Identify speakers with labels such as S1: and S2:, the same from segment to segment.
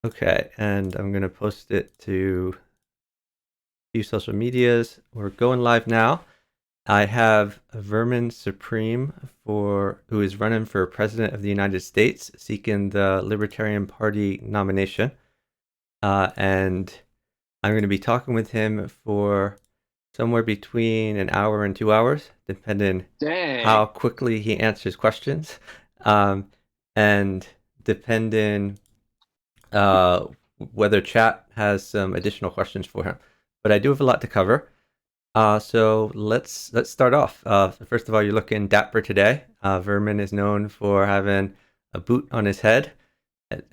S1: Okay, and I'm gonna post it to a few social medias. We're going live now. I have Vermin Supreme who is running for President of the United States, seeking the Libertarian Party nomination. And I'm going to be talking with him for somewhere between an hour and 2 hours, depending how
S2: Dang.
S1: quickly he answers questions, um, and depending uh, whether chat has some additional questions for him. But I do have a lot to cover. So let's start off. First of all, you're looking dapper today. Vermin is known for having a boot on his head,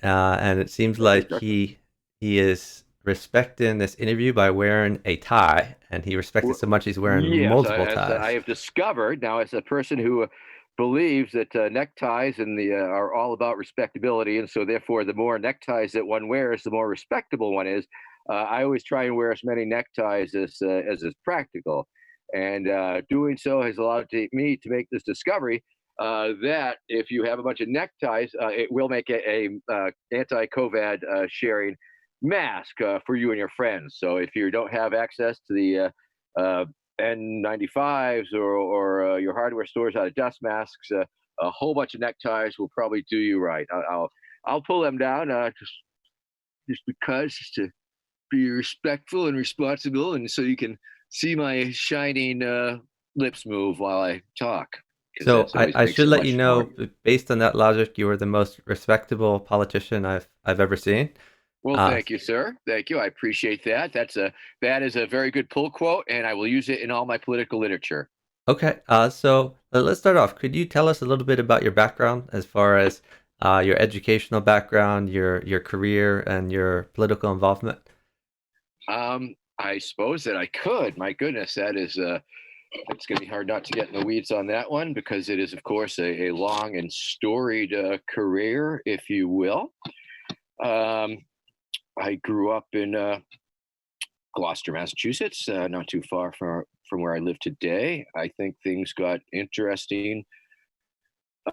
S1: and it seems like he is respecting this interview by wearing a tie, and he respects it so much he's wearing
S2: Yes,
S1: multiple
S2: as I
S1: ties.
S2: have discovered now, as a person who believes that neckties and the are all about respectability, and so therefore, the more neckties that one wears, the more respectable one is. I always try and wear as many neckties as is practical, and doing so has allowed me to make this discovery that if you have a bunch of neckties, it will make a anti-COVID sharing mask for you and your friends. So if you don't have access to the N95s or your hardware stores out of dust masks. A whole bunch of neckties will probably do you right. I'll pull them down just because, just to be respectful and responsible, and so you can see my shining lips move while I talk, because
S1: So
S2: that's
S1: I,
S2: always
S1: I
S2: makes
S1: should
S2: it
S1: let you
S2: much more.
S1: know, based on that logic, you are the most respectable politician I've ever seen.
S2: Well,
S1: Uh,
S2: thank you, sir. Thank you. I appreciate that. That is a very good pull quote, and I will use it in all my political literature.
S1: Okay, so let's start off. Could you tell us a little bit about your background as far as your educational background, your career, and your political involvement?
S2: I suppose that I could. My goodness, that is it's going to be hard not to get in the weeds on that one, because it is, of course, a long and storied career, if you will. Um, I grew up in Gloucester, Massachusetts, not too far from where I live today. I think things got interesting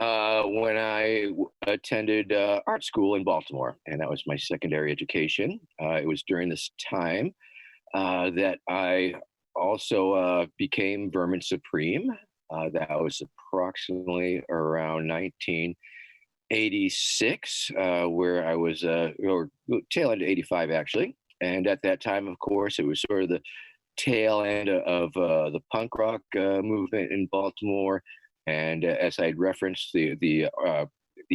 S2: when attended art school in Baltimore, and that was my secondary education. It was during this time that I also became Vermin Supreme. That was approximately around 1986, where I was, or tail end of 85, actually. And at that time, of course, it was sort of the tail end of the punk rock movement in Baltimore. And as I had referenced, the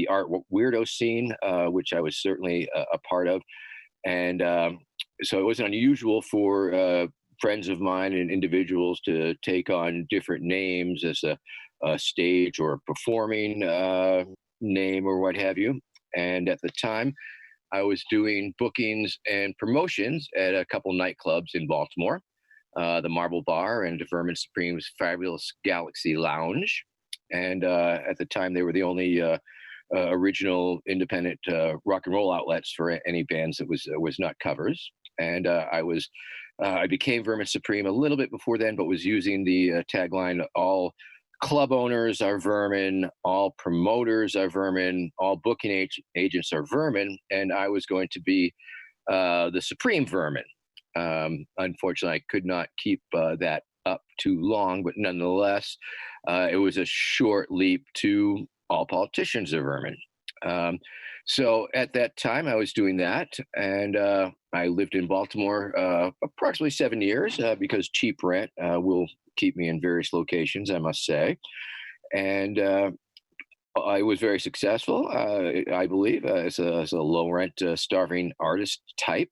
S2: art weirdo scene, which I was certainly a part of. And so it wasn't unusual for friends of mine and individuals to take on different names as a stage or a performing name or what have you. And at the time, I was doing bookings and promotions at a couple nightclubs in Baltimore, the Marble Bar and Vermin Supreme's Fabulous Galaxy Lounge. And at the time, they were the only original independent rock and roll outlets for any bands that was not covers. And I became Vermin Supreme a little bit before then, but was using the tagline, all club owners are vermin, all promoters are vermin, all booking agents are vermin, and I was going to be the supreme vermin. Unfortunately, I could not keep that up too long, but nonetheless, it was a short leap to all politicians are vermin. Um, so at that time, I was doing that, and I lived in Baltimore approximately 7 years because cheap rent will keep me in various locations, I must say. And I was very successful, I believe, as a low rent, starving artist type.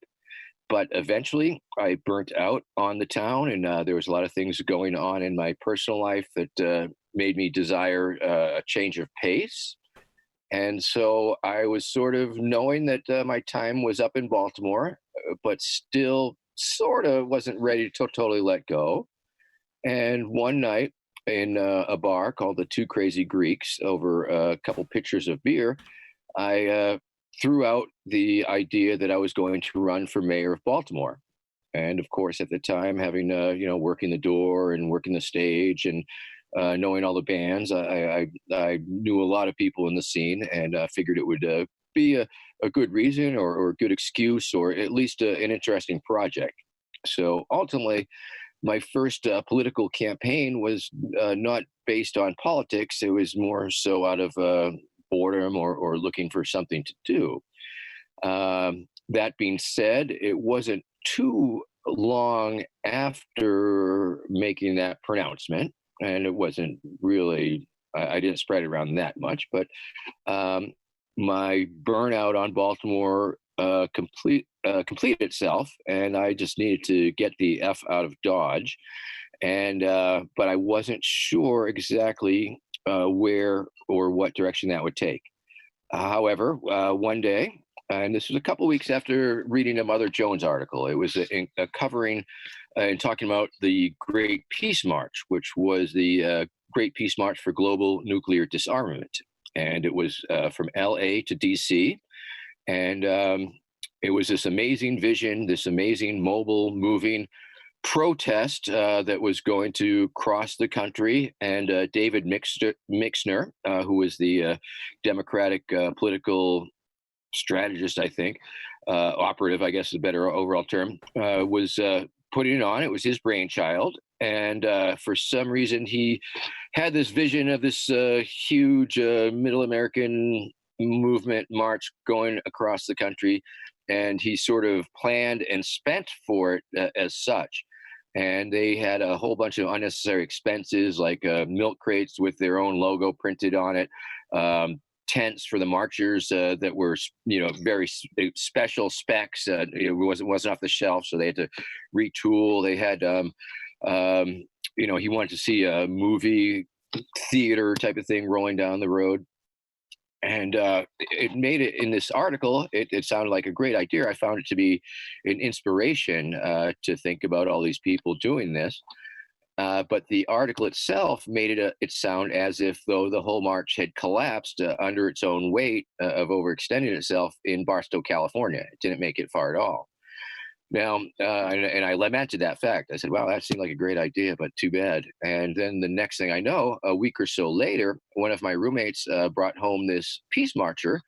S2: But eventually, I burnt out on the town, and there was a lot of things going on in my personal life that made me desire a change of pace. And so I was sort of knowing that my time was up in Baltimore, but still sort of wasn't ready to totally let go. And one night in a bar called the Two Crazy Greeks, over a couple pitchers of beer, I threw out the idea that I was going to run for mayor of Baltimore. And of course, at the time, having working the door and working the stage and knowing all the bands, I knew a lot of people in the scene, and figured it would be a good reason or a good excuse or at least an interesting project. So ultimately, my first political campaign was not based on politics. It was more so out of boredom or looking for something to do. That being said, it wasn't too long after making that pronouncement, and it wasn't really, I didn't spread it around that much, but um, my burnout on Baltimore completed itself, and I just needed to get the F out of Dodge. And but I wasn't sure exactly where or what direction that would take. However, one day, and this was a couple weeks after reading a Mother Jones article, it was a covering and talking about the Great Peace March, which was the Great Peace March for Global Nuclear Disarmament. And it was from LA to DC. And it was this amazing vision, this amazing mobile, moving protest that was going to cross the country. And David Mixner, who was the Democratic political strategist, I think, operative, I guess is a better overall term, was putting it on. It was his brainchild. And for some reason, he had this vision of this huge middle American movement march going across the country. And he sort of planned and spent for it as such. And they had a whole bunch of unnecessary expenses like milk crates with their own logo printed on it, tents for the marchers that were, very special specs. It wasn't off the shelf, so they had to retool. They had, he wanted to see a movie theater type of thing rolling down the road. And it made it in this article. It sounded like a great idea. I found it to be an inspiration to think about all these people doing this. But the article itself made it sound as if though the whole march had collapsed under its own weight of overextending itself in Barstow, California. It didn't make it far at all. Now, and I lamented that fact. I said, wow, that seemed like a great idea, but too bad. And then the next thing I know, a week or so later, one of my roommates brought home this peace marcher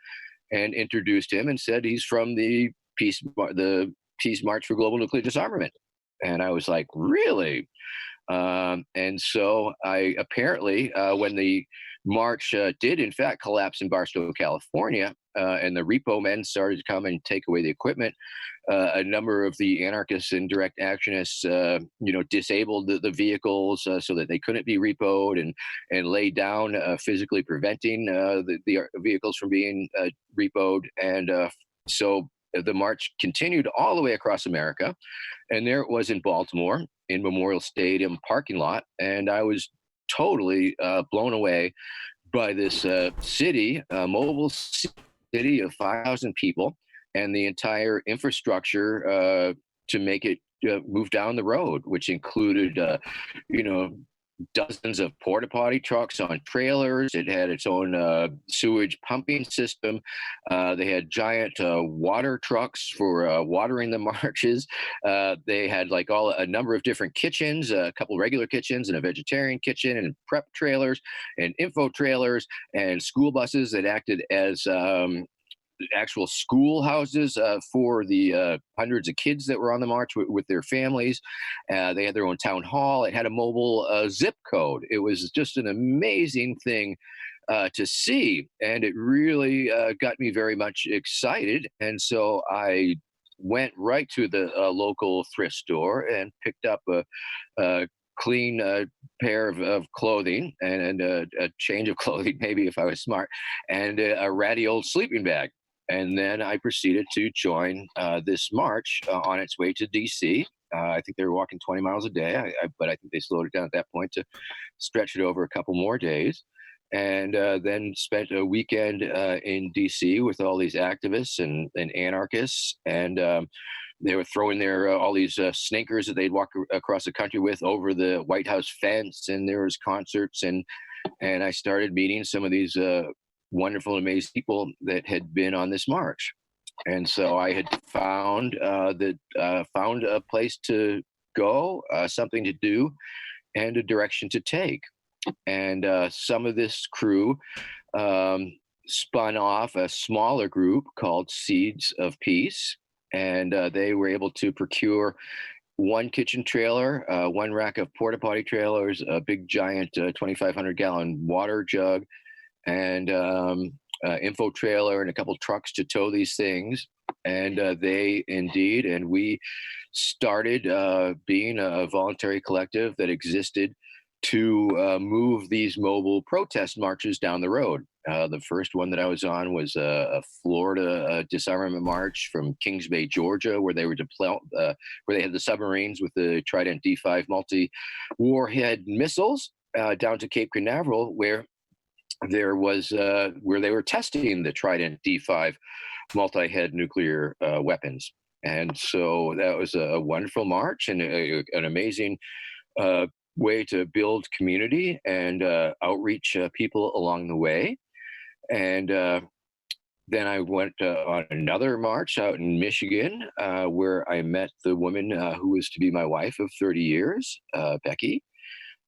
S2: and introduced him and said he's from the Peace March for Global Nuclear Disarmament. And I was like, really? And so I apparently, when the march did in fact collapse in Barstow, California, and the repo men started to come and take away the equipment, a number of the anarchists and direct actionists, disabled the vehicles so that they couldn't be repoed and laid down, physically preventing the vehicles from being repoed. And so the march continued all the way across America. And there it was in Baltimore in Memorial Stadium parking lot. And I was totally blown away by this mobile city of 5,000 people and the entire infrastructure to make it move down the road, which included, dozens of porta potty trucks on trailers. It had its own sewage pumping system. They had giant water trucks for watering the marshes. They had like a number of different kitchens, a couple regular kitchens and a vegetarian kitchen and prep trailers and info trailers and school buses that acted as actual schoolhouses for the hundreds of kids that were on the march with their families. They had their own town hall. It had a mobile zip code. It was just an amazing thing to see. And it really got me very much excited. And so I went right to the local thrift store and picked up a clean pair of clothing and a change of clothing, maybe if I was smart, and a ratty old sleeping bag. And then I proceeded to join this march on its way to DC. I think they were walking 20 miles a day, but I think they slowed it down at that point to stretch it over a couple more days. And then spent a weekend in DC with all these activists and anarchists. And they were throwing all these sneakers that they'd walk across the country with over the White House fence. And there was concerts. And I started meeting some of these wonderful, amazing people that had been on this march. And so I had found a place to go, something to do, and a direction to take. And some of this crew spun off a smaller group called Seeds of Peace, and they were able to procure one kitchen trailer, one rack of porta potty trailers, a big giant 2,500-gallon water jug, and info trailer, and a couple trucks to tow these things. And they indeed, and we started being a voluntary collective that existed to move these mobile protest marches down the road. The first one that I was on was a Florida disarmament march from Kings Bay, Georgia, where they were where they had the submarines with the Trident D5 multi-warhead missiles down to Cape Canaveral, where there was where they were testing the Trident D5 multi-head nuclear weapons. And so that was a wonderful march and an amazing way to build community and outreach people along the way. And then I went on another march out in Michigan, where I met the woman who was to be my wife of 30 years, Becky.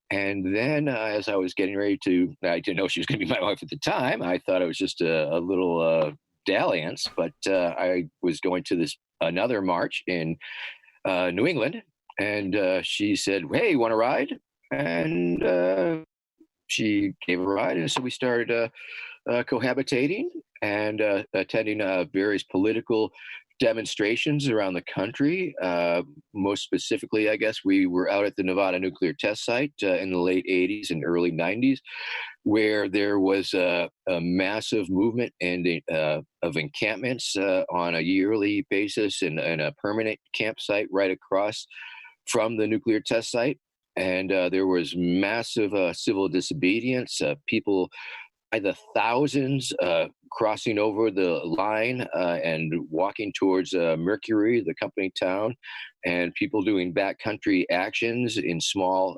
S2: And then, as I was getting ready I didn't know she was going to be my wife at the time. I thought it was just a little dalliance, but I was going to another march in New England, and she said, "Hey, you want to ride?" And she gave a ride, and so we started cohabitating and attending various political demonstrations around the country. Most specifically, I guess we were out at the Nevada nuclear test site in the late 80s and early 90s, where there was a massive movement of encampments on a yearly basis and a permanent campsite right across from the nuclear test site. And there was massive civil disobedience, people by the thousands crossing over the line and walking towards Mercury, the company town, and people doing backcountry actions in small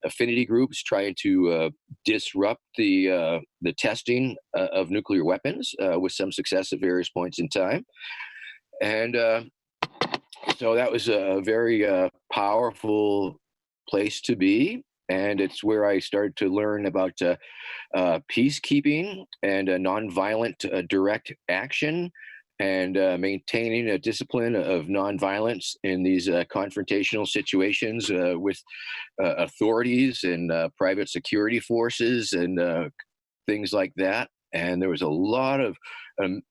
S2: affinity groups trying to disrupt the testing of nuclear weapons with some success at various points in time. And so that was a very powerful place to be. And it's where I started to learn about peacekeeping and nonviolent direct action and maintaining a discipline of nonviolence in these confrontational situations with authorities and private security forces and things like that. And there was a lot of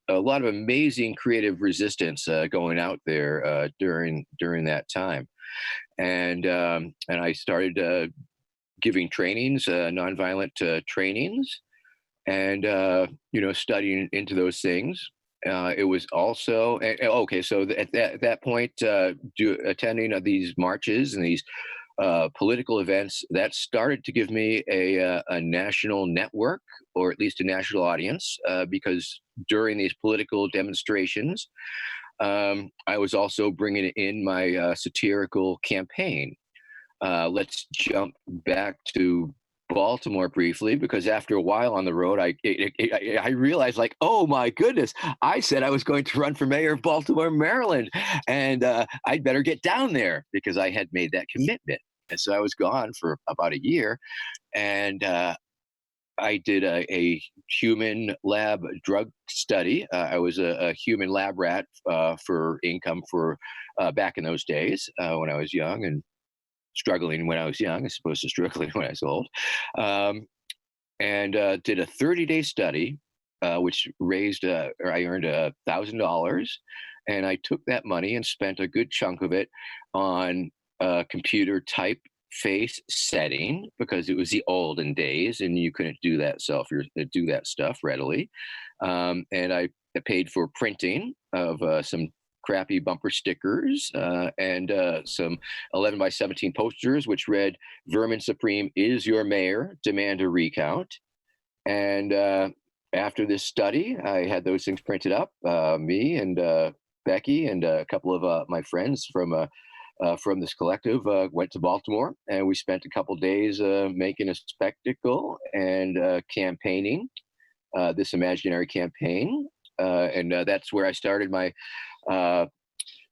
S2: amazing creative resistance going out there during that time. And I started giving trainings, nonviolent trainings, and studying into those things. It was also okay. So at that point, attending these marches and these political events, that started to give me a national network, or at least a national audience, because during these political demonstrations, I was also bringing in my satirical campaign. Let's jump back to Baltimore briefly, because after a while on the road, I realized, like, oh my goodness, I said I was going to run for mayor of Baltimore, Maryland, and I'd better get down there because I had made that commitment. And so I was gone for about a year, and I did a human lab drug study. I was a human lab rat for income for back in those days when I was young, and struggling when I was young, as opposed to struggling when I was old, and did a 30-day study, which raised, or I earned $1,000, and I took that money and spent a good chunk of it on computer typeface setting, because it was the olden days and you couldn't do that do that stuff readily, and I paid for printing of some crappy bumper stickers and some 11 by 17 posters, which read, "Vermin Supreme is your mayor, demand a recount." And after this study, I had those things printed up. Me and Becky and a couple of my friends from this collective went to Baltimore, and we spent a couple days making a spectacle and campaigning this imaginary campaign. And that's where I started my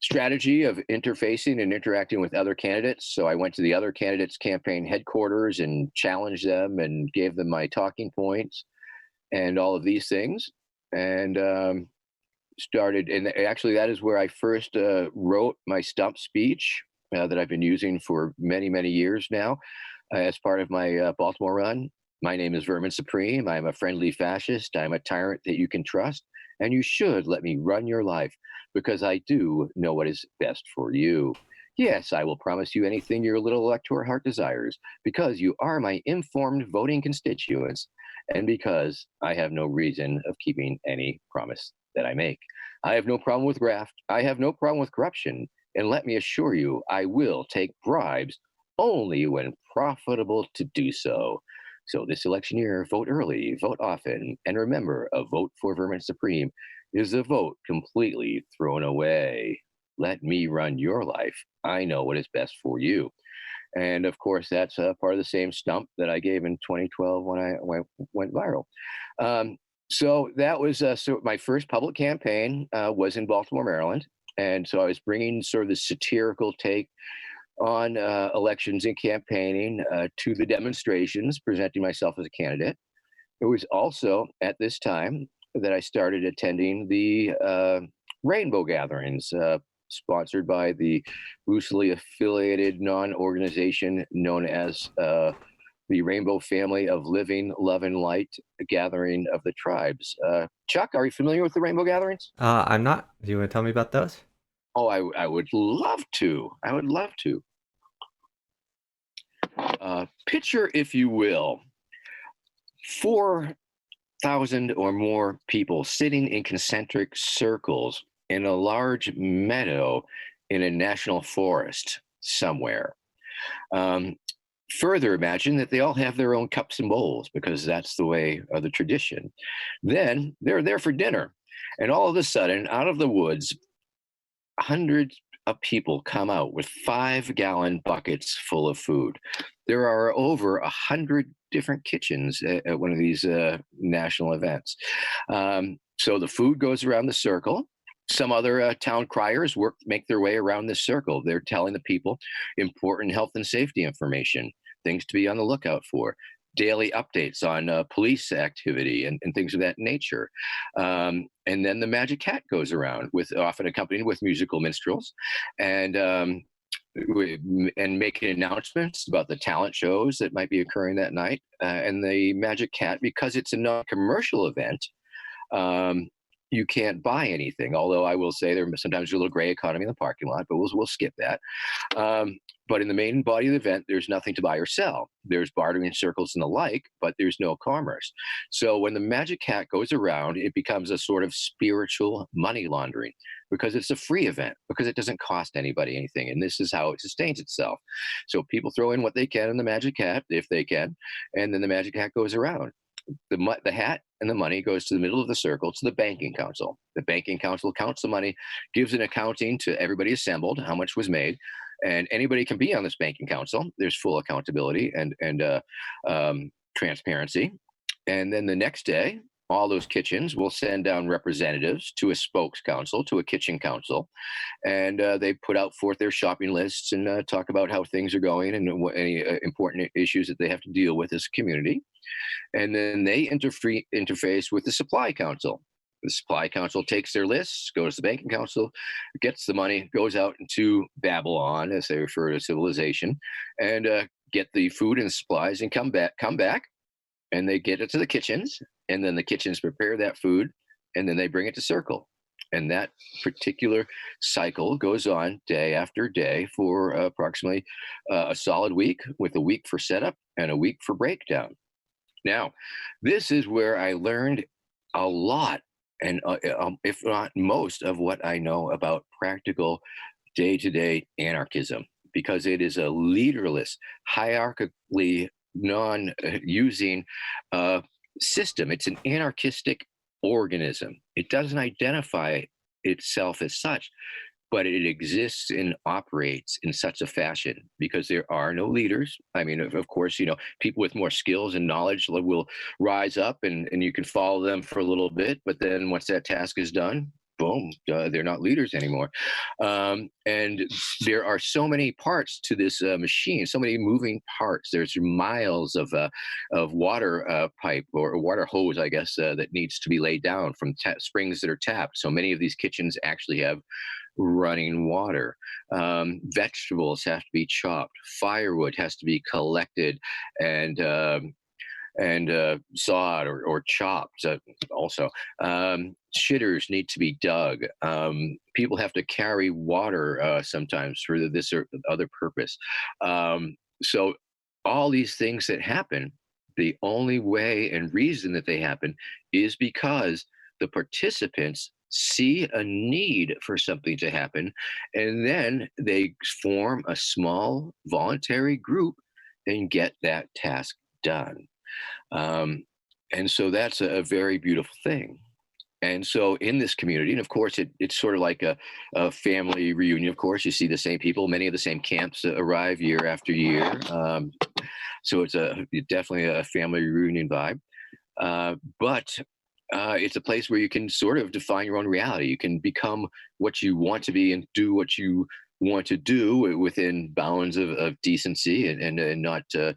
S2: strategy of interfacing and interacting with other candidates. So I went to the other candidates' campaign headquarters and challenged them and gave them my talking points. and all of these things. And started, and actually, that is where I first wrote my stump speech that I've been using for many, many years now as part of my Baltimore run. My name is Vermin Supreme. I'm a friendly fascist. I'm a tyrant that you can trust, and you should let me run your life because I do know what is best for you. Yes, I will promise you anything your little elector heart desires because you are my informed voting constituents and because I have no reason of keeping any promise that I make. I have no problem with graft. I have no problem with corruption. And let me assure you, I will take bribes only when profitable to do so. So this election year, vote early, vote often, and remember, a vote for Vermin Supreme is a vote completely thrown away. Let me run your life. I know what is best for you. And of course, that's part of the same stump that I gave in 2012 when I went viral. Um, so that was so my first public campaign was in Baltimore, Maryland. And so I was bringing sort of the satirical take on elections and campaigning to the demonstrations, presenting myself as a candidate. It was also at this time that I started attending the rainbow gatherings sponsored by the loosely affiliated non-organization known as the Rainbow Family of Living, Love, and Light Gathering of the Tribes. Chuck, are you familiar with the rainbow gatherings?
S1: I'm not. Do you want to tell me about those?
S2: Oh, I would love to. I would love to. Picture, if you will, 4,000 or more people sitting in concentric circles in a large meadow in a national forest somewhere. Um, Further, imagine that they all have their own cups and bowls because that's the way of the tradition. Then they're there for dinner. And all of a sudden, out of the woods, hundreds of people come out with 5-gallon buckets full of food. There are over 100 different kitchens at one of these national events. So the food goes around the circle. Some other town criers make their way around this circle. They're telling the people important health and safety information, things to be on the lookout for, daily updates on police activity and things of that nature. And then the magic hat goes around, with often accompanied with musical minstrels, and making announcements about the talent shows that might be occurring that night. And the magic cat, because it's a non-commercial event, you can't buy anything. Although I will say there sometimes a little gray economy in the parking lot, but we'll skip that. But in the main body of the event, there's nothing to buy or sell. There's bartering circles and the like, but there's no commerce. So when the magic hat goes around, it becomes a sort of spiritual money laundering because it's a free event, because it doesn't cost anybody anything. And this is how it sustains itself. So people throw in what they can in the magic hat, if they can, and then the magic hat goes around. The hat and the money goes to the middle of the circle to the banking council. The banking council counts the money, gives an accounting to everybody assembled, how much was made, and anybody can be on this banking council. There's full accountability and transparency. And then the next day, all those kitchens will send down representatives to a spokes council, to a kitchen council, and they put out forth their shopping lists and talk about how things are going and any important issues that they have to deal with as a community. And then they interface with the supply council. The supply council takes their lists, goes to the banking council, gets the money, goes out into Babylon, as they refer to civilization, and get the food and supplies and come back, and they get it to the kitchens, and then the kitchens prepare that food, and then they bring it to circle. And that particular cycle goes on day after day for approximately a solid week, with a week for setup and a week for breakdown. Now, this is where I learned a lot, and if not most, of what I know about practical day-to-day anarchism, because it is a leaderless, hierarchically non-using system. It's an anarchistic organism. It doesn't identify itself as such, but it exists and operates in such a fashion because there are no leaders. I mean, of course, people with more skills and knowledge will rise up and you can follow them for a little bit. But then once that task is done, boom, they're not leaders anymore. And there are so many parts to this machine, so many moving parts. There's miles of water pipe or water hose, I guess, that needs to be laid down from springs that are tapped. So many of these kitchens actually have running water. Vegetables have to be chopped. Firewood has to be collected and sawed or chopped. Also, shitters need to be dug. People have to carry water sometimes for this or other purpose. So all these things that happen, the only way and reason that they happen is because the participants see a need for something to happen, and then they form a small voluntary group and get that task done. Um, and so that's a very beautiful thing. And so in this community, and of course, it's sort of like a family reunion. Of course, you see the same people, many of the same camps arrive year after year. So it's definitely a family reunion vibe. But it's a place where you can sort of define your own reality. You can become what you want to be and do what you want to do within bounds of decency and not uh,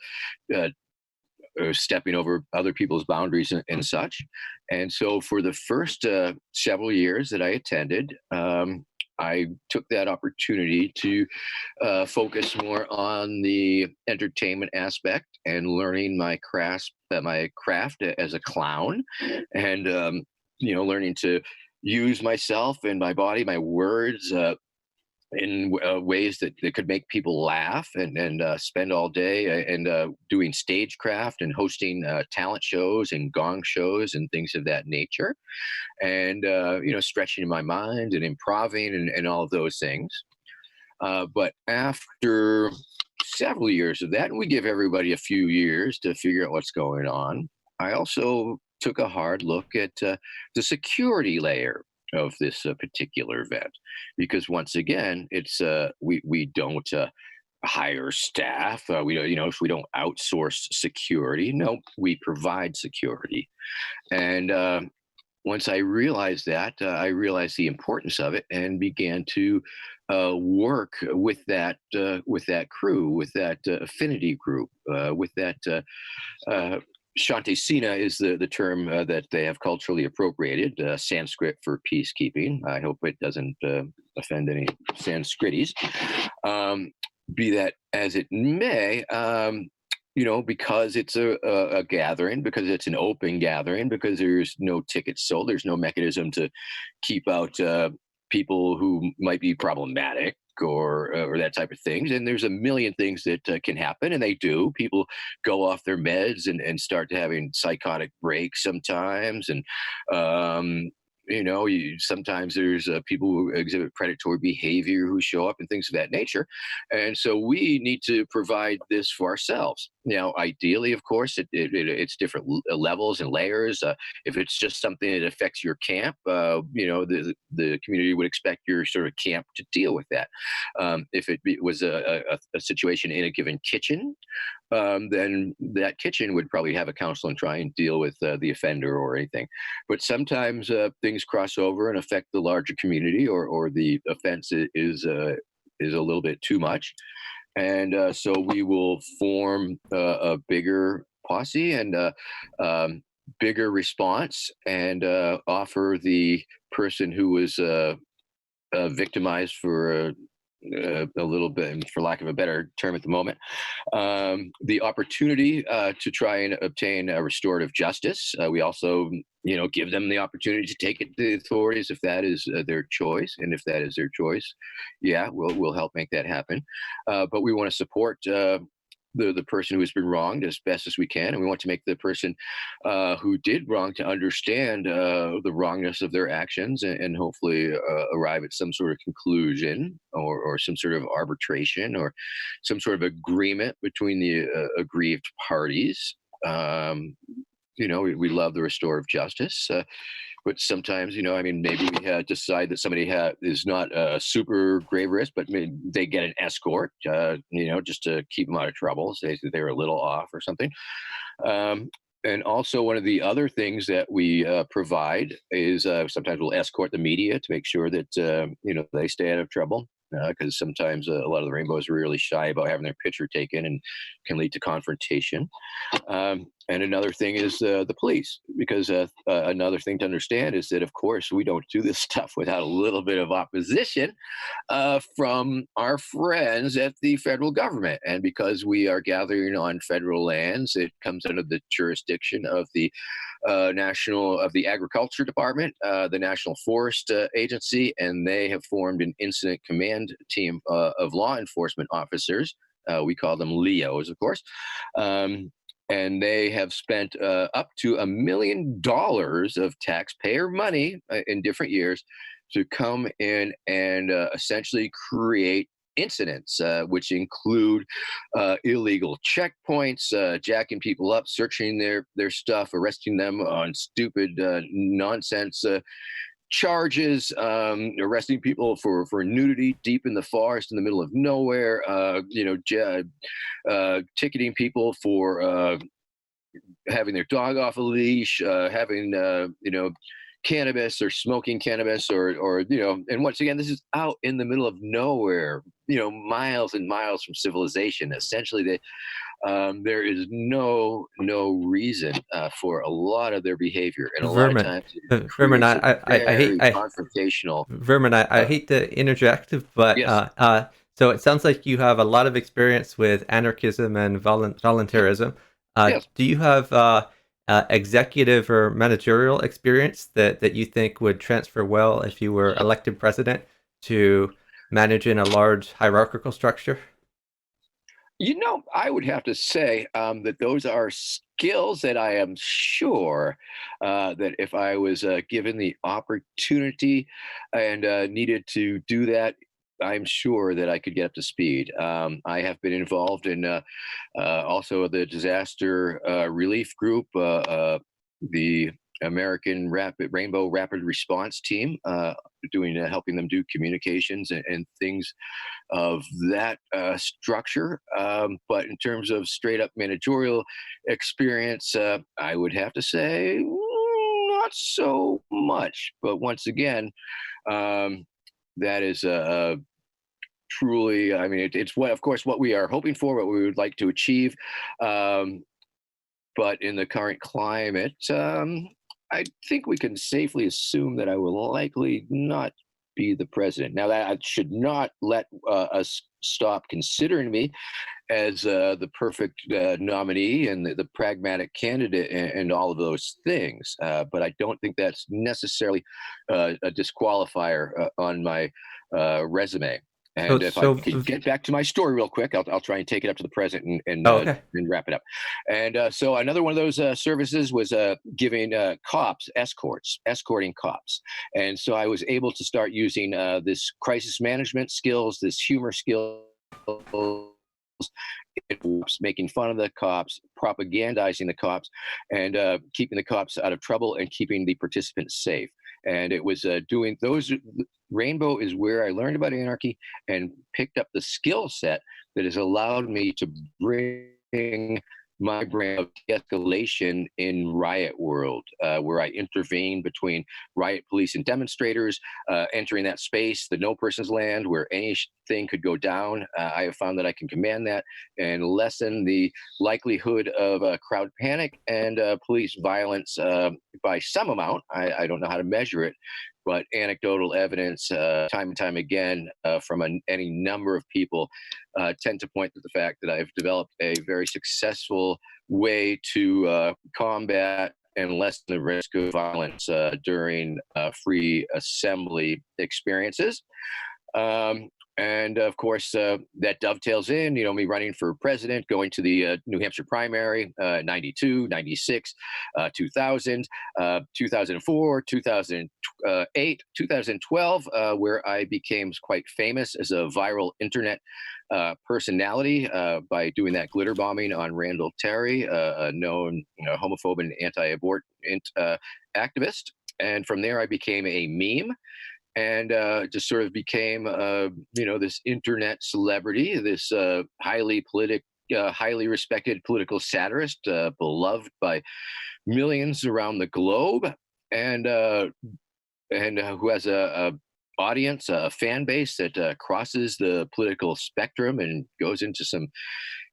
S2: stepping over other people's boundaries and such. And so, for the first several years that I attended, I took that opportunity to focus more on the entertainment aspect and learning my craft as a clown, and learning to use myself and my body, my words, in ways that could make people laugh and spend all day and doing stagecraft and hosting talent shows and gong shows and things of that nature, and stretching my mind and improving and all of those things. But after several years of that, and we give everybody a few years to figure out what's going on, I also took a hard look at the security layer of this particular event, because once again, it's we don't hire staff. We don't, if we don't outsource security, no, we provide security. And once I realized that, I realized the importance of it and began to work with that crew, with that affinity group, with that. Shanti is the term that they have culturally appropriated, Sanskrit for peacekeeping. I hope it doesn't offend any Sanskritis. Be that as it may, because it's a gathering, because it's an open gathering, because there's no tickets sold, there's no mechanism to keep out people who might be problematic or that type of things. And there's a million things that can happen, and they do. People go off their meds and start having psychotic breaks sometimes, and sometimes there's people who exhibit predatory behavior who show up and things of that nature. And so we need to provide this for ourselves. Now, ideally, of course, it's different levels and layers. If it's just something that affects your camp, the community would expect your sort of camp to deal with that. If it was a situation in a given kitchen, then that kitchen would probably have a counsel and try and deal with the offender or anything. But sometimes things cross over and affect the larger community, or the offense is a little bit too much. And so we will form a bigger posse and bigger response, and offer the person who was victimized for a little bit, for lack of a better term at the moment, the opportunity to try and obtain a restorative justice. We also, give them the opportunity to take it to the authorities if that is their choice, and if that is their choice, yeah, we'll help make that happen. But we want to support the person who has been wronged as best as we can, and we want to make the person who did wrong to understand the wrongness of their actions, and hopefully arrive at some sort of conclusion, or some sort of arbitration, or some sort of agreement between the aggrieved parties. We love the restorative justice. But sometimes, maybe we decide that somebody is not a super grave risk, but maybe they get an escort, just to keep them out of trouble. Say that they're a little off or something. And also, one of the other things that we provide is sometimes we'll escort the media to make sure that they stay out of trouble. Because sometimes a lot of the rainbows are really shy about having their picture taken and can lead to confrontation. And another thing is the police, because another thing to understand is that, of course, we don't do this stuff without a little bit of opposition from our friends at the federal government. And because we are gathering on federal lands, it comes under the jurisdiction of the Agriculture Department, the National Forest Agency, and they have formed an incident command team of law enforcement officers. We call them LEOs, of course. And they have spent up to $1 million of taxpayer money in different years to come in and essentially create incidents, which include illegal checkpoints, jacking people up, searching their stuff, arresting them on stupid nonsense charges, arresting people for nudity deep in the forest in the middle of nowhere, ticketing people for having their dog off a leash, having cannabis or smoking cannabis, or and once again, this is out in the middle of nowhere, miles and miles from civilization. Essentially, there is no reason for a lot of their behavior, and a lot of
S1: Vermin,
S2: times it
S1: Vermin.
S2: creates a very
S1: I
S2: confrontational.
S1: Vermin. I
S2: Uh,
S1: hate to interject, but
S2: yes,
S1: so it sounds like you have a lot of experience with anarchism and voluntarism.
S2: yes.
S1: Do you have executive or managerial experience that you think would transfer well if you were elected president to manage in a large hierarchical structure?
S2: I would have to say that those are skills that I am sure that if I was given the opportunity and needed to do that, I'm sure that I could get up to speed. I have been involved in also the disaster relief group, the American Rainbow Rapid Response Team, doing helping them do communications and things of that structure. But in terms of straight up managerial experience, I would have to say not so much. But once again, um, that is truly, I mean, it's what, of course, what we are hoping for, what we would like to achieve. Um, but in the current climate, I think we can safely assume that I will likely not be the president. Now, that should not let us stop considering me as the perfect nominee and the pragmatic candidate and all of those things. But I don't think that's necessarily a disqualifier on my resume.
S1: So
S2: And if I
S1: so
S2: could get back to my story real quick, I'll try and take it up to the present
S1: oh, okay.
S2: and wrap it up. And so another one of those services was giving cops escorting cops. And so I was able to start using this crisis management skills, this humor skills, making fun of the cops, propagandizing the cops, and keeping the cops out of trouble and keeping the participants safe. And it was doing those. Rainbow is where I learned about anarchy and picked up the skill set that has allowed me to bring my brand of de-escalation in riot world, where I intervene between riot police and demonstrators, entering that space, the no person's land, where anything could go down. I have found that I can command that and lessen the likelihood of crowd panic and police violence by some amount. I don't know how to measure it, but anecdotal evidence, time and time again, from any number of people, tend to point to the fact that I've developed a very successful way to combat and lessen the risk of violence during free assembly experiences. Um, and of course, that dovetails in, me running for president, going to the New Hampshire primary, 92, 96, 2000, 2004, 2008, 2012, where I became quite famous as a viral internet personality by doing that glitter bombing on Randall Terry, a known homophobe and anti-abort activist. And from there, I became a meme and just sort of became, this internet celebrity, this highly highly respected political satirist, beloved by millions around the globe, and who has a audience, a fan base that crosses the political spectrum and goes into some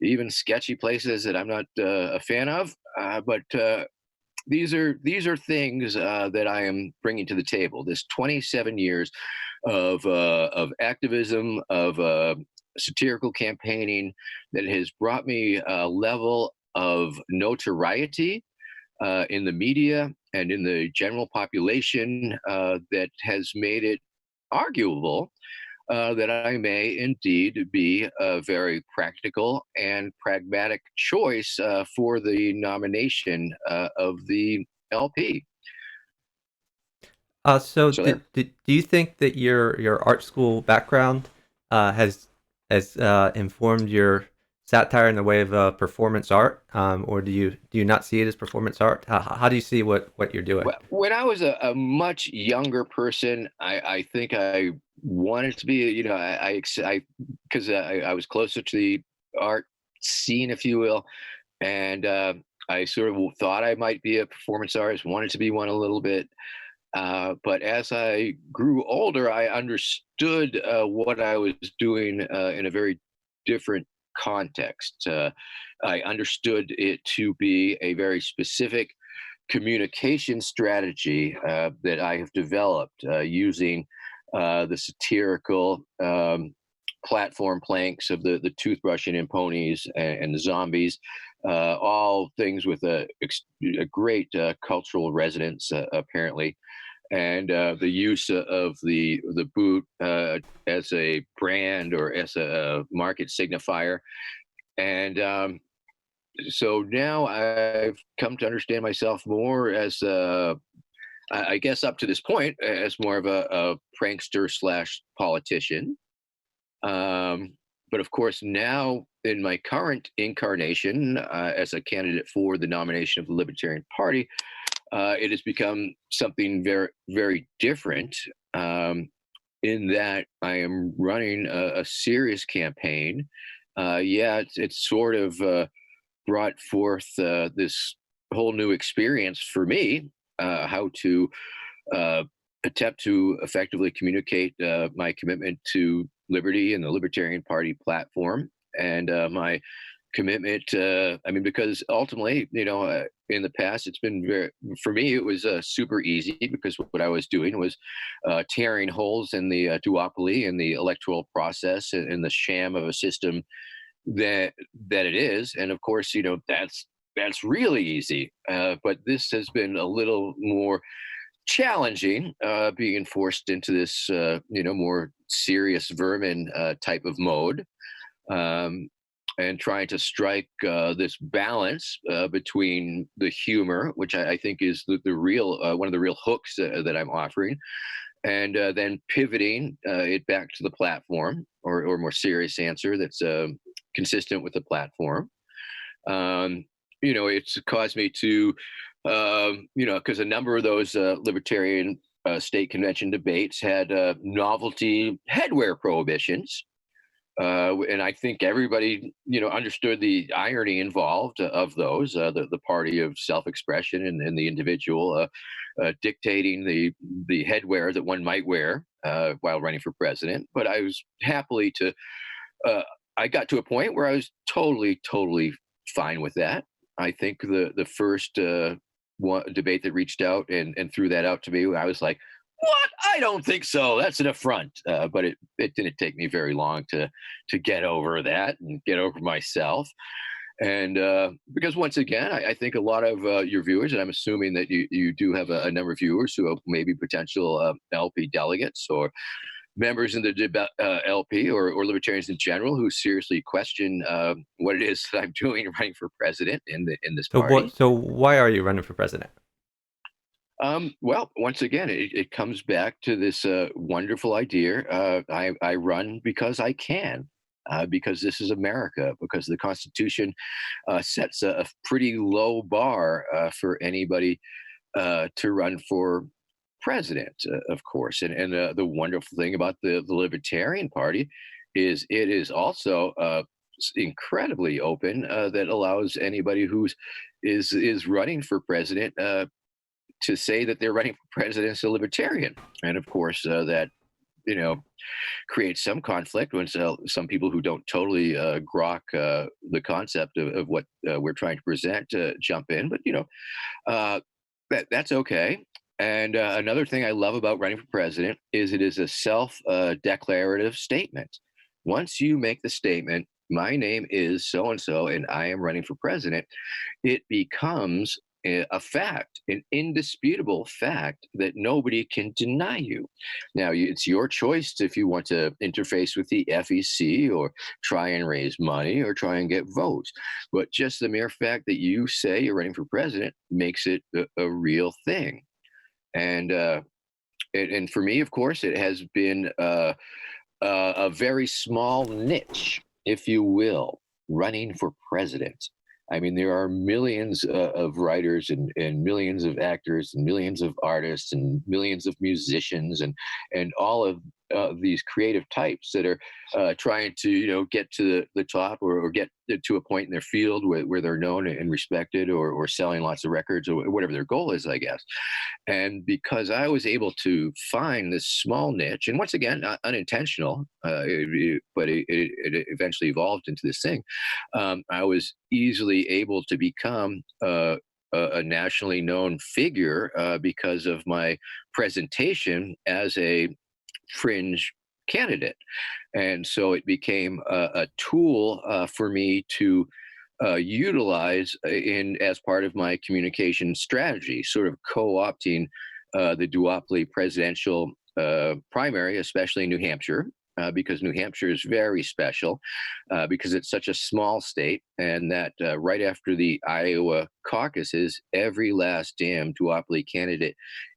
S2: even sketchy places that I'm not a fan of. But these are things that I am bringing to the table. This 27 years of activism, of satirical campaigning that has brought me a level of notoriety in the media and in the general population that has made it arguable that I may indeed be a very practical and pragmatic choice for the nomination of the LP.
S1: So
S2: So there.
S1: do you think that your art school background has informed your satire in the way of performance art, or do you not see it as performance art? How do you see what you're doing?
S2: Well, when I was a much younger person, I think I wanted to be, because I was closer to the art scene, if you will, and I sort of thought I might be a performance artist, wanted to be one a little bit. But as I grew older, I understood what I was doing in a very different context. I understood it to be a very specific communication strategy that I have developed using the satirical platform planks of the toothbrushing and ponies and the zombies, all things with a great cultural resonance, apparently, and the use of the boot as a brand or as a market signifier. And so now I've come to understand myself more as I guess up to this point as more of a prankster slash politician. But of course, now in my current incarnation as a candidate for the nomination of the Libertarian Party, it has become something very, very different. In that I am running a serious campaign. Yeah, it's sort of brought forth this whole new experience for me, how to uh, attempt to effectively communicate my commitment to liberty and the Libertarian Party platform, and my commitment. I mean, because ultimately, in the past, it's been very, for me, it was super easy because what I was doing was tearing holes in the duopoly and the electoral process and the sham of a system that it is. And of course, that's really easy. But this has been a little more challenging, being forced into this more serious vermin type of mode, um, and trying to strike this balance between the humor, which I think is the real one of the real hooks that I'm offering, and then pivoting it back to the platform, or more serious answer that's consistent with the platform. Um, it's caused me to, because a number of those libertarian state convention debates had novelty headwear prohibitions. And I think everybody, understood the irony involved of those, the party of self-expression and the individual dictating the headwear that one might wear while running for president. But I was happily to, uh, I got to a point where I was totally, totally fine with that. I think the first one debate that reached out and threw that out to me, I was like, "What? I don't think so. That's an affront." But it didn't take me very long to get over that and get over myself. And because once again, I think a lot of your viewers, and I'm assuming that you do have a number of viewers who are maybe potential LP delegates or members in the LP, or libertarians in general, who seriously question what it is that I'm doing running for president in this party.
S1: So why are you running for president?
S2: Well, once again, it comes back to this wonderful idea. I run because I can, because this is America, because the Constitution sets a pretty low bar for anybody to run for president, of course. And the wonderful thing about the Libertarian Party is it is also incredibly open, that allows anybody who's running for president to say that they're running for president as a libertarian. And of course, that you know creates some conflict when some people who don't totally grok the concept of what we're trying to present jump in. But that's okay. And another thing I love about running for president is it is a self declarative statement. Once you make the statement, my name is so and so, and I am running for president, it becomes a fact, an indisputable fact that nobody can deny you. Now, it's your choice if you want to interface with the FEC or try and raise money or try and get votes. But just the mere fact that you say you're running for president makes it a real thing. And and for me, of course, it has been a very small niche, if you will, running for president. I mean, there are millions of writers and millions of actors and millions of artists and millions of musicians and all of these creative types that are trying to get to the top or get to a point in their field where they're known and respected or selling lots of records or whatever their goal is, I guess. And because I was able to find this small niche, and once again, not unintentional, but it eventually evolved into this thing, I was easily able to become a nationally known figure because of my presentation as a fringe candidate. And so it became a tool for me to utilize in as part of my communication strategy, sort of co-opting the duopoly presidential primary, especially in New Hampshire, because New Hampshire is very special because it's such a small state, and that right after the Iowa caucuses, every last damn duopoly candidate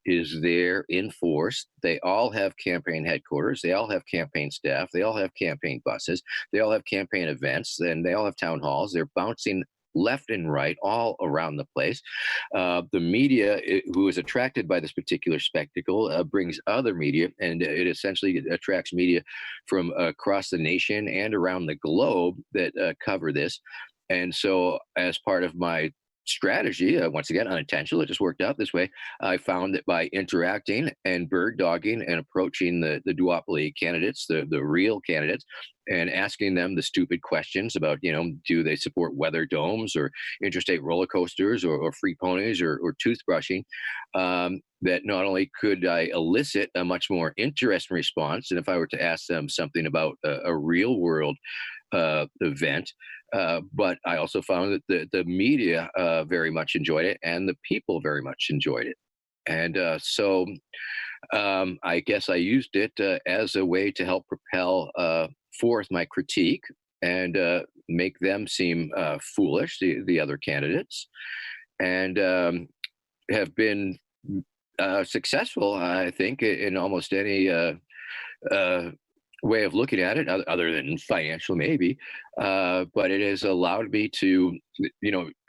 S2: is there in force. They all have campaign headquarters. They all have campaign staff. They all have campaign buses. They all have campaign events, and they all have town halls. They're bouncing left and right all around the place. The media, who is attracted by this particular spectacle, brings other media, and it essentially attracts media from across the nation and around the globe that cover this. And so, as part of my strategy, once again, unintentional, it just worked out this way. I found that by interacting and bird dogging and approaching the duopoly candidates, the real candidates, and asking them the stupid questions about, do they support weather domes or interstate roller coasters or free ponies or toothbrushing, that not only could I elicit a much more interesting response than if I were to ask them something about a real world event, but I also found that the media very much enjoyed it and the people very much enjoyed it. And so I guess I used it as a way to help propel forth my critique and make them seem foolish, the other candidates, and have been successful, I think, in almost any way of looking at it, other than financial, maybe. But it has allowed me to,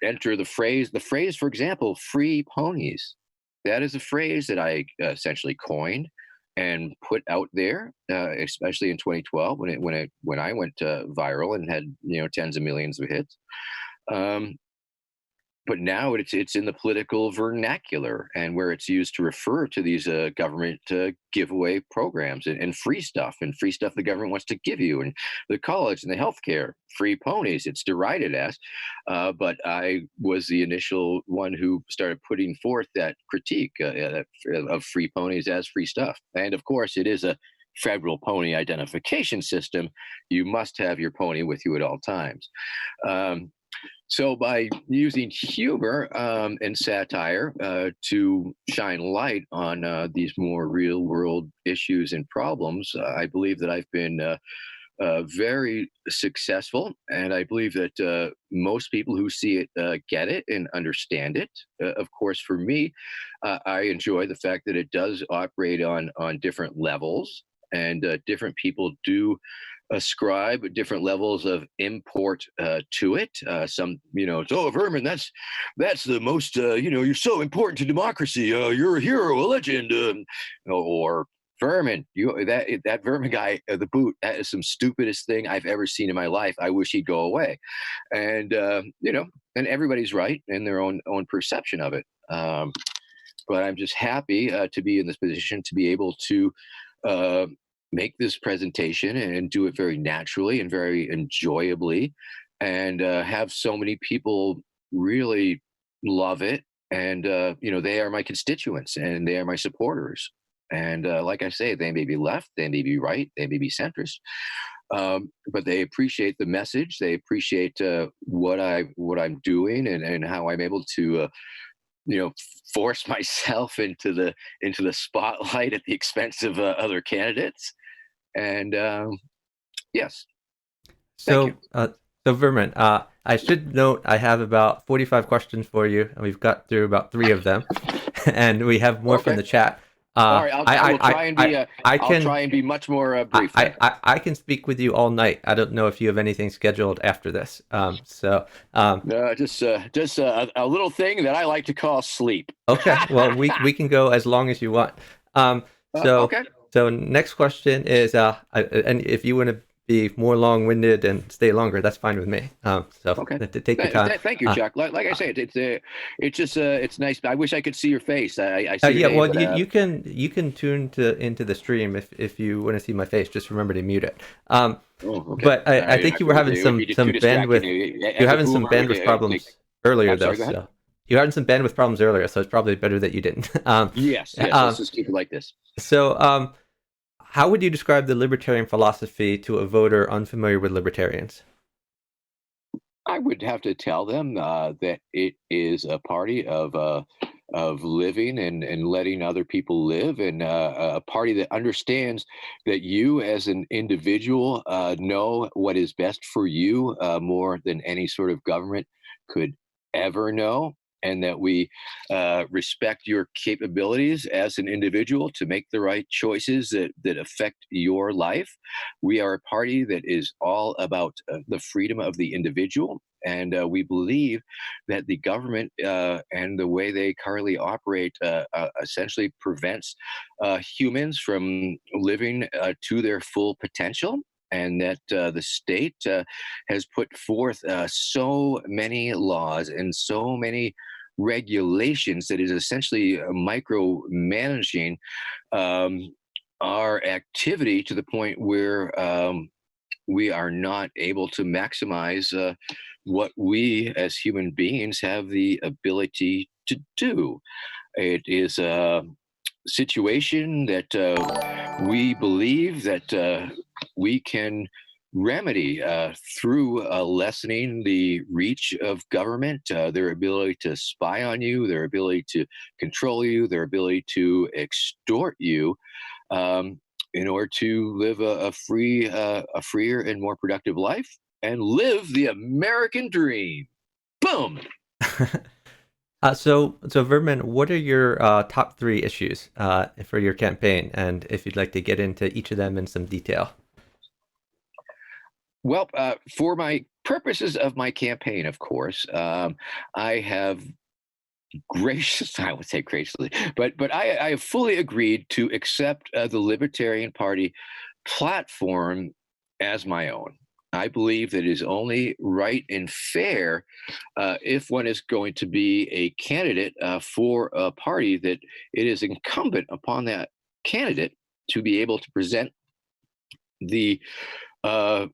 S2: enter the phrase. The phrase, for example, "free ponies." That is a phrase that I essentially coined and put out there, especially in 2012 when I went viral and had tens of millions of hits. Um, but now it's in the political vernacular and where it's used to refer to these government giveaway programs and free stuff the government wants to give you, and the college and the healthcare, free ponies, it's derided as. But I was the initial one who started putting forth that critique of free ponies as free stuff. And of course, it is a federal pony identification system. You must have your pony with you at all times. So by using humor and satire to shine light on these more real world issues and problems, I believe that I've been very successful. And I believe that most people who see it get it and understand it. Of course, for me, I enjoy the fact that it does operate on different levels, and different people do ascribe different levels of import to it. Some, it's, "Oh, Vermin, that's the most, you're so important to democracy. You're a hero, a legend," or Vermin, that Vermin guy, the boot, that is some stupidest thing I've ever seen in my life. I wish he'd go away. And and everybody's right in their own perception of it. But I'm just happy to be in this position to be able to uh, make this presentation and do it very naturally and very enjoyably, and have so many people really love it. And they are my constituents and they are my supporters. And like I say, they may be left, they may be right, they may be centrist, but they appreciate the message. They appreciate what I'm doing, and how I'm able to force myself into the spotlight at the expense of other candidates. And yes, thank you.
S1: So Vermin, I should note I have about 45 questions for you, and we've got through about 3 of them, and we have more from
S2: Okay.
S1: the chat.
S2: All right. I will try and be.
S1: I
S2: I'll
S1: can
S2: try and be much more brief. Then.
S1: I can speak with you all night. I don't know if you have anything scheduled after this.
S2: Just a little thing that I like to call sleep.
S1: Okay, well we can go as long as you want. Um, so
S2: Okay.
S1: so next question is and if you want to be more long-winded and stay longer, that's fine with me.
S2: Okay.
S1: Take your time.
S2: Thank you, Chuck. Like I said, it's just it's nice. I wish I could see your face. I see your
S1: Yeah,
S2: name,
S1: well,
S2: but,
S1: you can tune into the stream if you want to see my face. Just remember to mute it.
S2: okay.
S1: But I
S2: Right,
S1: think you were having
S2: it would
S1: some
S2: be too
S1: bandwidth.
S2: distracting.
S1: You're
S2: As a
S1: having some
S2: boomer,
S1: bandwidth problems earlier,
S2: I'm
S1: though.
S2: sorry. Go ahead.
S1: So you're having some bandwidth problems earlier, so it's probably better that you didn't.
S2: Yes. Let's just keep it like this.
S1: So, how would you describe the libertarian philosophy to a voter unfamiliar with libertarians?
S2: I would have to tell them that it is a party of living and letting other people live, and a party that understands that you as an individual know what is best for you more than any sort of government could ever know. And that we respect your capabilities as an individual to make the right choices that affect your life. We are a party that is all about the freedom of the individual. And we believe that the government and the way they currently operate essentially prevents humans from living to their full potential. And that the state has put forth so many laws and so many regulations that is essentially micromanaging um, our activity to the point where we are not able to maximize what we as human beings have the ability to do. It is a situation that we believe that we can remedy through lessening the reach of government, their ability to spy on you, their ability to control you, their ability to extort you, in order to live a freer and more productive life and live the American dream. Boom.
S1: So Vermin, what are your top 3 issues for your campaign, and if you'd like to get into each of them in some detail?
S2: Well, for my purposes of my campaign, of course, I have I would say graciously, but I have fully agreed to accept the Libertarian Party platform as my own. I believe that it is only right and fair if one is going to be a candidate for a party that it is incumbent upon that candidate to be able to present the uh,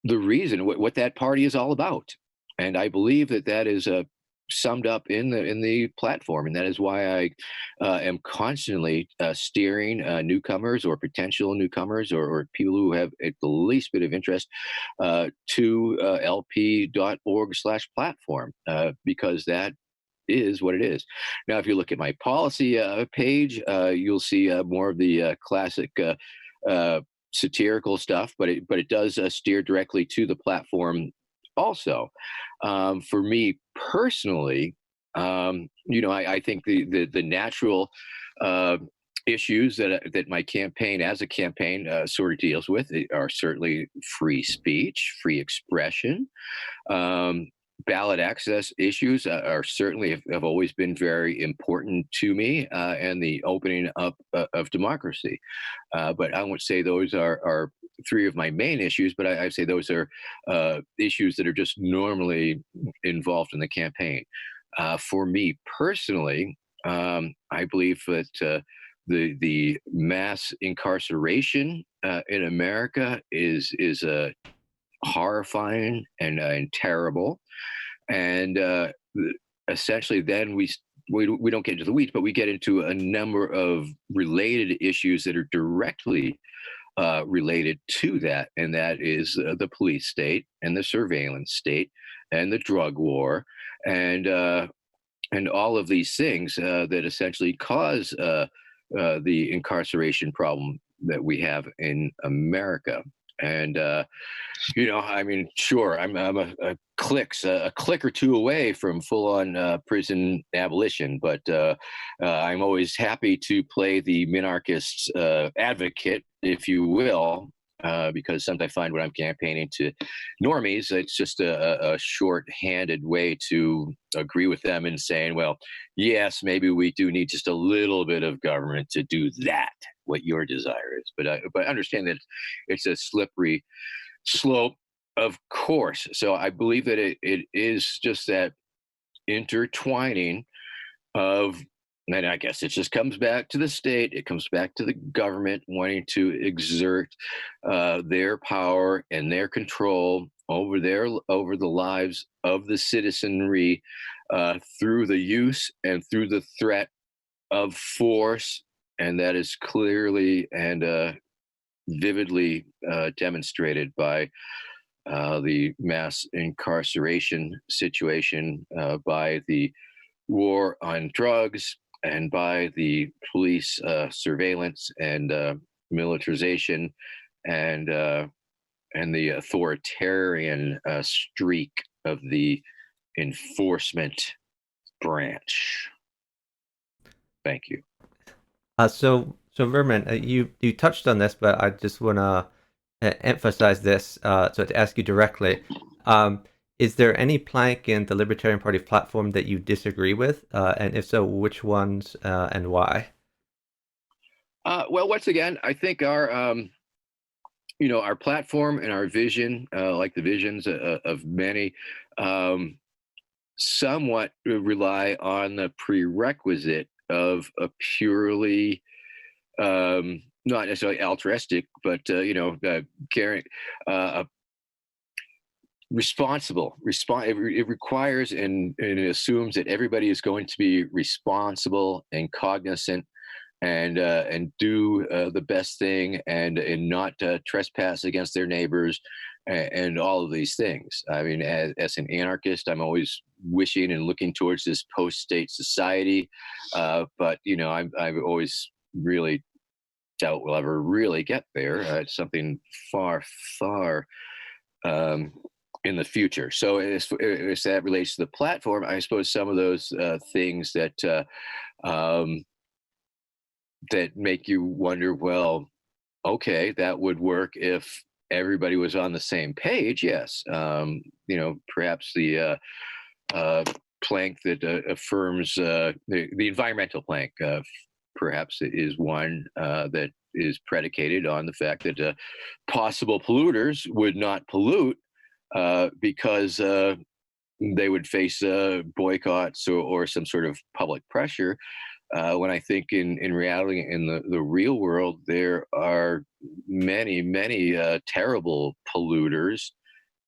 S2: the reason what that party is all about. And I believe that that is summed up in the platform, and that is why I am constantly steering newcomers or potential newcomers, or people who have the least bit of interest to lp.org/platform, because that is what it is. Now, if you look at my policy page, you'll see more of the classic uh, satirical stuff, but it does steer directly to the platform. Also, for me personally, I think the natural uh, issues that my campaign as a campaign sort of deals with are certainly free speech, free expression, um, ballot access issues are certainly have always been very important to me, and the opening up of democracy. But I won't say those are three of my main issues, but I say those are issues that are just normally involved in the campaign. For me personally, I believe that the mass incarceration in America is horrifying and terrible, and essentially then we don't get into the weeds, but we get into a number of related issues that are directly related to that, and that is the police state and the surveillance state and the drug war, and uh, and all of these things that essentially cause the incarceration problem that we have in America. And I mean, sure, I'm a click or two away from full on prison abolition, but I'm always happy to play the minarchist advocate, if you will, because sometimes I find when I'm campaigning to normies, it's just a short-handed way to agree with them in saying, well, yes, maybe we do need just a little bit of government to do that, what your desire is. But understand that it's a slippery slope, of course. So I believe that it is just that intertwining of, and I guess it just comes back to the state, it comes back to the government wanting to exert their power and their control over the lives of the citizenry through the use and through the threat of force, and that is clearly and vividly demonstrated by the mass incarceration situation, by the war on drugs, and by the police surveillance and militarization, and and the authoritarian streak of the enforcement branch. Thank you.
S1: So Vermin, you touched on this, but I just want to emphasize this. So to ask you directly, is there any plank in the Libertarian Party platform that you disagree with, and if so, which ones and why?
S2: Well, once again, I think our platform and our vision, like the visions of many, um, somewhat rely on the prerequisite of a purely not necessarily altruistic, but caring, a responsible. It requires and it assumes that everybody is going to be responsible and cognizant and do the best thing and not trespass against their neighbors and all of these things. I mean, as an anarchist, I'm always wishing and looking towards this post-state society, but I've always really doubt we'll ever really get there. It's something far, far in the future. So as that relates to the platform, I suppose some of those things that make you wonder, well, okay, that would work if everybody was on the same page. Yes, perhaps the plank that affirms the environmental plank, perhaps is one that is predicated on the fact that possible polluters would not pollute because they would face boycotts or some sort of public pressure. When I think in reality, in the real world, there are many, many terrible polluters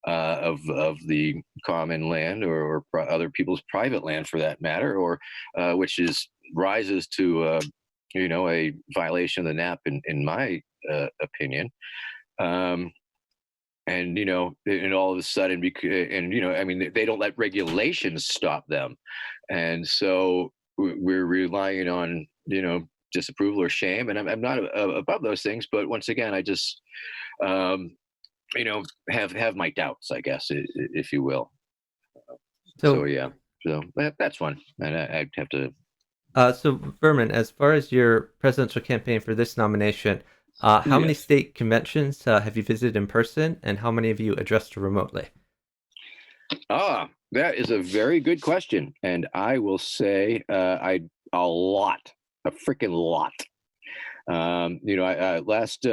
S2: of the common land or other people's private land, for that matter, or which rises to a violation of the NAP in my opinion. And all of a sudden, I mean, they don't let regulations stop them, and so we're relying on disapproval or shame, and I'm not above those things, but once again, I just have my doubts, I guess, if you will. So
S1: So,
S2: yeah, so that's one, and I'd have to.
S1: so Vermin, as far as your presidential campaign for this nomination, how many
S2: Yes.
S1: state conventions have you visited in person, and how many of you addressed remotely?
S2: That is a very good question, and I will say a lot, a freaking lot. Last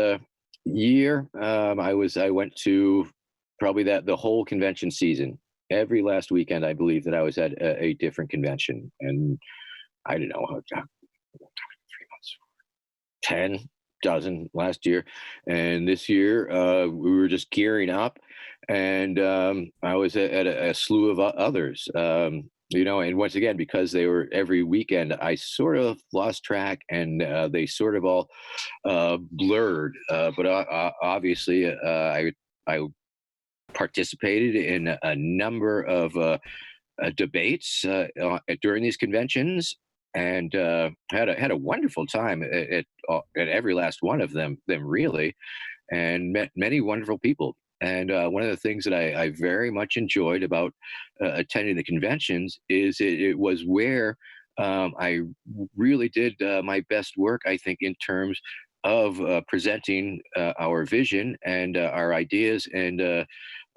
S2: year I went to probably the whole convention season. Every last weekend, I believe that I was at a different convention, and I don't know, 3 months, 10 dozen last year, and this year we were just gearing up, and I was at a slew of others. And once again, because they were every weekend, I sort of lost track, and they sort of all blurred. But obviously, I participated in a number of debates during these conventions, and had a wonderful time at every last one of them really, and met many wonderful people. And one of the things that I very much enjoyed about attending the conventions is it was where I really did my best work, I think, in terms of presenting our vision and our ideas, and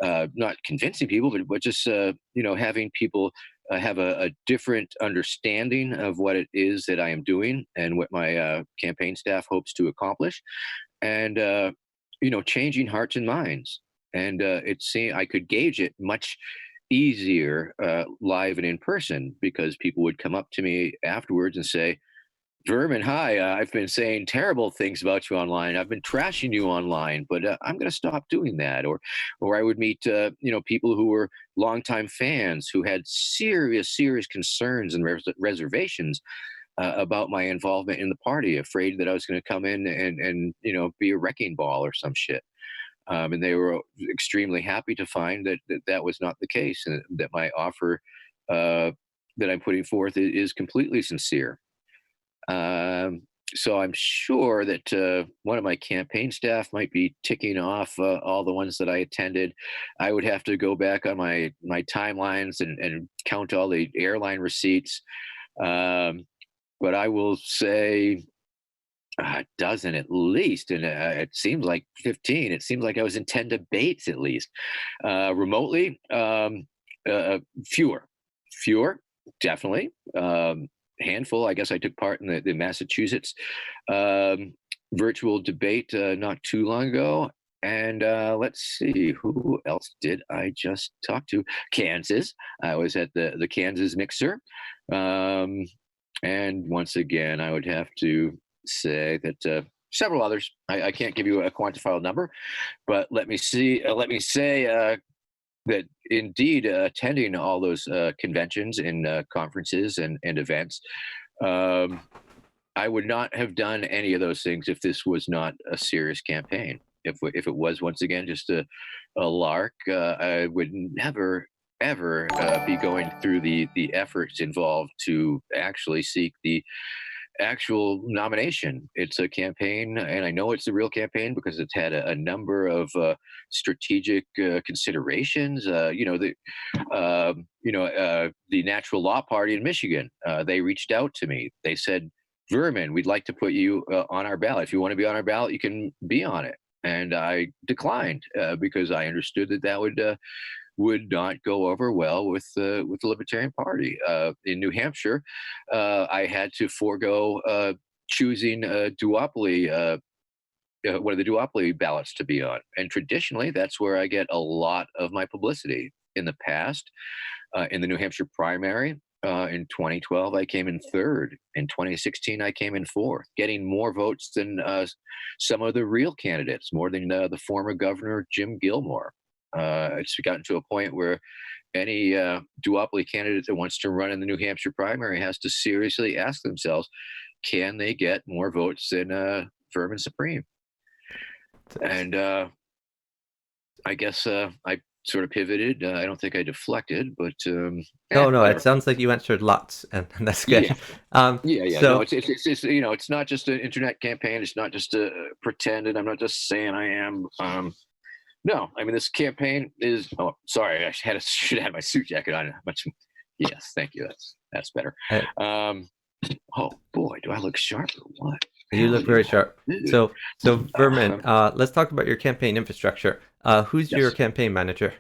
S2: not convincing people, but just having people have a different understanding of what it is that I am doing and what my campaign staff hopes to accomplish, and changing hearts and minds. And it seemed I could gauge it much easier live and in person, because people would come up to me afterwards and say, Vermin, hi. I've been saying terrible things about you online. I've been trashing you online, but I'm going to stop doing that. Or I would meet, people who were longtime fans who had serious concerns and reservations about my involvement in the party, afraid that I was going to come in and be a wrecking ball or some shit. And they were extremely happy to find that was not the case, and that my offer that I'm putting forth is completely sincere. So I'm sure that one of my campaign staff might be ticking off all the ones that I attended. I would have to go back on my timelines and count all the airline receipts. But I will say a dozen at least, and it seems like 15. It seems like I was in 10 debates at least. Remotely, fewer, definitely. Handful. I guess I took part in the Massachusetts virtual debate not too long ago. And let's see, who else did I just talk to? Kansas. I was at the Kansas mixer. And once again, I would have to say that several others. I can't give you a quantifiable number, but let me say that indeed attending all those conventions and conferences and events, I would not have done any of those things if this was not a serious campaign. If it was, once again, just a lark, I would never ever be going through the efforts involved to actually seek the actual nomination. It's a campaign, and I know it's a real campaign because it's had a number of strategic considerations. The Natural Law Party in Michigan, they reached out to me. They said, Vermin, we'd like to put you on our ballot. If you want to be on our ballot, you can be on it. And I declined because I understood that would not go over well with the Libertarian Party. In New Hampshire, I had to forego choosing a duopoly, one of the duopoly ballots to be on. And traditionally, that's where I get a lot of my publicity. In the past, in the New Hampshire primary, in 2012, I came in third. In 2016, I came in fourth, getting more votes than some of the real candidates, more than the former governor, Jim Gilmore. It's gotten to a point where any duopoly candidate that wants to run in the New Hampshire primary has to seriously ask themselves, can they get more votes than Vermin Supreme? And I guess I sort of pivoted. I don't think I deflected, but
S1: No,
S2: whatever.
S1: it sounds like you answered lots, and that's good.
S2: Yeah.
S1: So
S2: No, it's it's not just an internet campaign. It's not just a pretend, and I'm not just saying I am. No, I mean, this campaign is. Oh, sorry, I should have had my suit jacket on. Much. Yes, thank you. That's better.
S1: uh,
S2: Oh boy, do I look sharp or what?
S1: you
S2: Hell
S1: look very
S2: yeah.
S1: sharp. So Vermin, let's talk about your campaign infrastructure. Who's your
S2: Yes.
S1: campaign manager?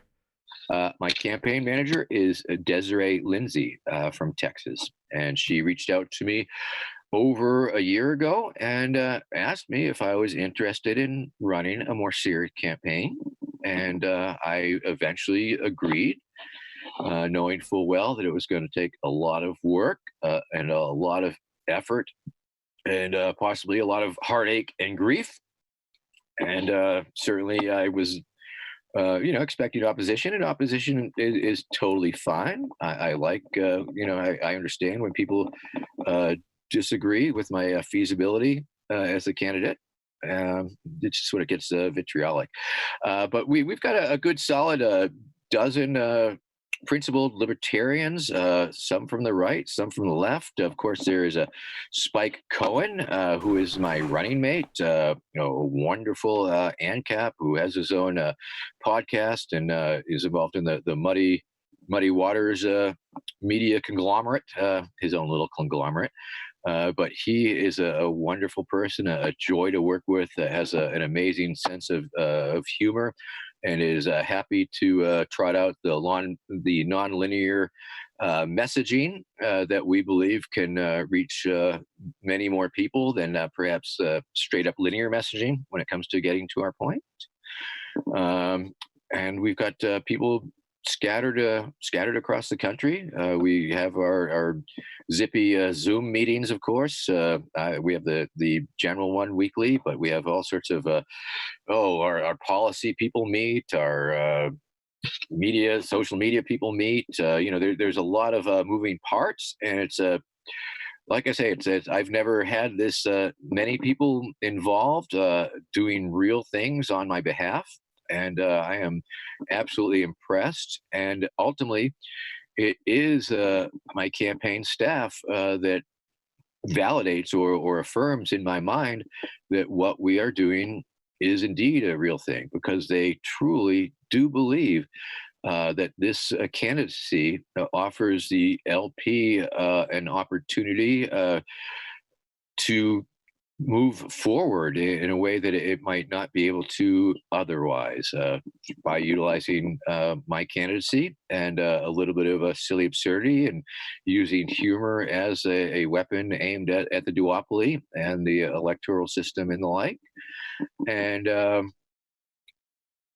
S2: My campaign manager is Desiree Lindsay from Texas, and she reached out to me over a year ago and asked me if I was interested in running a more serious campaign. And I eventually agreed, knowing full well that it was going to take a lot of work and a lot of effort and possibly a lot of heartache and grief. And certainly I was expecting opposition, and opposition is totally fine. I like, I understand when people uh, disagree with my feasibility as a candidate. It's just when it gets vitriolic. But we've got a good solid dozen principled libertarians, some from the right, some from the left. Of course, there is a Spike Cohen, who is my running mate, a wonderful ANCAP who has his own podcast and is involved in the Muddy Waters media conglomerate, his own little conglomerate. But he is a wonderful person, a joy to work with, has an amazing sense of humor, and is happy to trot out the nonlinear messaging that we believe can reach many more people than perhaps straight up linear messaging when it comes to getting to our point. And we've got people scattered across the country. We have our zippy Zoom meetings, of course. We have the general one weekly, but we have all sorts of our policy people meet, our social media people meet. There's a lot of moving parts, and it's like I say, I've never had this many people involved doing real things on my behalf, and I am absolutely impressed. And ultimately, it is my campaign staff that validates or affirms in my mind that what we are doing is indeed a real thing, because they truly do believe that this candidacy offers the LP an opportunity to move forward in a way that it might not be able to otherwise, by utilizing my candidacy and a little bit of a silly absurdity and using humor as a weapon aimed at the duopoly and the electoral system and the like. And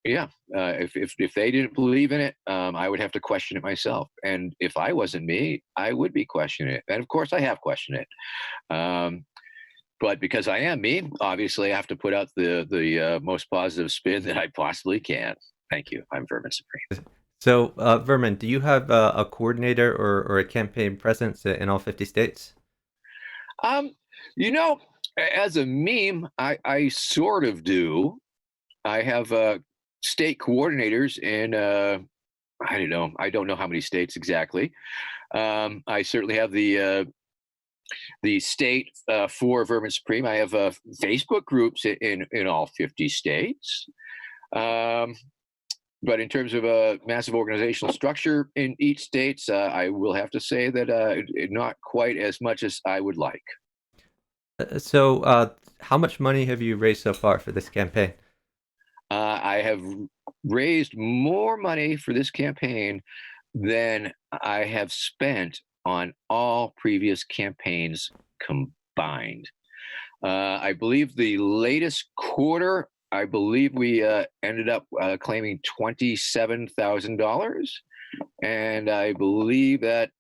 S2: if they didn't believe in it, I would have to question it myself. And if I wasn't me, I would be questioning it. And of course, I have questioned it. But because I am me, obviously, I have to put out the most positive spin that I possibly can. Thank you. I'm Vermin Supreme.
S1: So, Vermin, do you have a coordinator or a campaign presence in all 50 states?
S2: Um, you know, as a meme, I sort of do. I have state coordinators in I don't know. I don't know how many states exactly. I certainly have the state for Vermin Supreme. I have Facebook groups in all 50 states. But in terms of a massive organizational structure in each state, I will have to say that not quite as much as I would like.
S1: So, how much money have you raised so far for this campaign?
S2: I have raised more money for this campaign than I have spent on all previous campaigns combined. I believe the latest quarter, I believe we ended up claiming $27,000. And I believe that,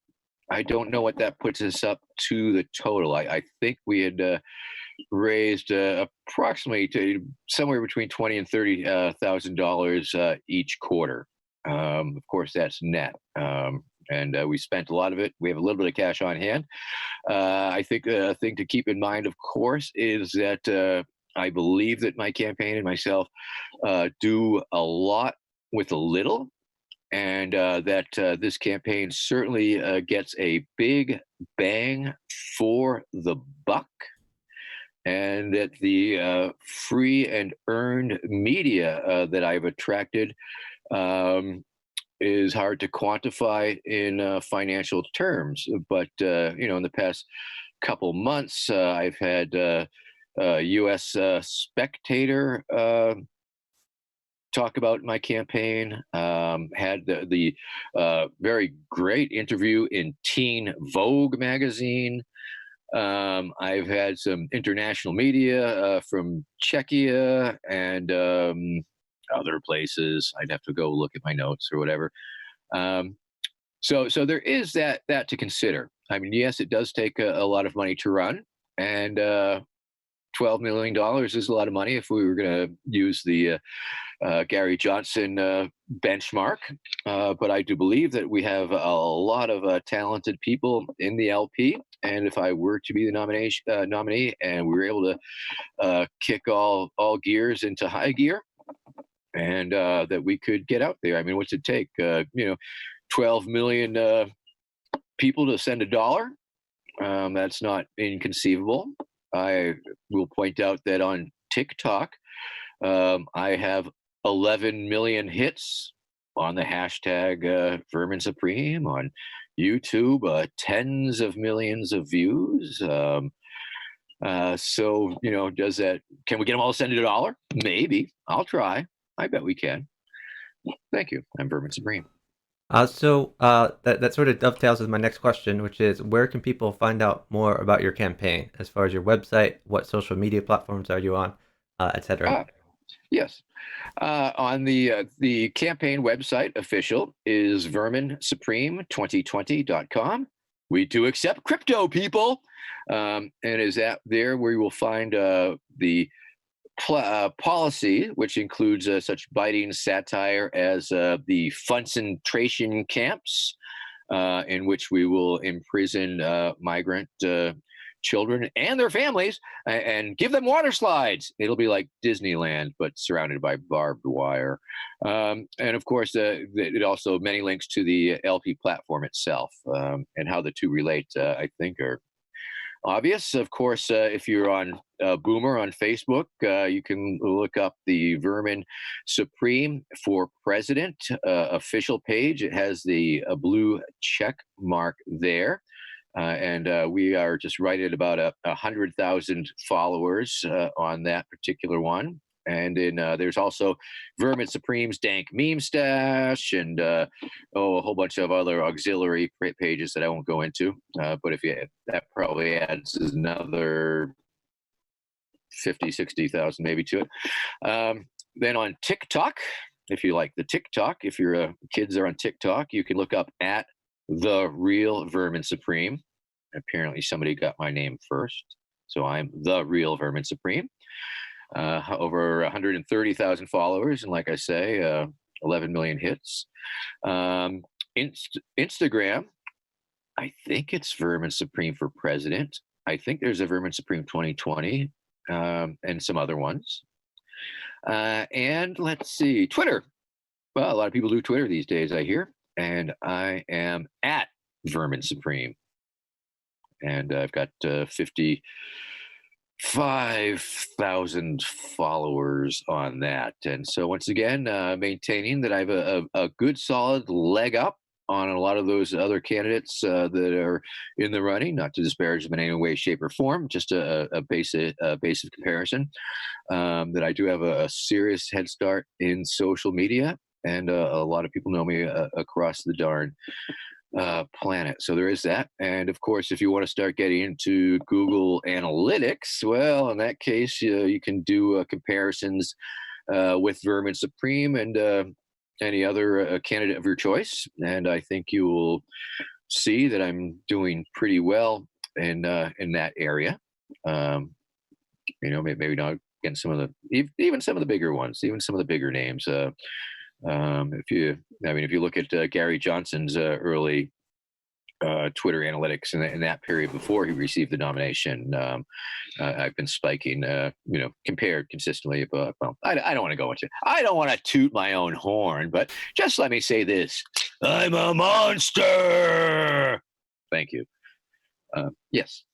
S2: I don't know what that puts us up to the total. I think we had raised approximately somewhere between $20,000 and $30,000 each quarter. Of course, that's net. And we spent a lot of it. We have a little bit of cash on hand. I think a thing to keep in mind, of course, is that I believe that my campaign and myself do a lot with a little, and that this campaign certainly gets a big bang for the buck, and that the free and earned media that I've attracted is hard to quantify in financial terms. But in the past couple months, I've had U.S. Spectator talk about my campaign. Had the very great interview in Teen Vogue magazine. I've had some international media from Czechia and other places. I'd have to go look at my notes or whatever. Um, so there is that to consider. I mean, yes, it does take a lot of money to run, and $12 million is a lot of money if we were going to use the Gary Johnson benchmark. But I do believe that we have a lot of talented people in the LP, and if I were to be the nominee, and we were able to kick all gears into high gear, and that we could get out there. I mean, what's it take? 12 million people to send $1. That's not inconceivable. I will point out that on TikTok, I have 11 million hits on the hashtag Vermin Supreme. On YouTube, tens of millions of views. So, does that, can we get them all to send $1? Maybe. I'll try. I bet we can. Thank you. I'm Vermin Supreme.
S1: That sort of dovetails with my next question, which is where can people find out more about your campaign as far as your website, what social media platforms are you on, etc.
S2: Yes. On the campaign website official is verminsupreme2020.com. We do accept crypto, people. And is that there where you will find the policy, which includes such biting satire as the concentration camps, in which we will imprison migrant children and their families and give them water slides. It'll be like Disneyland, but surrounded by barbed wire. And of course, it also many links to the LP platform itself, and how the two relate, I think, are obvious. Of course, if you're on Boomer on Facebook, you can look up the Vermin Supreme for President official page. It has the blue check mark there. And we are just right at about 100,000 followers on that particular one. And there's also Vermin Supreme's Dank Meme Stash and a whole bunch of other auxiliary pages that I won't go into. But that probably adds another 50, 60,000 maybe to it. Then on TikTok, if you like the TikTok, if your kids are on TikTok, you can look up at The Real Vermin Supreme. Apparently somebody got my name first. So I'm The Real Vermin Supreme. Over 130,000 followers, and like I say, 11 million hits. Instagram, I think it's Vermin Supreme for President. I think there's a Vermin Supreme 2020, and some other ones. And let's see, Twitter. Well, a lot of people do Twitter these days, I hear, and I am at Vermin Supreme. And I've got 55,000 followers on that. And so once again, maintaining that I have a good solid leg up on a lot of those other candidates that are in the running, not to disparage them in any way, shape, or form, just a basic comparison, that I do have a serious head start in social media, and a lot of people know me across the darn planet. So there is that. And of course, if you want to start getting into Google Analytics, well, in that case, you can do comparisons with Vermin Supreme and any other candidate of your choice. And I think you will see that I'm doing pretty well in that area. Maybe not against some of the even some of the bigger ones, even some of the bigger names. If you look at Gary Johnson's early Twitter analytics in that period before he received the nomination, I've been spiking, compared consistently. But well, I don't want to go into. I don't want to toot my own horn, but just let me say this: I'm a monster. Thank you. Yes.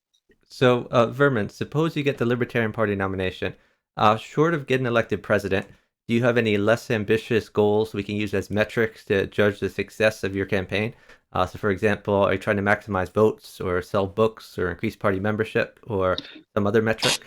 S1: So, Vermin, suppose you get the Libertarian Party nomination. Short of getting elected president, do you have any less ambitious goals we can use as metrics to judge the success of your campaign? So, for example, are you trying to maximize votes or sell books or increase party membership or some other metric?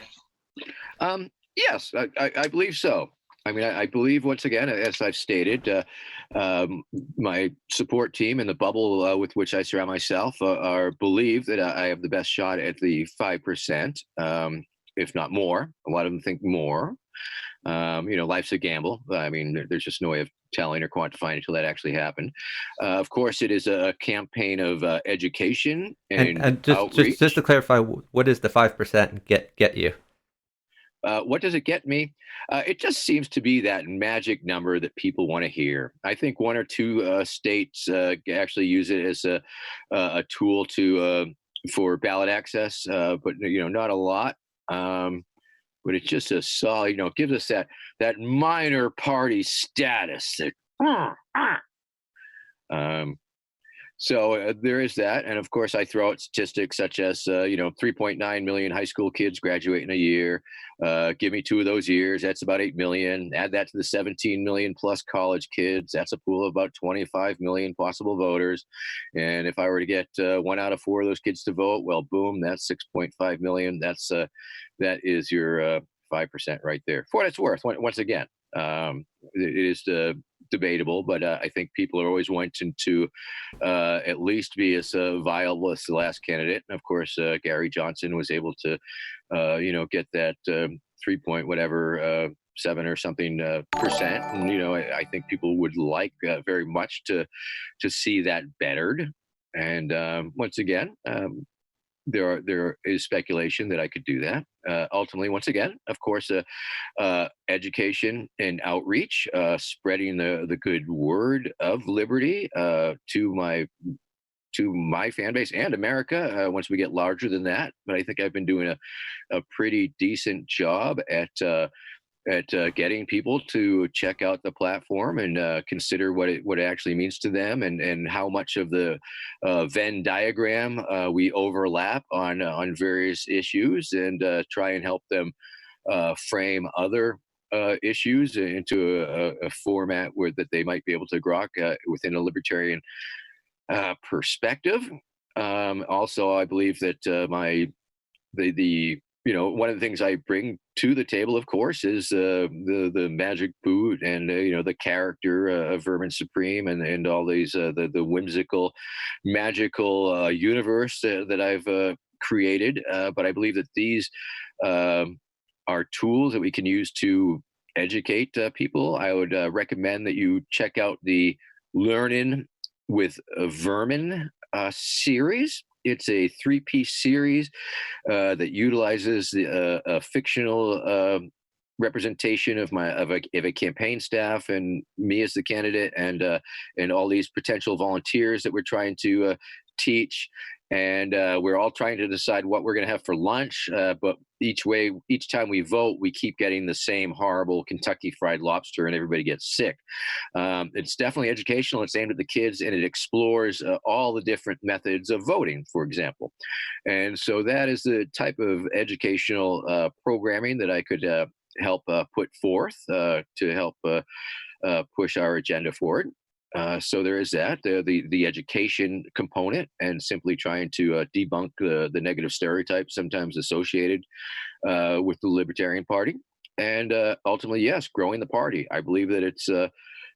S2: Yes, I believe so. I mean, I believe once again, as I've stated, my support team and the bubble with which I surround myself are believe that I have the best shot at the 5%, if not more. A lot of them think more. Life's a gamble. I mean, there's just no way of telling or quantifying until that actually happened. Of course, it is a campaign of education and
S1: And just
S2: outreach.
S1: to clarify, what does the 5% get you?
S2: What does it get me? It just seems to be that magic number that people want to hear. I think one or two states actually use it as a tool to for ballot access, but not a lot. But it's just a solid, it gives us that minor party status. Um, so there is that, and of course, I throw out statistics such as 3.9 million high school kids graduate in a year. Give me 2 of those years, that's about 8 million. Add that to the 17 million plus college kids, that's a pool of about 25 million possible voters. And if I were to get 1 out of 4 of those kids to vote, well, boom, that's 6.5 million. That is your 5% right there. For what it's worth, once again, it is debatable, but I think people are always wanting to at least be as viable as the last candidate. And of course, Gary Johnson was able to, get that 3 point whatever 7 or something percent. And I think people would like very much to see that bettered. And once again, there is speculation that I could do that. Ultimately, once again, of course, education and outreach, spreading the good word of liberty to my fan base and America once we get larger than that. But I think I've been doing a pretty decent job at getting people to check out the platform and consider what it actually means to them, and how much of the Venn diagram we overlap on various issues, and try and help them frame other issues into a format where that they might be able to grok within a libertarian perspective. Also, I believe that the one of the things I bring to the table, of course, is the magic boot, and the character of Vermin Supreme, and all these the whimsical, magical universe that I've created. But I believe that these are tools that we can use to educate people. I would recommend that you check out the Learning with Vermin series. It's a 3-piece series that utilizes a fictional representation of a campaign staff and me as the candidate, and all these potential volunteers that we're trying to teach. And we're all trying to decide what we're going to have for lunch. But each time we vote, we keep getting the same horrible Kentucky Fried Lobster, and everybody gets sick. It's definitely educational. It's aimed at the kids, and it explores all the different methods of voting, for example. And so that is the type of educational programming that I could help put forth to help push our agenda forward. So there is that the education component, and simply trying to debunk the negative stereotypes sometimes associated with the Libertarian Party, and ultimately, yes, growing the party. I believe that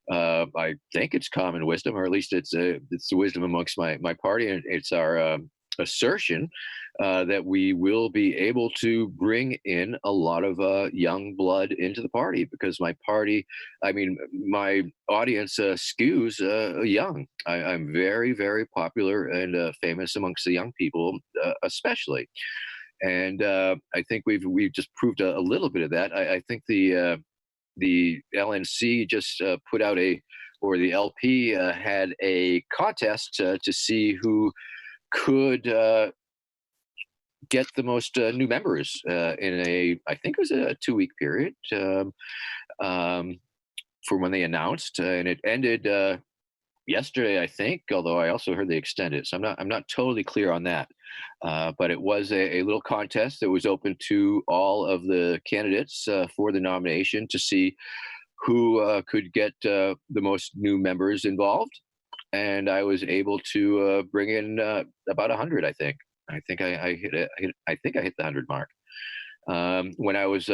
S2: I think it's common wisdom, or at least it's the wisdom amongst my party, and it's our assertion that we will be able to bring in a lot of young blood into the party, because my audience skews young. I'm very, very popular and famous amongst the young people, especially. And I think we've just proved a little bit of that. I think the LNC just put out or the LP had a contest to see who could get the most new members I think it was a 2-week period for when they announced, and it ended yesterday, I think. Although I also heard they extended, so I'm not totally clear on that. But it was a little contest that was open to all of the candidates for the nomination to see who could get the most new members involved. And I was able to bring in about 100. I think I hit I think I hit the 100 mark. When I was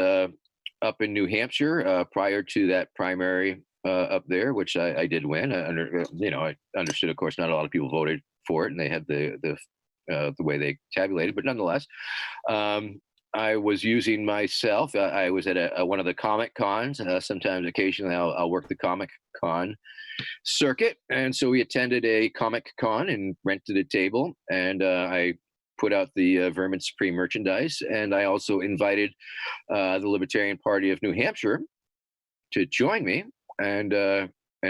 S2: up in New Hampshire prior to that primary up there, which I did win. I understood, of course, not a lot of people voted for it, and they had the way they tabulated, but nonetheless, um, I was using myself. I was at one of the comic cons. Sometimes, occasionally, I'll work the comic con circuit, and so we attended a comic con and rented a table, and I put out the Vermin Supreme merchandise, and I also invited the Libertarian Party of New Hampshire to join me and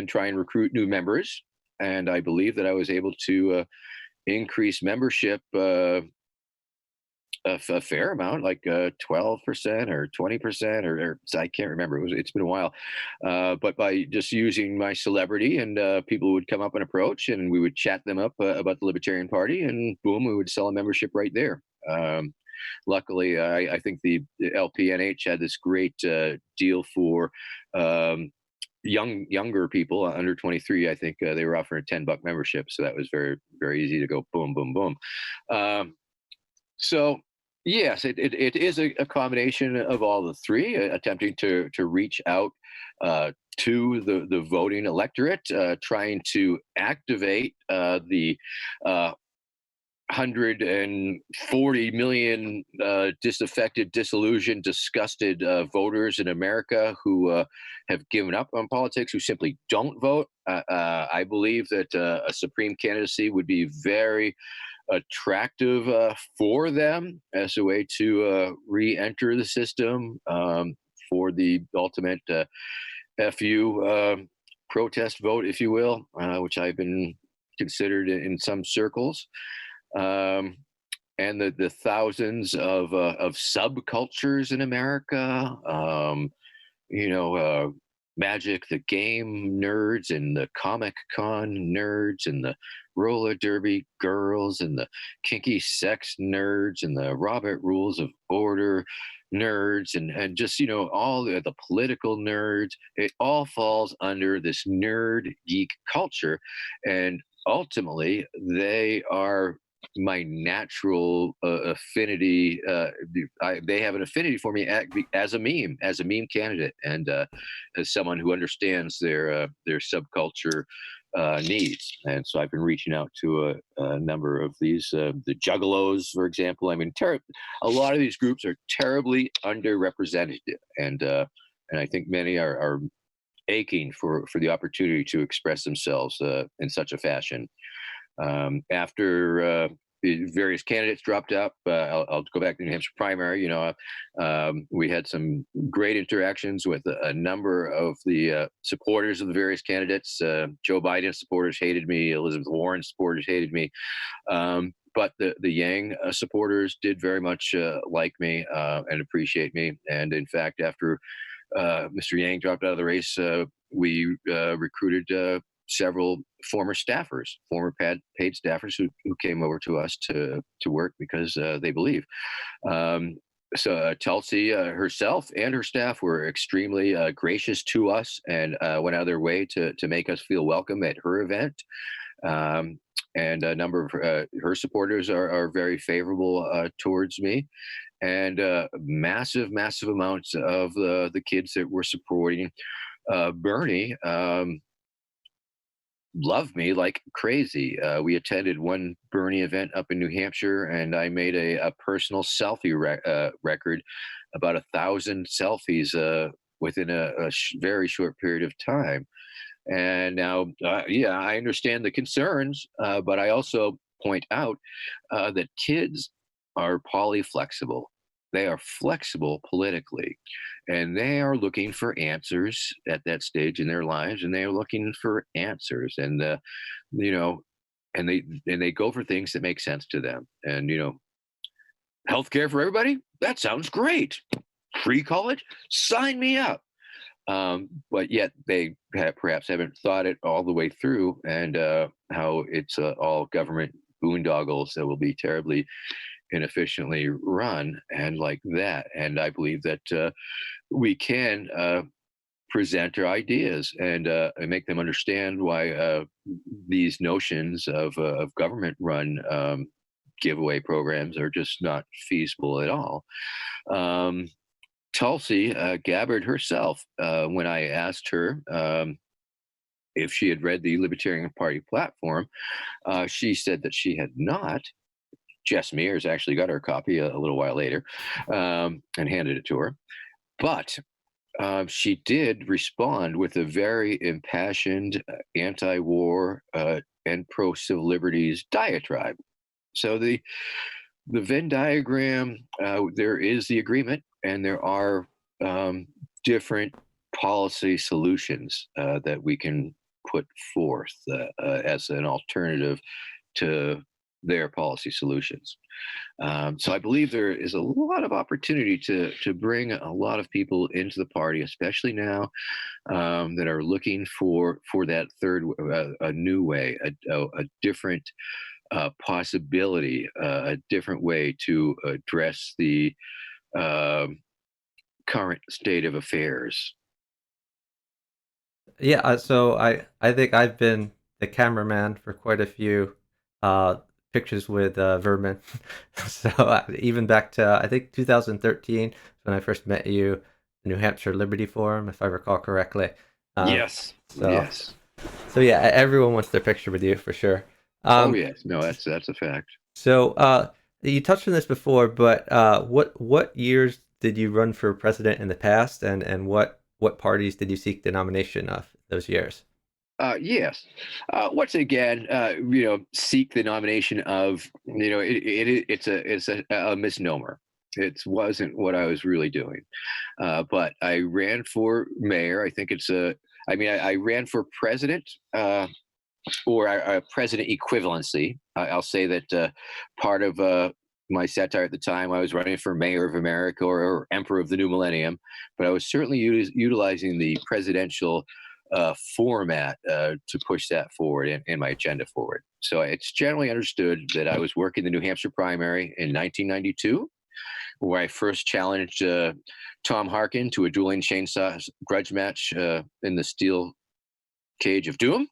S2: try and recruit new members. And I believe that I was able to increase membership a fair amount, like 12% or 20%, or I can't remember. It's been a while, but by just using my celebrity, and people would come up and approach, and we would chat them up about the Libertarian Party, and boom, we would sell a membership right there. Luckily, I think the LPNH had this great deal for younger people under 23. I think they were offering a $10 membership, so that was very, very easy to go boom, boom, boom. So yes, it is a combination of all the three, attempting to reach out to the voting electorate, trying to activate the 140 million disaffected, disillusioned, disgusted voters in America who have given up on politics, who simply don't vote. I believe that a Supreme candidacy would be very attractive for them as a way to re-enter the system, for the ultimate FU protest vote, if you will, which I've been considered in some circles. And the thousands of subcultures in America, Magic the Game nerds, and the Comic Con nerds, and the roller derby girls, and the kinky sex nerds, and the Robert Rules of Order nerds, and just all the political nerds. It all falls under this nerd geek culture, and ultimately they are my natural affinity. They have an affinity for me as a meme candidate, and as someone who understands their subculture needs. And so I've been reaching out to a number of these, the Juggalos, for example. I mean, a lot of these groups are terribly underrepresented, and I think many are aching for the opportunity to express themselves in such a fashion. After various candidates dropped out, I'll go back to the New Hampshire primary. We had some great interactions with a number of the supporters of the various candidates. Joe Biden supporters hated me. Elizabeth Warren supporters hated me. But the Yang supporters did very much like me and appreciate me. And in fact, after Mr. Yang dropped out of the race, we recruited several former staffers, former paid staffers who came over to us to work because they believe. So Tulsi herself and her staff were extremely gracious to us, and went out of their way to make us feel welcome at her event. And a number of her supporters are very favorable towards me, and massive amounts of the kids that were supporting Bernie love me like crazy. We attended one Bernie event up in New Hampshire, and I made a personal selfie record, about 1,000 selfies within a very short period of time. And now, I understand the concerns, but I also point out that kids are polyflexible. They are flexible politically, and they are looking for answers at that stage in their lives, and they are looking for answers, and and they go for things that make sense to them. And healthcare for everybody, that sounds great. Free college, sign me up. But yet they perhaps haven't thought it all the way through, and how it's all government boondoggles that will be terribly inefficiently run, and like that. And I believe that we can present our ideas and make them understand why these notions of government-run giveaway programs are just not feasible at all. Tulsi Gabbard herself, when I asked her if she had read the Libertarian Party platform, she said that she had not. Jess Mears actually got her copy a little while later and handed it to her. But she did respond with a very impassioned anti-war and pro-civil liberties diatribe. So the Venn diagram, there is the agreement, and there are different policy solutions that we can put forth as an alternative to their policy solutions. So I believe there is a lot of opportunity to bring a lot of people into the party, especially now that are looking for that third, a new way, a different possibility, a different way to address the um current state of affairs.
S1: Yeah, so I think I've been the cameraman for quite a few uh, pictures with Vermin. So even back to I think 2013 when I first met you, the New Hampshire Liberty Forum, if I recall correctly. Um,
S2: Yes.
S1: so
S2: Yes.
S1: so yeah, everyone wants their picture with you for sure.
S2: Oh
S1: Um,
S2: yes. No, that's a fact.
S1: so you touched on this before, but what years did you run for president in the past, and what parties did you seek the nomination of those years?
S2: Yes. Once again, seek the nomination of, it's a misnomer. It wasn't what I was really doing. But I ran for mayor. I think I ran for president, or president equivalency. I'll say that part of my satire at the time, I was running for mayor of America, or emperor of the new millennium, but I was certainly utilizing the presidential format to push that forward in my agenda forward. So it's generally understood that I was working the New Hampshire primary in 1992, where I first challenged Tom Harkin to a dueling chainsaw grudge match in the steel cage of doom.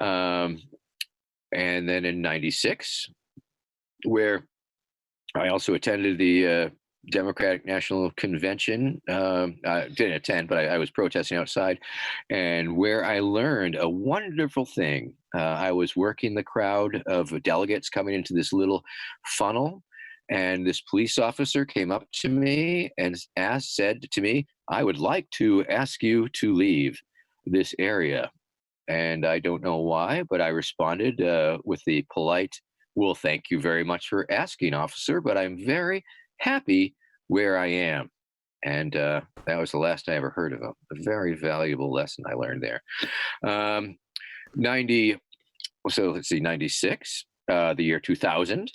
S2: Um, and then in 96, where I also attended the Democratic National Convention. I didn't attend, but I was protesting outside, and where I learned a wonderful thing. I was working the crowd of delegates coming into this little funnel, and this police officer came up to me and said to me, "I would like to ask you to leave this area." And I don't know why, but I responded with the polite, "Well, thank you very much for asking, officer, but I'm very happy where I am." And that was the last I ever heard of him. A very valuable lesson I learned there. 90, so let's see, 96, the year 2000,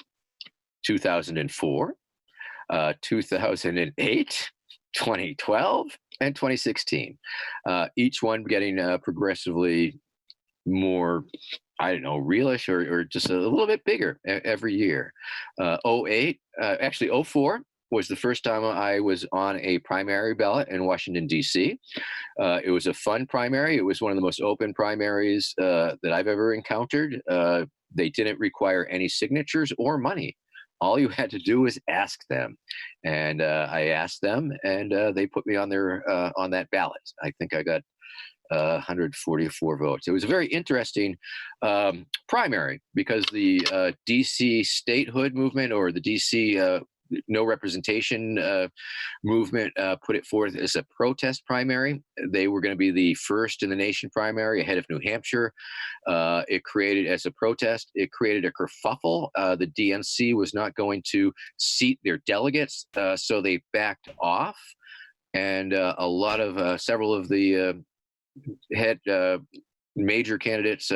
S2: 2004, 2008, 2012, and 2016. Each one getting progressively more, I don't know, realish, or just a little bit bigger every year. '08, actually '04 was the first time I was on a primary ballot in Washington, D.C. It was a fun primary. It was one of the most open primaries that I've ever encountered. They didn't require any signatures or money. All you had to do was ask them, and I asked them, and they put me on that ballot. I think I got 144 votes. It was a very interesting primary, because the DC statehood movement, or the DC no representation movement, put it forth as a protest primary. They were going to be the first in the nation primary, ahead of New Hampshire. It created, as a protest, it created a kerfuffle. The DNC was not going to seat their delegates, so they backed off. And several of the had major candidates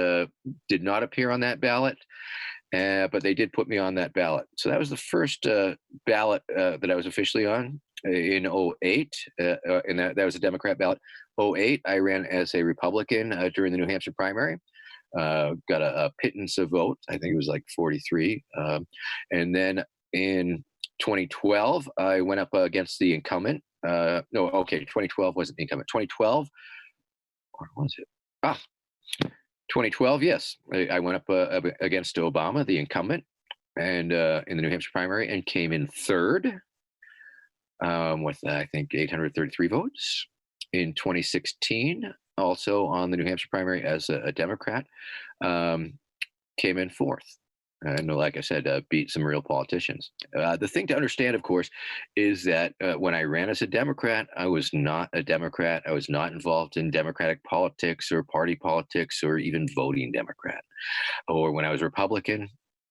S2: did not appear on that ballot, but they did put me on that ballot. So that was the first ballot that I was officially on in '08, and that was a Democrat ballot. '08, I ran as a Republican during the New Hampshire primary. Got a pittance of votes. I think it was like 43. And then in 2012, I went up against the incumbent. No, okay, 2012 wasn't the incumbent. 2012, or was it? Ah, 2012, yes. I went up against Obama, the incumbent, and in the New Hampshire primary, and came in third. with I think 833 votes. In 2016, also on the New Hampshire primary as a Democrat, um, came in fourth. And like I said, beat some real politicians. The thing to understand, of course, is that when I ran as a Democrat, I was not a Democrat. I was not involved in Democratic politics or party politics or even voting Democrat. Or when I was Republican,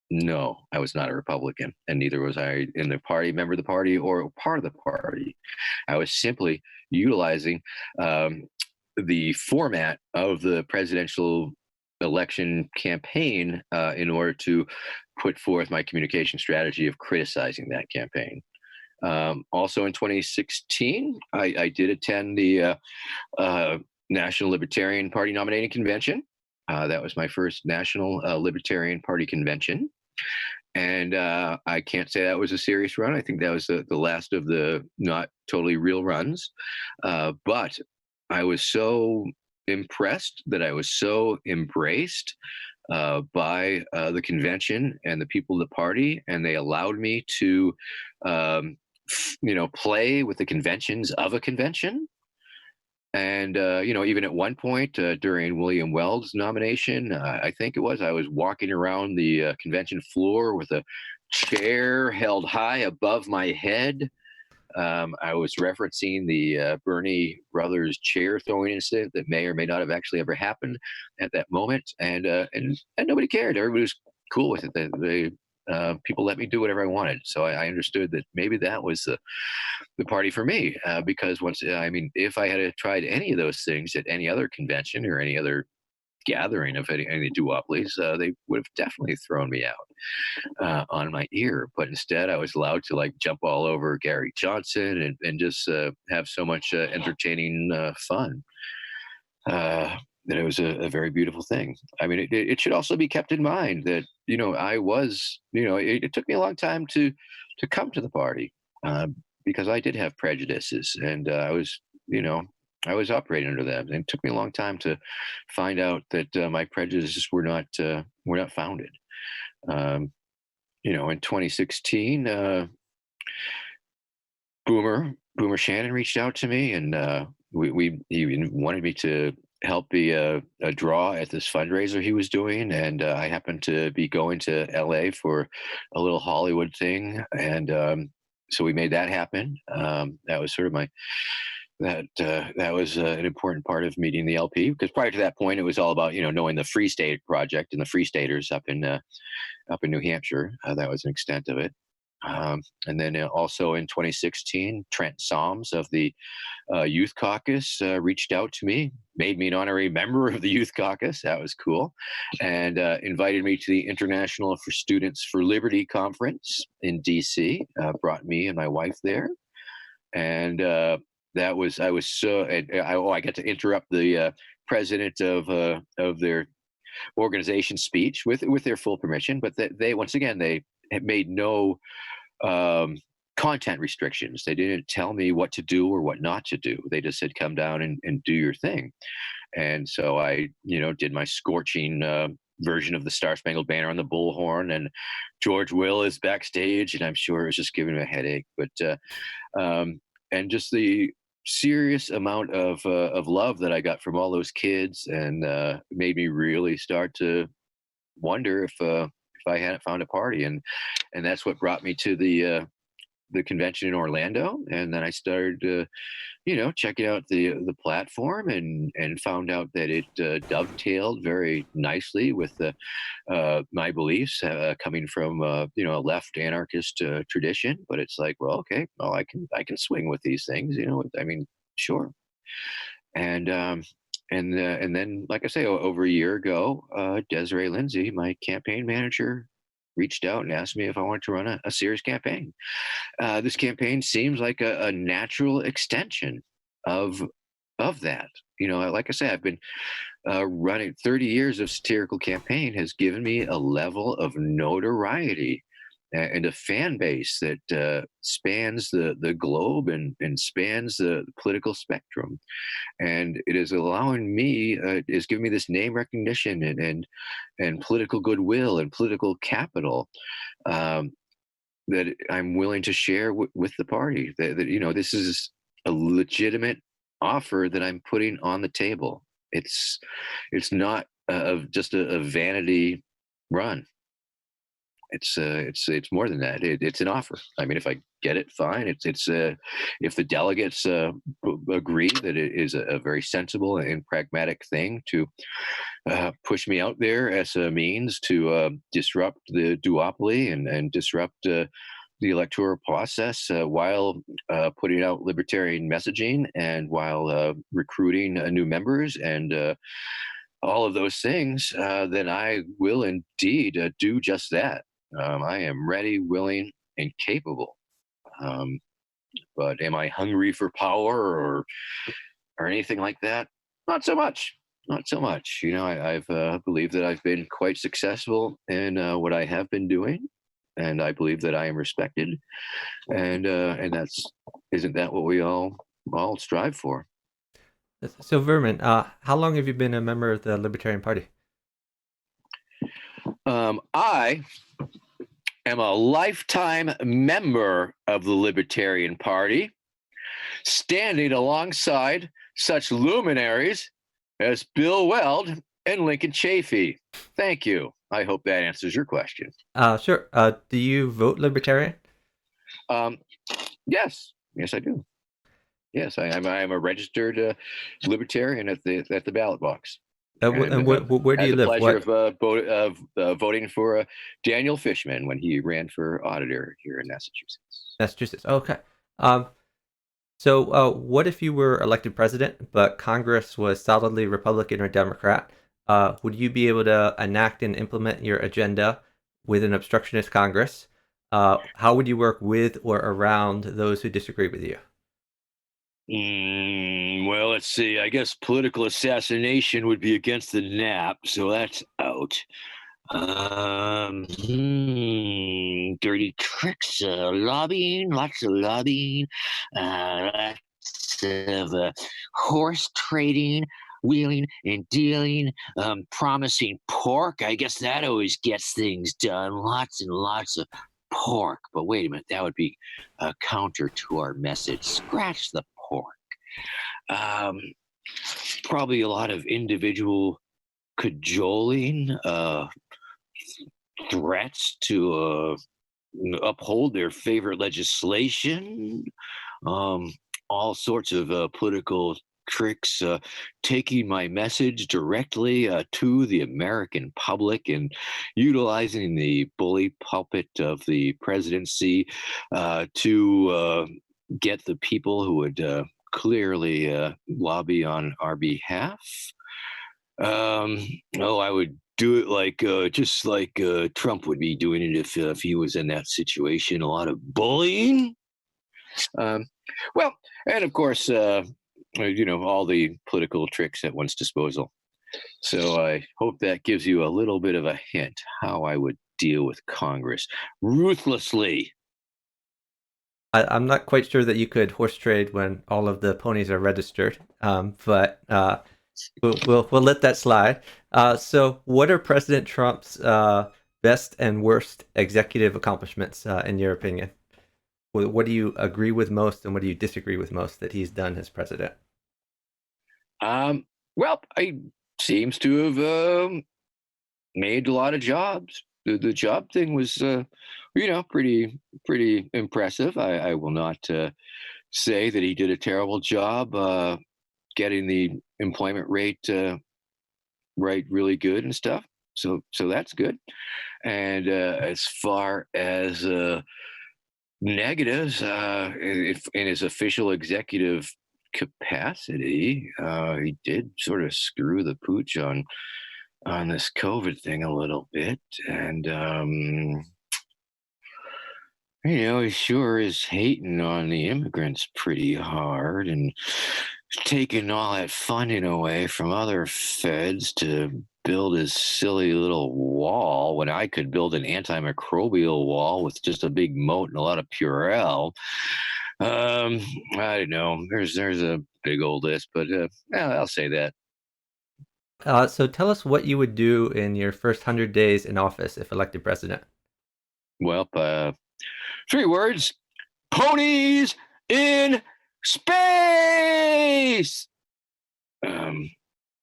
S2: no, I was not a Republican, and neither was I in the party, member of the party, or part of the party. I was simply utilizing um, the format of the presidential election campaign in order to put forth my communication strategy of criticizing that campaign. Also in 2016, I did attend the National Libertarian Party nominating convention. That was my first National Libertarian Party convention. And I can't say that was a serious run. I think that was the last of the not totally real runs. But I was so impressed that I was so embraced by the convention and the people of the party, and they allowed me to, play with the conventions of a convention. And even at one point during William Weld's nomination, I think it was, I was walking around the convention floor with a chair held high above my head. I was referencing the Bernie brothers chair throwing incident that may or may not have actually ever happened at that moment, and nobody cared. Everybody was cool with it. People let me do whatever I wanted, so I understood that maybe that was the party for me. Because if I had tried any of those things at any other convention or any other gathering of any duopolies, they would have definitely thrown me out on my ear. But instead, I was allowed to like jump all over Gary Johnson and just have so much entertaining fun. That it was a very beautiful thing. I mean, it should also be kept in mind that I was it took me a long time to come to the party because I did have prejudices, and I was operating under them. And it took me a long time to find out that my prejudices were not founded. Um, in 2016, Boomer Shannon reached out to me, and he wanted me to help be a draw at this fundraiser he was doing, and I happened to be going to LA for a little Hollywood thing, and so we made that happen. That was sort of that was an important part of meeting the LP, because prior to that point, it was all about knowing the Free State Project and the Free Staters up in New Hampshire. That was an extent of it. And then also in 2016, Trent Soms of the Youth Caucus reached out to me, made me an honorary member of the Youth Caucus. That was cool. And invited me to the International for Students for Liberty conference in DC, brought me and my wife there. And I was so, I got to interrupt the president of their organization speech with their full permission, but they once again, they had made no content restrictions. They didn't tell me what to do or what not to do. They just said, come down and do your thing. And so I, did my scorching version of the Star Spangled Banner on the bullhorn, and George Will is backstage, and I'm sure it was just giving him a headache. But and just the serious amount of love that I got from all those kids, and made me really start to wonder if I hadn't found a party, and that's what brought me to the convention in Orlando. And then I started checking out the platform, and found out that it dovetailed very nicely with my beliefs, coming from a left anarchist tradition. But it's like, well, okay, well, I can swing with these things, I mean, sure. And and then, like I say, over a year ago, Desiree Lindsay, my campaign manager, reached out and asked me if I wanted to run a serious campaign. This campaign seems like a natural extension of that. Like I say, I've been running 30 years of satirical campaign has given me a level of notoriety and a fan base that spans the globe and spans the political spectrum. And it is allowing me, is giving me this name recognition and political goodwill and political capital, um, that I'm willing to share with the party. That this is a legitimate offer that I'm putting on the table. It's not just a vanity run. It's more than that. It's an offer. I mean, if I get it, fine. It's if the delegates agree that it is a very sensible and pragmatic thing to push me out there as a means to disrupt the duopoly and disrupt the electoral process while putting out libertarian messaging and while recruiting new members and all of those things, then I will indeed do just that. I am ready, willing, and capable. Um, but am I hungry for power or anything like that? Not so much. Not so much. I've believed that I've been quite successful in what I have been doing, and I believe that I am respected, and that's isn't that what we all strive for?
S1: So Vermin, how long have you been a member of the Libertarian Party?
S2: I am a lifetime member of the Libertarian Party, standing alongside such luminaries as Bill Weld and Lincoln Chafee. Thank you. I hope that answers your question.
S1: Sure. Do you vote Libertarian?
S2: Um, yes, yes, I do. Yes, I'm a registered libertarian at the ballot box, and
S1: Where do
S2: had
S1: you
S2: the
S1: live?
S2: pleasure
S1: What?
S2: of voting for Daniel Fishman when he ran for auditor here in Massachusetts.
S1: Massachusetts. Oh, okay. Um, so what if you were elected president, but Congress was solidly Republican or Democrat? Would you be able to enact and implement your agenda with an obstructionist Congress? How would you work with or around those who disagree with you?
S2: Well, let's see. I guess political assassination would be against the NAP, so that's out. Dirty tricks, lobbying, lots of lobbying, lots of horse trading, wheeling and dealing, promising pork. I guess that always gets things done. Lots and lots of pork. But wait a minute, that would be a counter to our message. Scratch the pork. Um, Probably a lot of individual cajoling, threats to uphold their favorite legislation, um, all sorts of political tricks, taking my message directly to the American public and utilizing the bully pulpit of the presidency to get the people who would clearly lobby on our behalf. Um, oh, I would do it like just like Trump would be doing it if he was in that situation. A lot of bullying. Um, well, and of course, all the political tricks at one's disposal. So I hope that gives you a little bit of a hint how I would deal with Congress ruthlessly.
S1: I'm not quite sure that you could horse trade when all of the ponies are registered, but we'll let that slide. So, what are President Trump's best and worst executive accomplishments in your opinion? What do you agree with most, and what do you disagree with most that he's done as president?
S2: Well, I seems to have made a lot of jobs. The job thing was, pretty impressive. I will not say that he did a terrible job getting the employment rate right, really good and stuff. So that's good. And as far as negatives, if in his official executive capacity, he did sort of screw the pooch on this COVID thing a little bit, and he sure is hating on the immigrants pretty hard and taking all that funding away from other feds to build his silly little wall when I could build an antimicrobial wall with just a big moat and a lot of Purell. I don't know. There's a big old list, but I'll say that.
S1: So, tell us what you would do in your first 100 days in office if elected president.
S2: Well, 3 words: ponies in space. Um,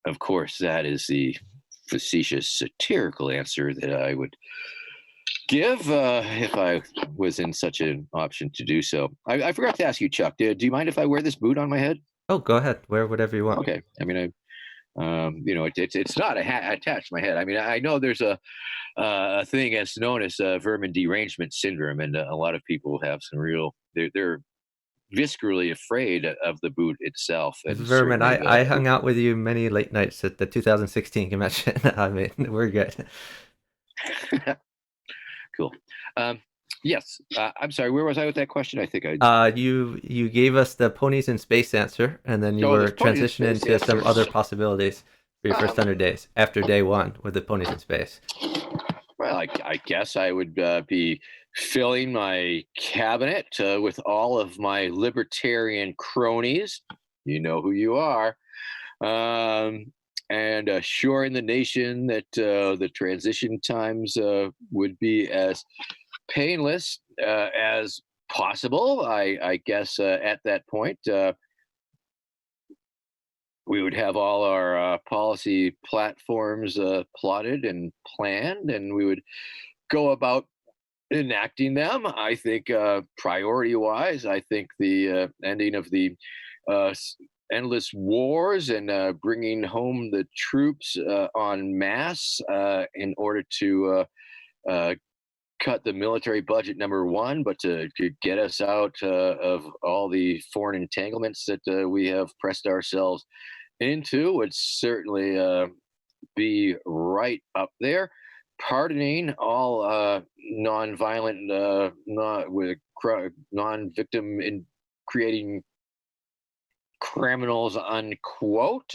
S2: of course, that is the facetious, satirical answer that I would give if I was in such an option to do so. I forgot to ask you, Chuck. Do you mind if I wear this boot on my head?
S1: Oh, go ahead. Wear whatever you want.
S2: Okay. I mean, it's not a hat attached to my head. I mean, I know there's a thing as known as vermin derangement syndrome, and a lot of people have some real. They're viscerally afraid of the boot itself, and
S1: Vermin,
S2: certainly
S1: I hung out with you many late nights at the 2016 convention. I mean, we're good.
S2: cool. Yes, I'm sorry. Where was I with that question? I think I.
S1: You gave us the ponies in space answer, and then you
S2: Oh,
S1: were
S2: the ponies in
S1: transitioning
S2: space
S1: to some
S2: answer.
S1: other possibilities for your first
S2: Um,
S1: 100 days after day one with the ponies in space.
S2: Well, I guess I would be filling my cabinet with all of my libertarian cronies. You know who you are. And assuring the nation that the transition times would be as painless as possible. I guess at that point, we would have all our policy platforms plotted and planned, and we would go about enacting them. I think priority wise, I think the ending of the uh, s- endless wars and bringing home the troops en masse in order to cut the military budget, number one, but to get us out of all the foreign entanglements that we have pressed ourselves into would certainly be right up there. Pardoning all non-violent, not with non-victim in creating criminals, unquote.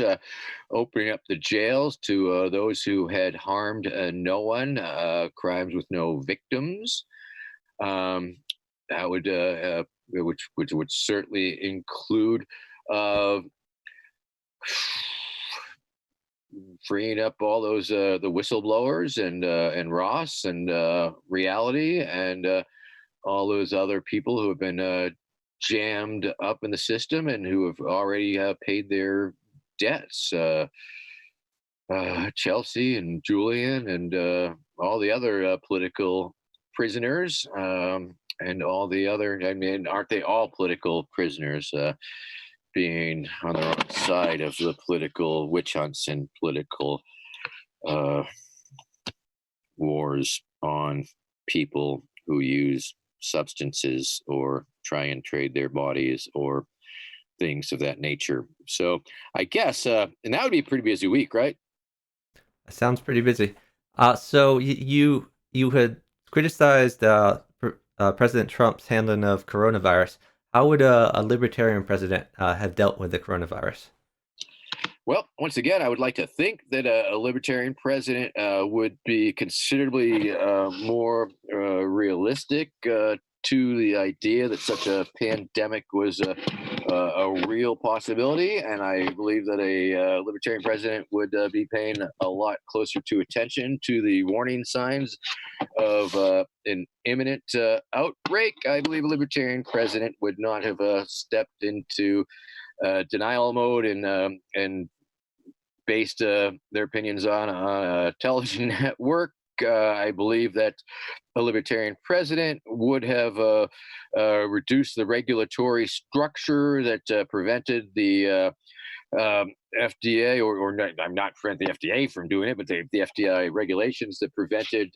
S2: Opening up the jails to those who had harmed no one, crimes with no victims. Um, that would, which would certainly include uh, freeing up all those the whistleblowers and Ross and Reality and all those other people who have been jammed up in the system and who have already paid their debts. Chelsea and Julian and all the other political prisoners and all the other. I mean, aren't they all political prisoners? Being on the wrong side of the political witch hunts and political uh, wars on people who use substances or try and trade their bodies or things of that nature. So I guess, and that would be a pretty busy week, right?
S1: Sounds pretty busy. So you had criticized President Trump's handling of coronavirus. How would a libertarian president have dealt with the coronavirus?
S2: Well, once again, I would like to think that a libertarian president would be considerably more realistic to the idea that such a pandemic was a real possibility. And I believe that a libertarian president would be paying a lot closer to attention to the warning signs of an imminent outbreak. I believe a libertarian president would not have stepped into denial mode and based their opinions on a television network. I believe that a libertarian president would have reduced the regulatory structure that prevented the FDA, or not, I'm not preventing the FDA from doing it, but the FDA regulations that prevented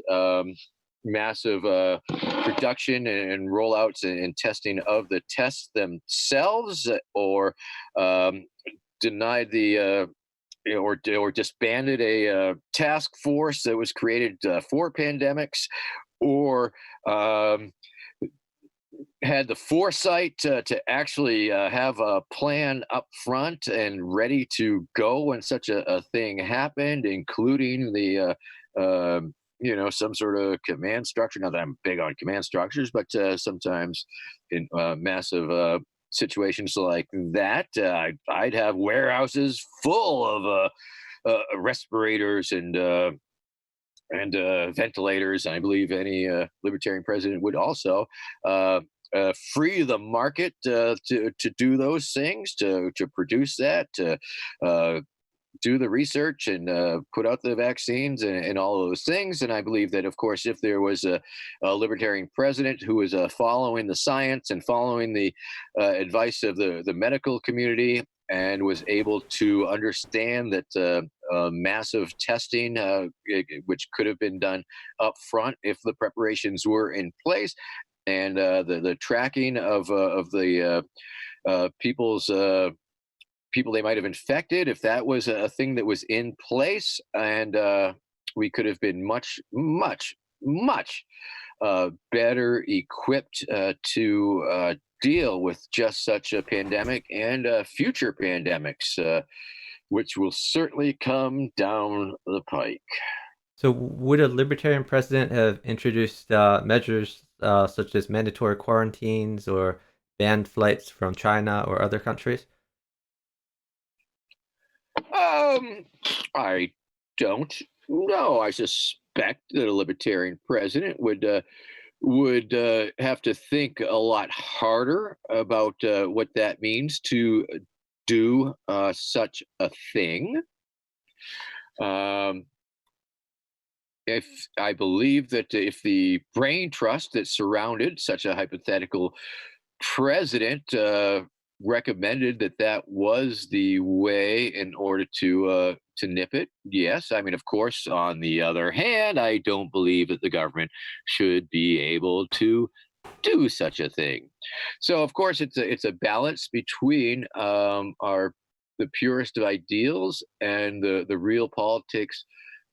S2: massive production and rollouts and testing of the tests themselves, or denied the or disbanded a task force that was created for pandemics, or had the foresight to actually have a plan up front and ready to go when such a thing happened, including the some sort of command structure. Not that I'm big on command structures, but sometimes in massive situations like that, I'd have warehouses full of respirators and and ventilators. And I believe any libertarian president would also free the market to do those things, to produce that, to do the research and put out the vaccines and all of those things. And I believe that, of course, if there was a libertarian president who was following the science and following the advice of the medical community and was able to understand that massive testing, which could have been done up front if the preparations were in place, and the tracking of the people's people they might have infected, if that was a thing that was in place, and we could have been much, much, much better equipped to deal with just such a pandemic and future pandemics, which will certainly come down the pike.
S1: So, would a libertarian president have introduced measures such as mandatory quarantines or banned flights from China or other countries?
S2: Um, I don't know. I suspect that a libertarian president would have to think a lot harder about what that means to do such a thing. Um, if I believe that if the brain trust that surrounded such a hypothetical president recommended that that was the way in order to nip it, yes. I mean, of course, on the other hand, I don't believe that the government should be able to do such a thing. So, of course, it's a balance between our the purest of ideals and the real politics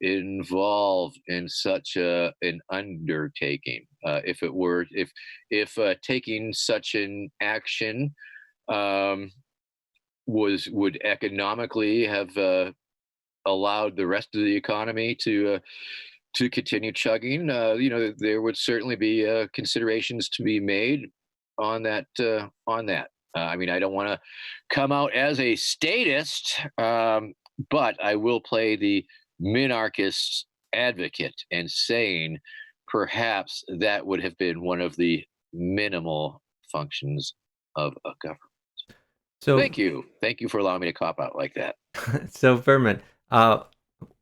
S2: involved in such an undertaking. If taking such an action um, would economically have allowed the rest of the economy to continue chugging, there would certainly be considerations to be made on that. I mean, I don't want to come out as a statist, but I will play the minarchist advocate and saying perhaps that would have been one of the minimal functions of a government.
S1: So,
S2: Thank you. Thank you for allowing me to cop out like that.
S1: so Vermin, uh,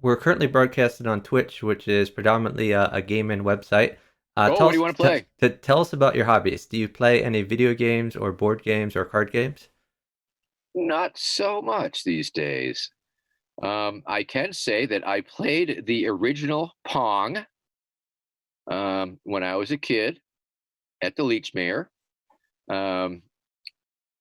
S1: we're currently broadcasted on Twitch, which is predominantly a gaming website.
S2: Oh, what do you want to play?
S1: Tell us about your hobbies. Do you play any video games or board games or card games?
S2: Not so much these days. I can say that I played the original Pong when I was a kid at the Leechmere, um,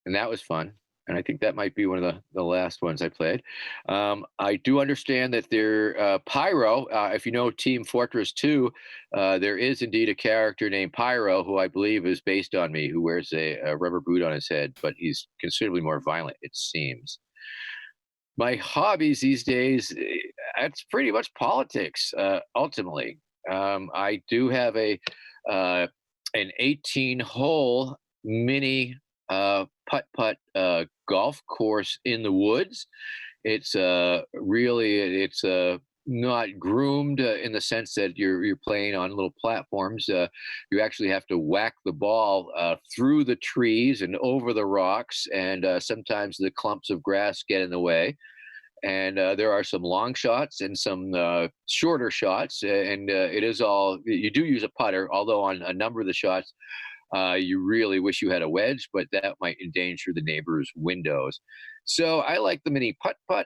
S2: and that was fun. And I think that might be one of the last ones I played. I do understand that there, Pyro, if you know Team Fortress 2, there is indeed a character named Pyro who I believe is based on me, who wears a rubber boot on his head, but he's considerably more violent, it seems. My hobbies these days, it's pretty much politics, ultimately. I do have an 18-hole mini putt putt golf course in the woods. It's it's not groomed in the sense that you're playing on little platforms. You actually have to whack the ball through the trees and over the rocks, and sometimes the clumps of grass get in the way. And there are some long shots and some shorter shots, and it is all you do use a putter. Although on a number of the shots, you really wish you had a wedge, but that might endanger the neighbor's windows. So I like the mini putt putt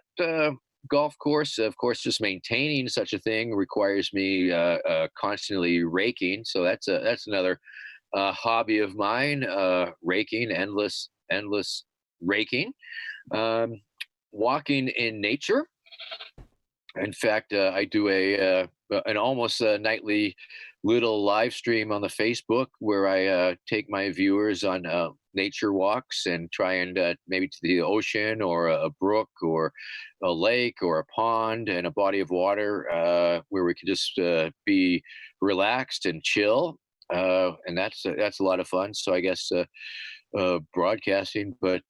S2: golf course. Of course, just maintaining such a thing requires me constantly raking. So that's another hobby of mine. Raking, endless raking. Um, Walking in nature. In fact, I do an almost nightly little live stream on the Facebook where I take my viewers on nature walks and try and maybe to the ocean or a brook or a lake or a pond and a body of water where we could just be relaxed and chill. And that's a lot of fun. So I guess broadcasting, but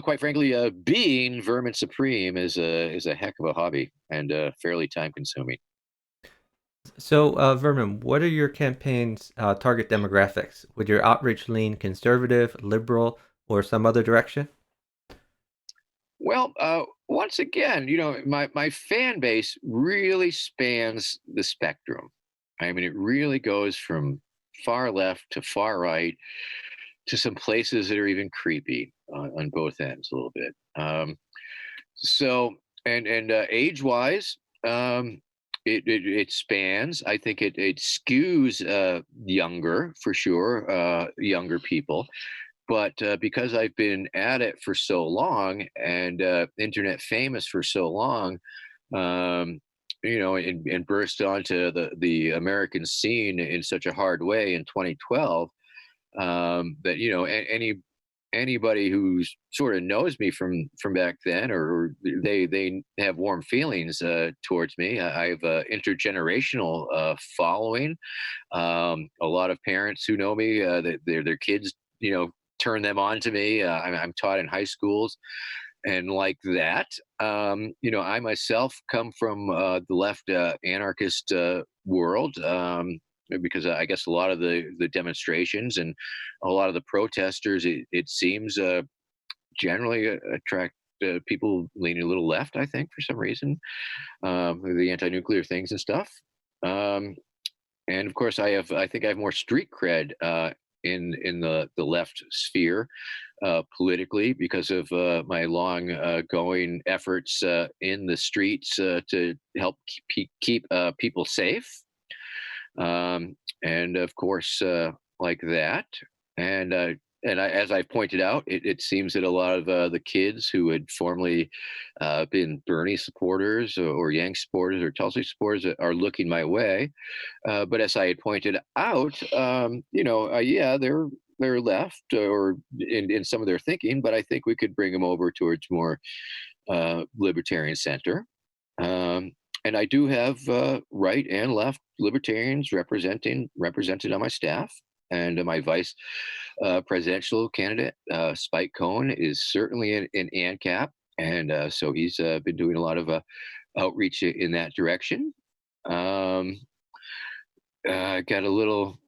S2: quite frankly, being Vermin Supreme is a heck of a hobby and fairly time consuming.
S1: So, Vermin, what are your campaign's target demographics? Would your outreach lean conservative, liberal, or some other direction?
S2: Well, once again, my fan base really spans the spectrum. I mean, it really goes from far left to far right to some places that are even creepy on both ends a little bit. So, and age wise, it spans. I think it skews younger for sure, younger people. But because I've been at it for so long and internet famous for so long, um, and burst onto the American scene in such a hard way in 2012, that anybody who's sort of knows me from back then, or they have warm feelings towards me. I have a intergenerational following. A lot of parents who know me, that their kids, turn them on to me. I'm taught in high schools and like that. I myself come from the left anarchist world. Because I guess a lot of the demonstrations and a lot of the protesters, it seems, generally attract people leaning a little left. I think for some reason, the anti-nuclear things and stuff. Um, and of course, I think I have more street cred in the left sphere politically because of my long going efforts in the streets to help keep people safe, and of course, like that. And as I pointed out, it seems that a lot of the kids who had formerly been Bernie supporters or Yang supporters or Tulsi supporters are looking my way. But as I had pointed out, yeah, they're left or in some of their thinking, but I think we could bring them over towards more libertarian center. Um, and I do have right and left libertarians represented on my staff. And my vice presidential candidate, Spike Cohen, is certainly in ANCAP, and so he's been doing a lot of outreach in that direction. Um, got a little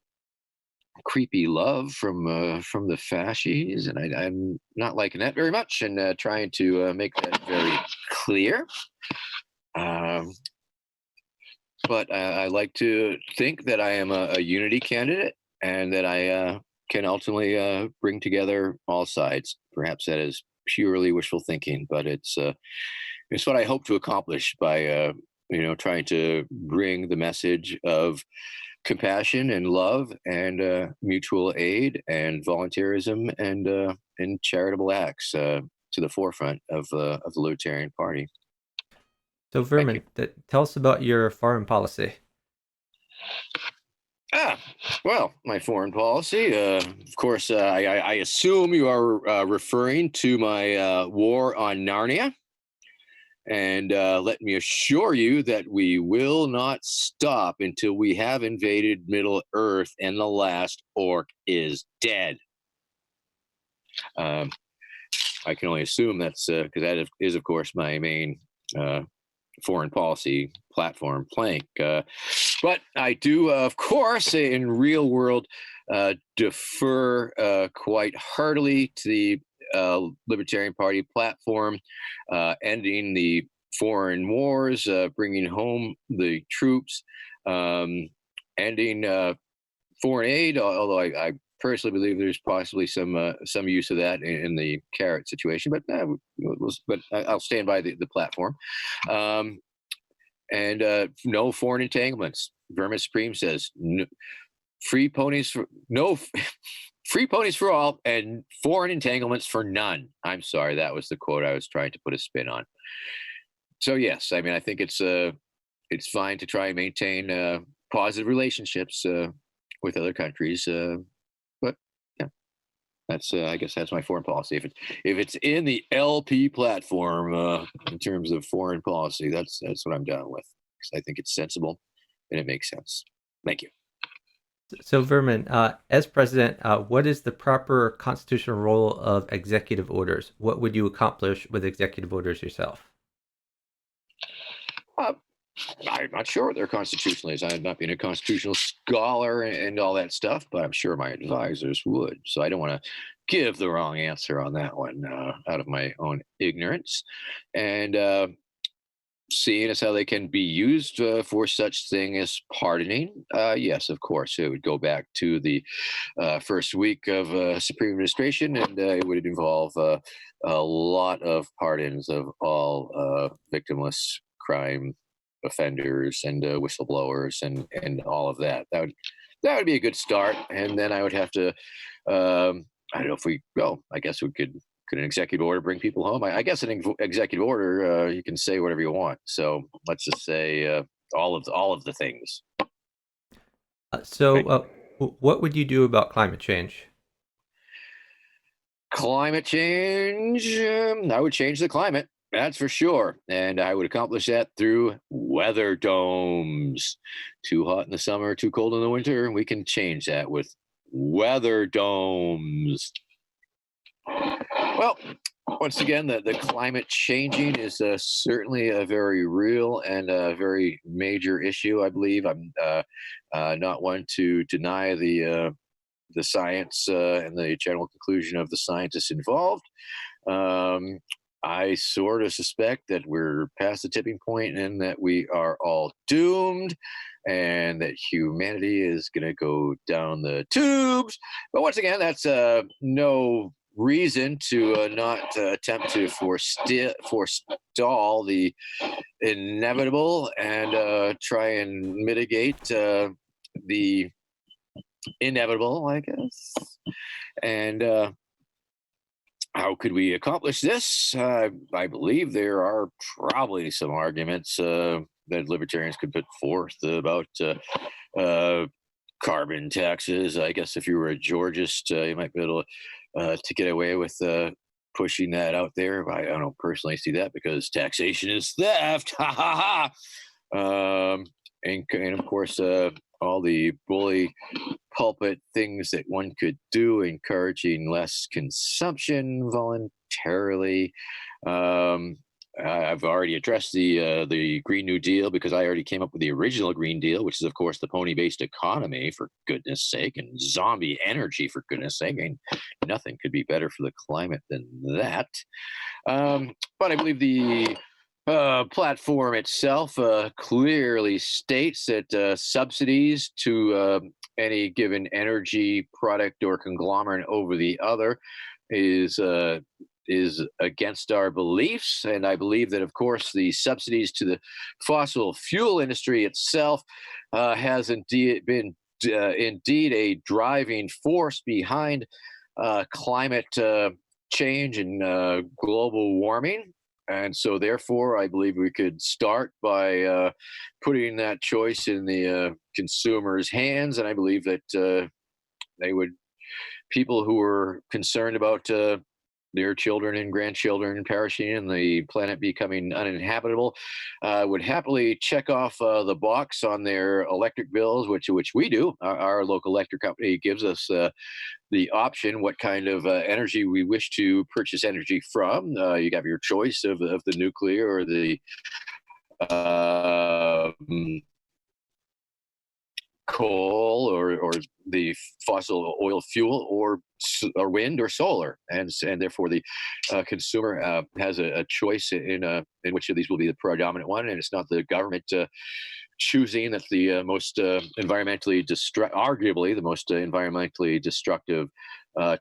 S2: creepy love from the fascies, and I'm not liking that very much, and trying to make that very clear. Um, but I like to think that I am a unity candidate and that I can ultimately bring together all sides. Perhaps that is purely wishful thinking, but it's what I hope to accomplish by trying to bring the message of compassion and love and mutual aid and volunteerism and charitable acts to the forefront of the Libertarian Party.
S1: So,
S2: Thank you.
S1: Vermin, tell us about your foreign policy.
S2: Ah, well, my foreign policy. Of course, I assume you are referring to my war on Narnia. And let me assure you that we will not stop until we have invaded Middle Earth and the last orc is dead. Um, I can only assume that's because that is, of course, my main foreign policy platform plank. But I do, of course, in real world, defer quite heartily to the Libertarian Party platform, ending the foreign wars, bringing home the troops, ending foreign aid. Although I personally believe there's possibly some use of that in the carrot situation, but I'll stand by the platform. And no foreign entanglements. Vermin Supreme says no, free ponies for no free ponies for all and foreign entanglements for none. I'm sorry, that was the quote I was trying to put a spin on. So yes, I mean I think it's fine to try and maintain positive relationships with other countries, but yeah, that's I guess that's my foreign policy. If it's in the LP platform in terms of foreign policy, that's what I'm down with because I think it's sensible and it makes sense. Thank you.
S1: So, Vermin, as president, what is the proper constitutional role of executive orders? What would you accomplish with executive orders yourself?
S2: Uh, I'm not sure what their constitutional is. I'm not being a constitutional scholar and all that stuff, but I'm sure my advisors would. So I don't want to give the wrong answer on that one out of my own ignorance. And seeing as how they can be used for such thing as pardoning, yes, of course, it would go back to the first week of Supreme Administration, and it would involve a lot of pardons of all victimless crime offenders and whistleblowers and all of that. That would be a good start, and then I would have to. I don't know if we go. I guess we could an executive order bring people home? I guess an executive order, you can say whatever you want. So let's just say all of the things.
S1: So,
S2: Right?
S1: what would you do about climate change?
S2: Climate change. I would change the climate. That's for sure. And I would accomplish that through weather domes. Too hot in the summer, too cold in the winter. We can change that with weather domes. Well, once again, the climate changing is certainly a very real and a very major issue. I believe I'm not one to deny the science and the general conclusion of the scientists involved. Um, I sort of suspect that we're past the tipping point and that we are all doomed and that humanity is going to go down the tubes. But once again, that's no reason to not attempt to forestall the inevitable and try and mitigate the inevitable, I guess. And how could we accomplish this? I believe there are probably some arguments that libertarians could put forth about carbon taxes. I guess if you were a Georgist, you might be able to get away with pushing that out there. I don't personally see that because taxation is theft. Ha ha ha. And of course, all the bully pulpit things that one could do, encouraging less consumption voluntarily. I've already addressed the Green New Deal because I already came up with the original Green Deal, which is of course the pony-based economy, for goodness sake, and zombie energy, for goodness sake. And nothing could be better for the climate than that. But I believe the platform itself clearly states that subsidies to any given energy product or conglomerate over the other is against our beliefs. And I believe that, of course, the subsidies to the fossil fuel industry itself has indeed been indeed a driving force behind climate change and global warming. And so, therefore, I believe we could start by putting that choice in the consumer's hands. And I believe that they would, people who are concerned about their children and grandchildren perishing and the planet becoming uninhabitable, would happily check off the box on their electric bills, which we do. Our local electric company gives us the option what kind of energy we wish to purchase energy from. You have your choice of the nuclear or the uh, coal or the fossil oil fuel or wind or solar, and therefore the consumer has a choice in which of these will be the predominant one, and it's not the government choosing that the most environmentally arguably the most environmentally destructive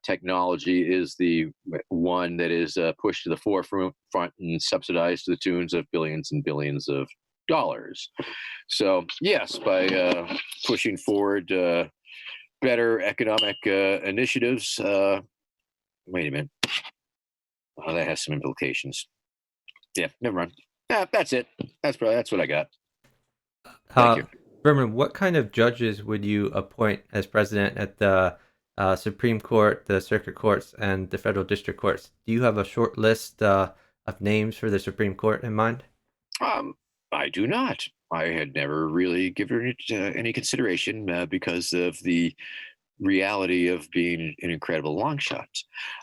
S2: technology is the one that is pushed to the forefront and subsidized to the tunes of billions and billions of dollars. So yes, by pushing forward better economic initiatives. Wait a minute. Oh, that has some implications. Yeah, never mind. Yeah, that's it. That's what I got. Thank you.
S1: Vermin, what kind of judges would you appoint as president at the Supreme Court, the Circuit Courts, and the Federal District Courts? Do you have a short list of names for the Supreme Court in mind?
S2: I do not. I had never really given it any consideration because of the reality of being an incredible long shot.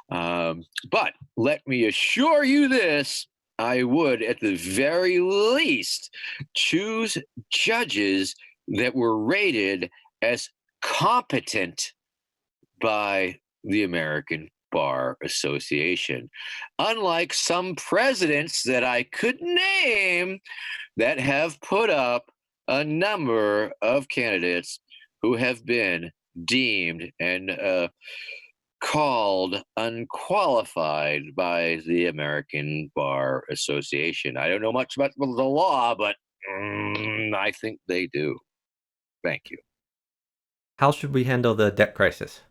S2: But let me assure you this. I would, at the very least, choose judges that were rated as competent by the American Bar Association. Unlike some presidents that I could name that have put up a number of candidates who have been deemed and called unqualified by the American Bar Association. I don't know much about the law, but I think they do. Thank you.
S1: How should we handle the debt crisis?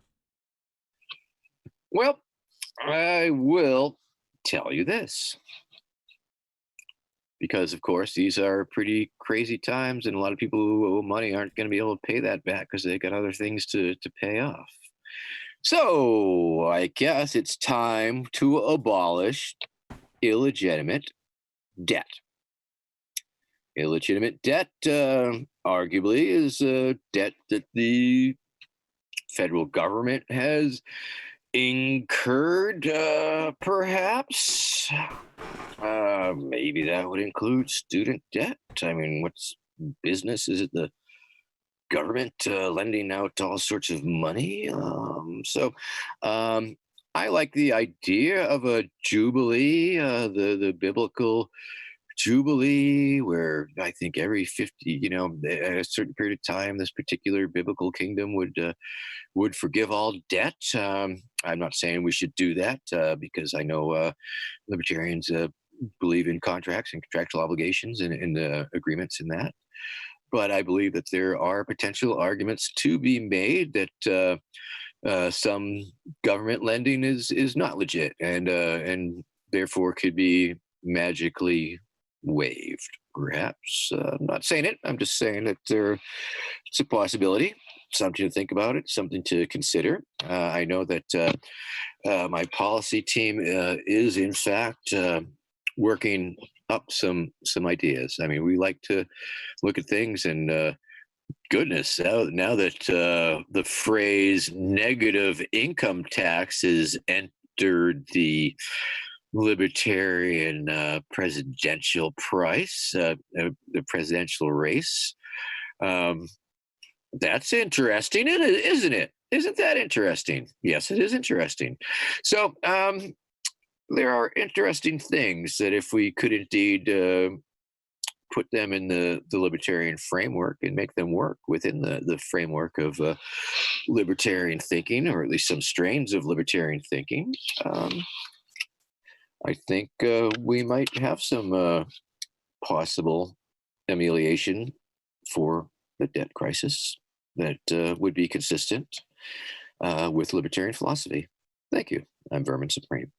S2: Well, I will tell you this. Because, of course, these are pretty crazy times, and a lot of people who owe money aren't going to be able to pay that back because they got other things to pay off. So I guess it's time to abolish illegitimate debt. Illegitimate debt, arguably, is debt that the federal government has incurred, perhaps. Maybe that would include student debt. I mean, what's business? Is it the government lending out all sorts of money? I like the idea of a jubilee, the biblical jubilee, where I think every 50, at a certain period of time, this particular biblical kingdom would forgive all debt. I'm not saying we should do that because I know libertarians believe in contracts and contractual obligations and agreements in that. But I believe that there are potential arguments to be made that some government lending is not legit and therefore could be magically waived. Perhaps I'm not saying it. I'm just saying that it's a possibility, something to think about. It, something to consider. I know that my policy team is in fact working up some ideas. I mean, we like to look at things and goodness, now that the phrase negative income tax has entered the libertarian presidential the presidential race. That's interesting, isn't it? Isn't that interesting? Yes, it is interesting. So there are interesting things that if we could indeed put them in the libertarian framework and make them work within the framework of libertarian thinking, or at least some strains of libertarian thinking, I think we might have some possible amelioration for the debt crisis that would be consistent with libertarian philosophy. Thank you. I'm Vermin Supreme.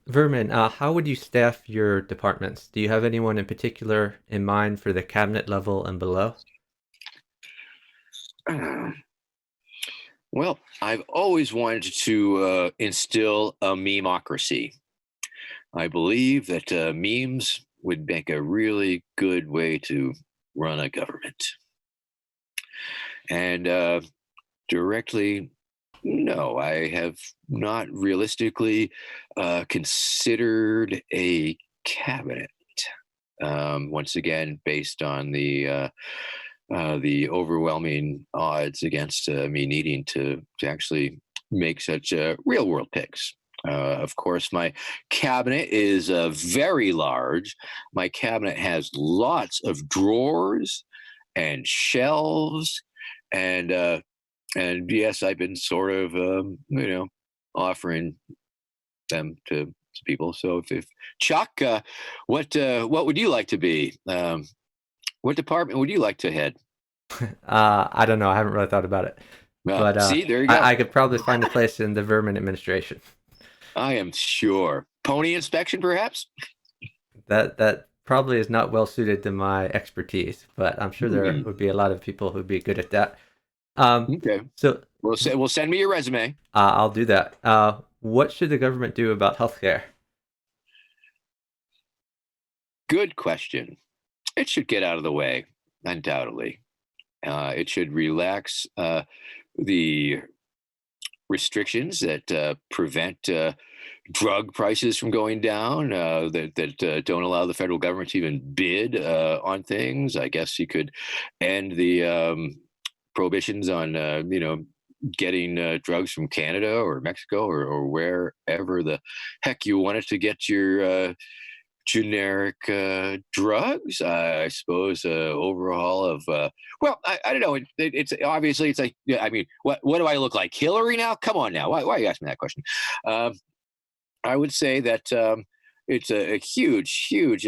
S1: Vermin, how would you staff your departments? Do you have anyone in particular in mind for the cabinet level and below?
S2: Well, I've always wanted to instill a memocracy. I believe that memes would make a really good way to run a government. And directly, no, I have not realistically considered a cabinet. Once again, based on the overwhelming odds against me needing to actually make such real world picks. Of course, my cabinet is very large. My cabinet has lots of drawers and shelves, and yes, I've been sort of offering them to people. So if Chuck, what would you like to be? What department would you like to head?
S1: I don't know. I haven't really thought about it. But
S2: see, there you go.
S1: I could probably find a place in the Vermin administration.
S2: I am sure. Pony inspection, perhaps?
S1: That probably is not well suited to my expertise, but I'm sure there would be a lot of people who'd be good at that.
S2: Okay.
S1: So
S2: we'll send me your resume.
S1: I'll do that. What should the government do about healthcare?
S2: Good question. It should get out of the way, undoubtedly. It should relax the restrictions that prevent drug prices from going down, that don't allow the federal government to even bid on things. I guess you could end the prohibitions on getting drugs from Canada or Mexico or wherever the heck you wanted to get your generic drugs. I suppose overhaul of well, I don't know. It's obviously it's like, yeah, I mean, what do I look like, Hillary now? Come on now, why are you asking that question? Um, I would say that it's a huge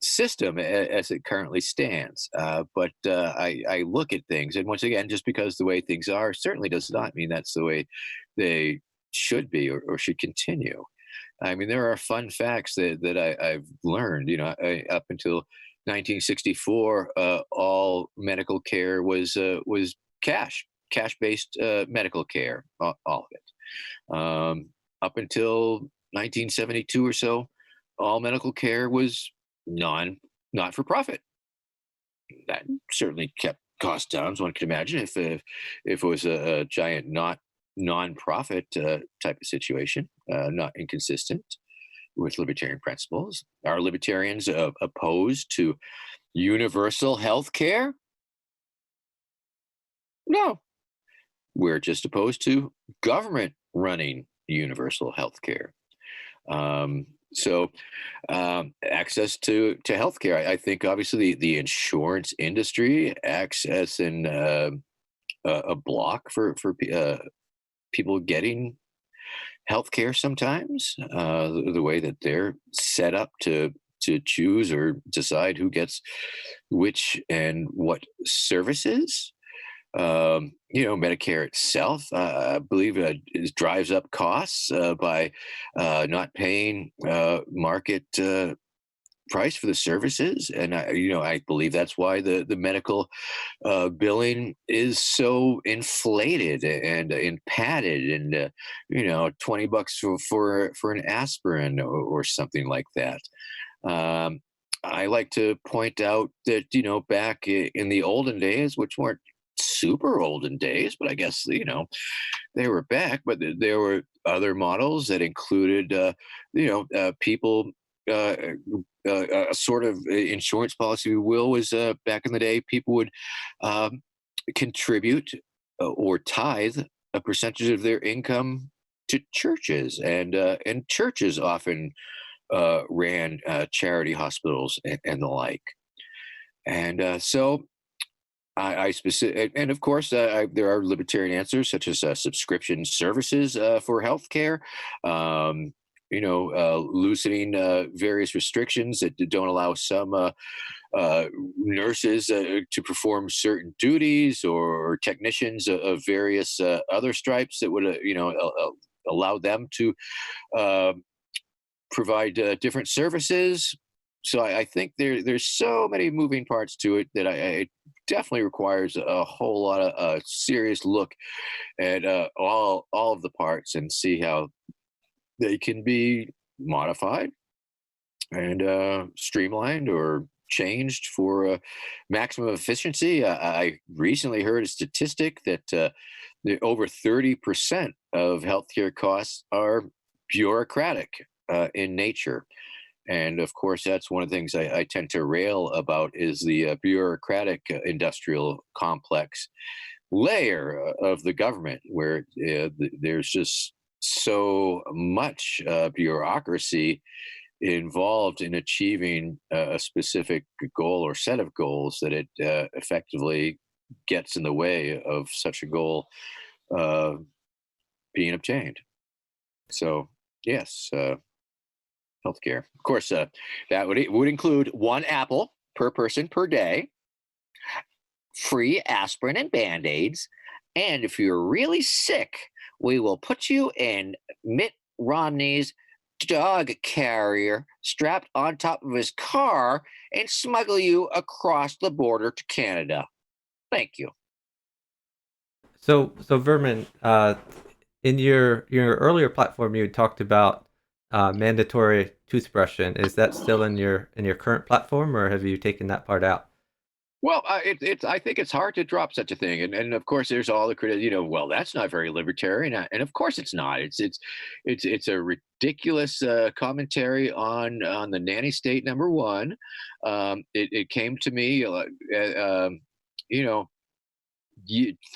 S2: system as it currently stands. But I look at things, and once again, just because the way things are certainly does not mean that's the way they should be or should continue. I mean, there are fun facts I've learned. Up until 1964, all medical care was cash based medical care, all of it. Up until 1972 or so, all medical care was not for profit. That certainly kept costs down, as one could imagine, if it was a giant not non-profit type of situation, not inconsistent with libertarian principles. Are libertarians opposed to universal health care? No, we're just opposed to government running universal health care. So access to healthcare. I think obviously the insurance industry acts as a block for people getting healthcare sometimes. The way that they're set up to choose or decide who gets which and what services. Medicare itself, I believe, drives up costs by not paying market price for the services, and I believe that's why the medical billing is so inflated and padded, and $20 for an aspirin or something like that. Um, I like to point out that back in the olden days, which weren't super olden days, but I guess they were back. But there were other models that included people. A sort of insurance policy, we will, was back in the day, people would um, contribute or tithe a percentage of their income to churches, and churches often ran charity hospitals and the like. And so I specific, and of course, there are libertarian answers such as subscription services for healthcare. Loosening various restrictions that don't allow some nurses to perform certain duties, or technicians of various other stripes that would, allow them to uh, provide different services. So I think there's so many moving parts to it that it definitely requires a whole lot of serious look at all of the parts and see how they can be modified and streamlined or changed for maximum efficiency. I recently heard a statistic that over 30% of healthcare costs are bureaucratic in nature. And of course, that's one of the things I tend to rail about, is the bureaucratic industrial complex layer of the government, where there's just so much bureaucracy involved in achieving a specific goal or set of goals, that it effectively gets in the way of such a goal uh, being obtained. So, yes, healthcare. Of course, that would include one apple per person per day, free aspirin and band aids, and if you're really sick, we will put you in Mitt Romney's dog carrier strapped on top of his car and smuggle you across the border to Canada. Thank you.
S1: So Vermin, in your earlier platform, you talked about mandatory toothbrushing. Is that still in your current platform, or have you taken that part out?
S2: Well, I think it's hard to drop such a thing, and of course there's all the credit. Well, that's not very libertarian, and of course it's not. It's a ridiculous commentary on the nanny state. Number one, it came to me, you know,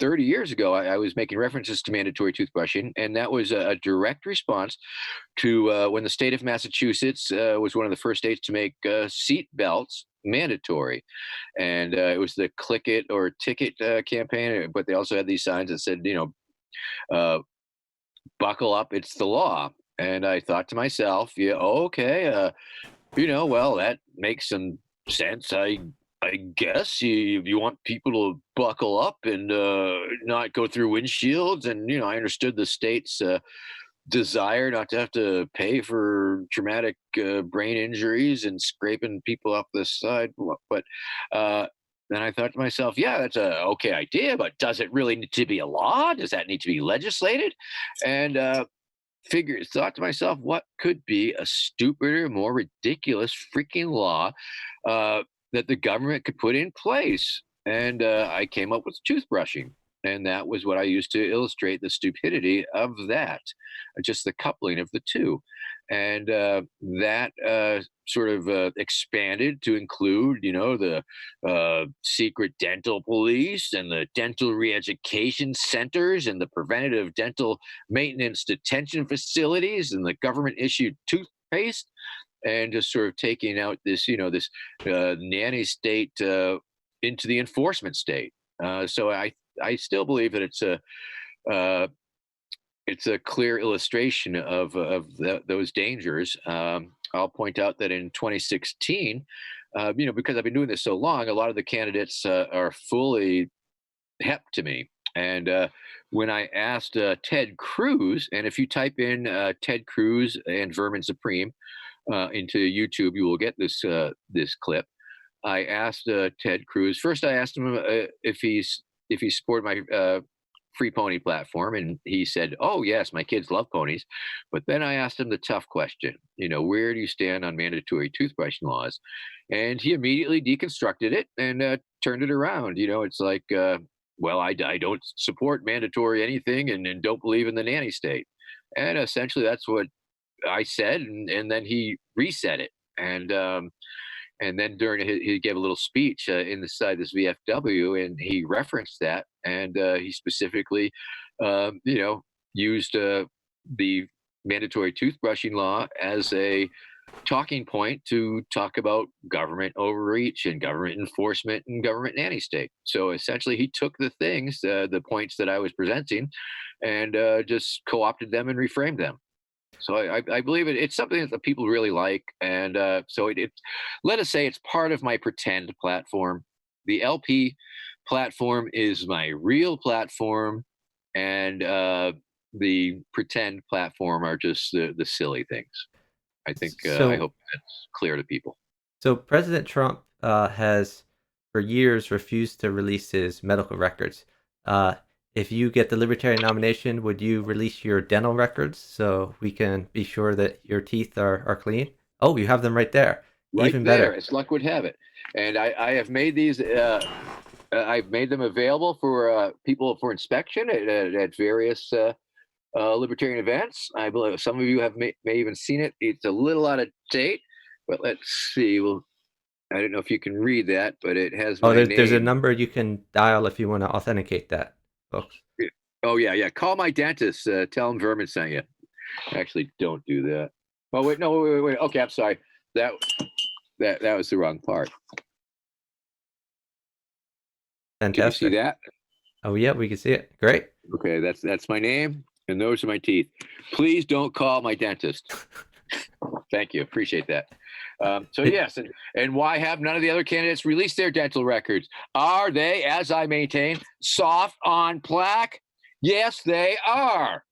S2: 30 years ago. I was making references to mandatory toothbrushing, and that was a direct response to when the state of Massachusetts was one of the first states to make seat belts mandatory. And it was the click it or ticket campaign, but they also had these signs that said, uh, buckle up, it's the law. And I thought to myself, yeah, okay, well, that makes some sense. I guess you want people to buckle up and not go through windshields. And, I understood the state's desire not to have to pay for traumatic brain injuries and scraping people off the side. But uh, then I thought to myself, yeah, that's a okay idea, but does it really need to be a law? Does that need to be legislated? And thought to myself, what could be a stupider, more ridiculous freaking law that the government could put in place? And I came up with toothbrushing. And that was what I used to illustrate the stupidity of that, just the coupling of the two. And that sort of expanded to include, the secret dental police and the dental reeducation centers and the preventative dental maintenance detention facilities and the government issued toothpaste, and just sort of taking out this, this nanny state into the enforcement state. So I still believe that uh, it's a clear illustration of those dangers. I'll point out that in 2016, because I've been doing this so long, a lot of the candidates are fully hep to me. And when I asked Ted Cruz, and if you type in Ted Cruz and Vermin Supreme into YouTube, you will get this clip. I asked Ted Cruz first. I asked him if he supported my free pony platform, and he said, "Oh yes, my kids love ponies." But then I asked him the tough question. Where do you stand on mandatory toothbrushing laws? And he immediately deconstructed it and turned it around. It's like, well, I don't support mandatory anything, and don't believe in the nanny state. And essentially, that's what I said, and then he reset it. And then during he gave a little speech inside this VFW, and he referenced that, and he specifically, used the mandatory toothbrushing law as a talking point to talk about government overreach and government enforcement and government nanny state. So essentially, he took the points that I was presenting, and just co-opted them and reframed them. So I believe it's something that the people really like, and so let us say it's part of my pretend platform. The LP platform is my real platform, and the pretend platform are just the silly things. I think I
S1: So,
S2: hope that's clear to people.
S1: so President Trump has for years refused to release his medical records. Uh, if you get the Libertarian nomination, would you release your dental records so we can be sure that your teeth are clean? Oh, you have them right there.
S2: Right
S1: Even
S2: there,
S1: better.
S2: as luck would have it, and I have made these. I've made them available for people for inspection at various libertarian events. I believe some of you may even seen it. It's a little out of date, but let's see. Well, I don't know if you can read that, but it has
S1: Oh,
S2: my
S1: there's a
S2: name.
S1: number you can dial if you want to authenticate that, folks.
S2: Oh yeah, yeah. Call my dentist. Tell him Vermin sent you. Actually, don't do that. Oh wait, no, wait. Okay, I'm sorry. That that was the wrong part. Can you see
S1: Fantastic.
S2: that?
S1: Oh yeah, we can see it. Great.
S2: Okay, that's my name, and those are my teeth. Please don't call my dentist. Thank you, appreciate that. So yes, and why have none of the other candidates released their dental records? Are they, as I maintain, soft on plaque? Yes, they are.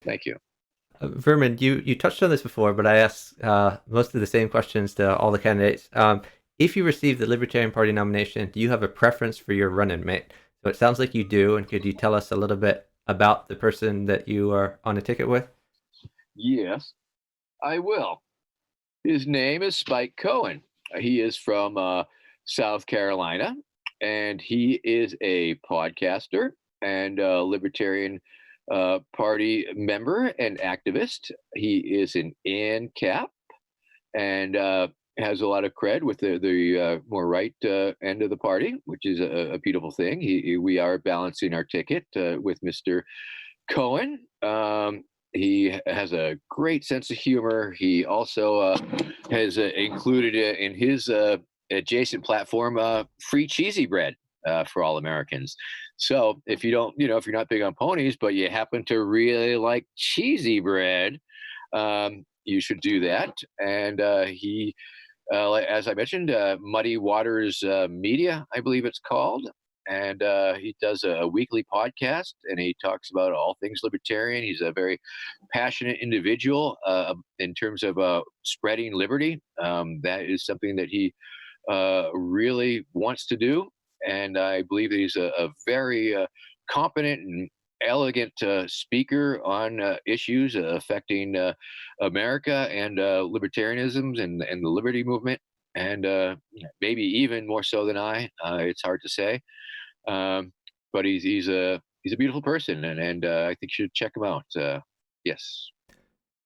S2: Thank you.
S1: Vermin, you touched on this before, but I asked most of the same questions to all the candidates. If you receive the Libertarian Party nomination, do you have a preference for your running mate? So it sounds like you do, and could you tell us a little bit about the person that you are on a ticket with?
S2: Yes, I will. His name is Spike Cohen. He is from South Carolina, and he is a podcaster and a Libertarian Party member and activist. He is an ANCAP and has a lot of cred with the more right end of the party, which is a beautiful thing. We are balancing our ticket with Mr. Cohen. He has a great sense of humor. He also has included in his adjacent platform free cheesy bread for all Americans. So if you don't, if you're not big on ponies, but you happen to really like cheesy bread, you should do that. And he, as I mentioned, Muddy Waters Media, I believe it's called. And he does a weekly podcast, and he talks about all things libertarian. He's a very passionate individual in terms of spreading liberty. That is something that he really wants to do, and I believe that he's a very competent and elegant speaker on issues affecting America and libertarianism and the liberty movement, and maybe even more so than I. It's hard to say, but he's a beautiful person, and I think you should check him out. Yes.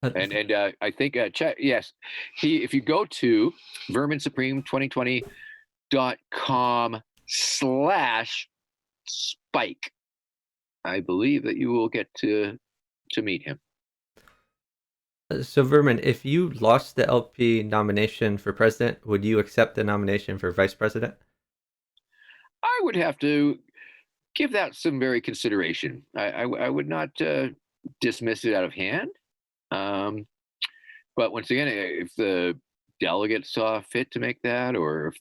S2: And I think check, yes, if you go to Vermin Supreme 2020.com/spike, I believe that you will get to meet him.
S1: So Vermin, if you lost the LP nomination for president, would you accept the nomination for vice president?
S2: I would have to give that some very consideration. I would not dismiss it out of hand. But once again, if the delegates saw fit to make that, or if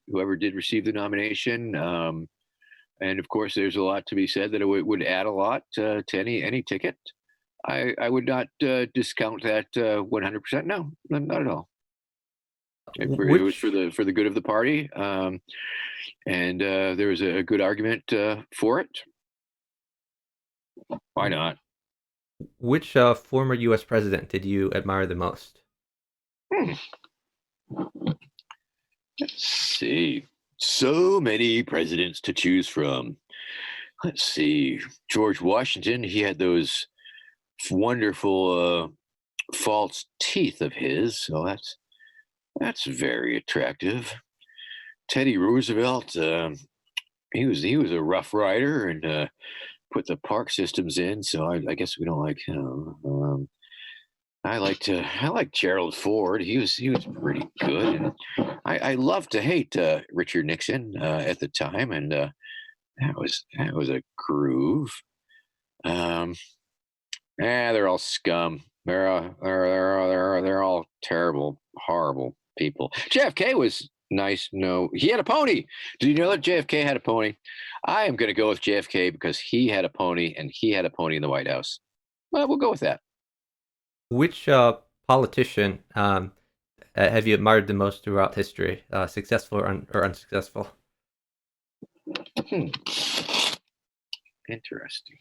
S2: whoever did receive the nomination, and of course, there's a lot to be said that it would add a lot to any ticket. I would not discount that 100%. No, not at all. It was for the good of the party, and there was a good argument for it. Why not?
S1: Which former U.S. president did you admire the most?
S2: Let's see. So many presidents to choose from. Let's see. George Washington, he had those wonderful false teeth of his, so that's very attractive. Teddy Roosevelt, he was a rough rider and put the park systems in, so I guess we don't like him. I like Gerald Ford. He was pretty good. And I love to hate Richard Nixon at the time, and that was a groove. They're all scum. They're all terrible, horrible people. JFK was nice. No, he had a pony. Did you know that JFK had a pony? I am going to go with JFK because he had a pony, and he had a pony in the White House. Well, we'll go with that.
S1: Which politician have you admired the most throughout history, successful or unsuccessful?
S2: Interesting.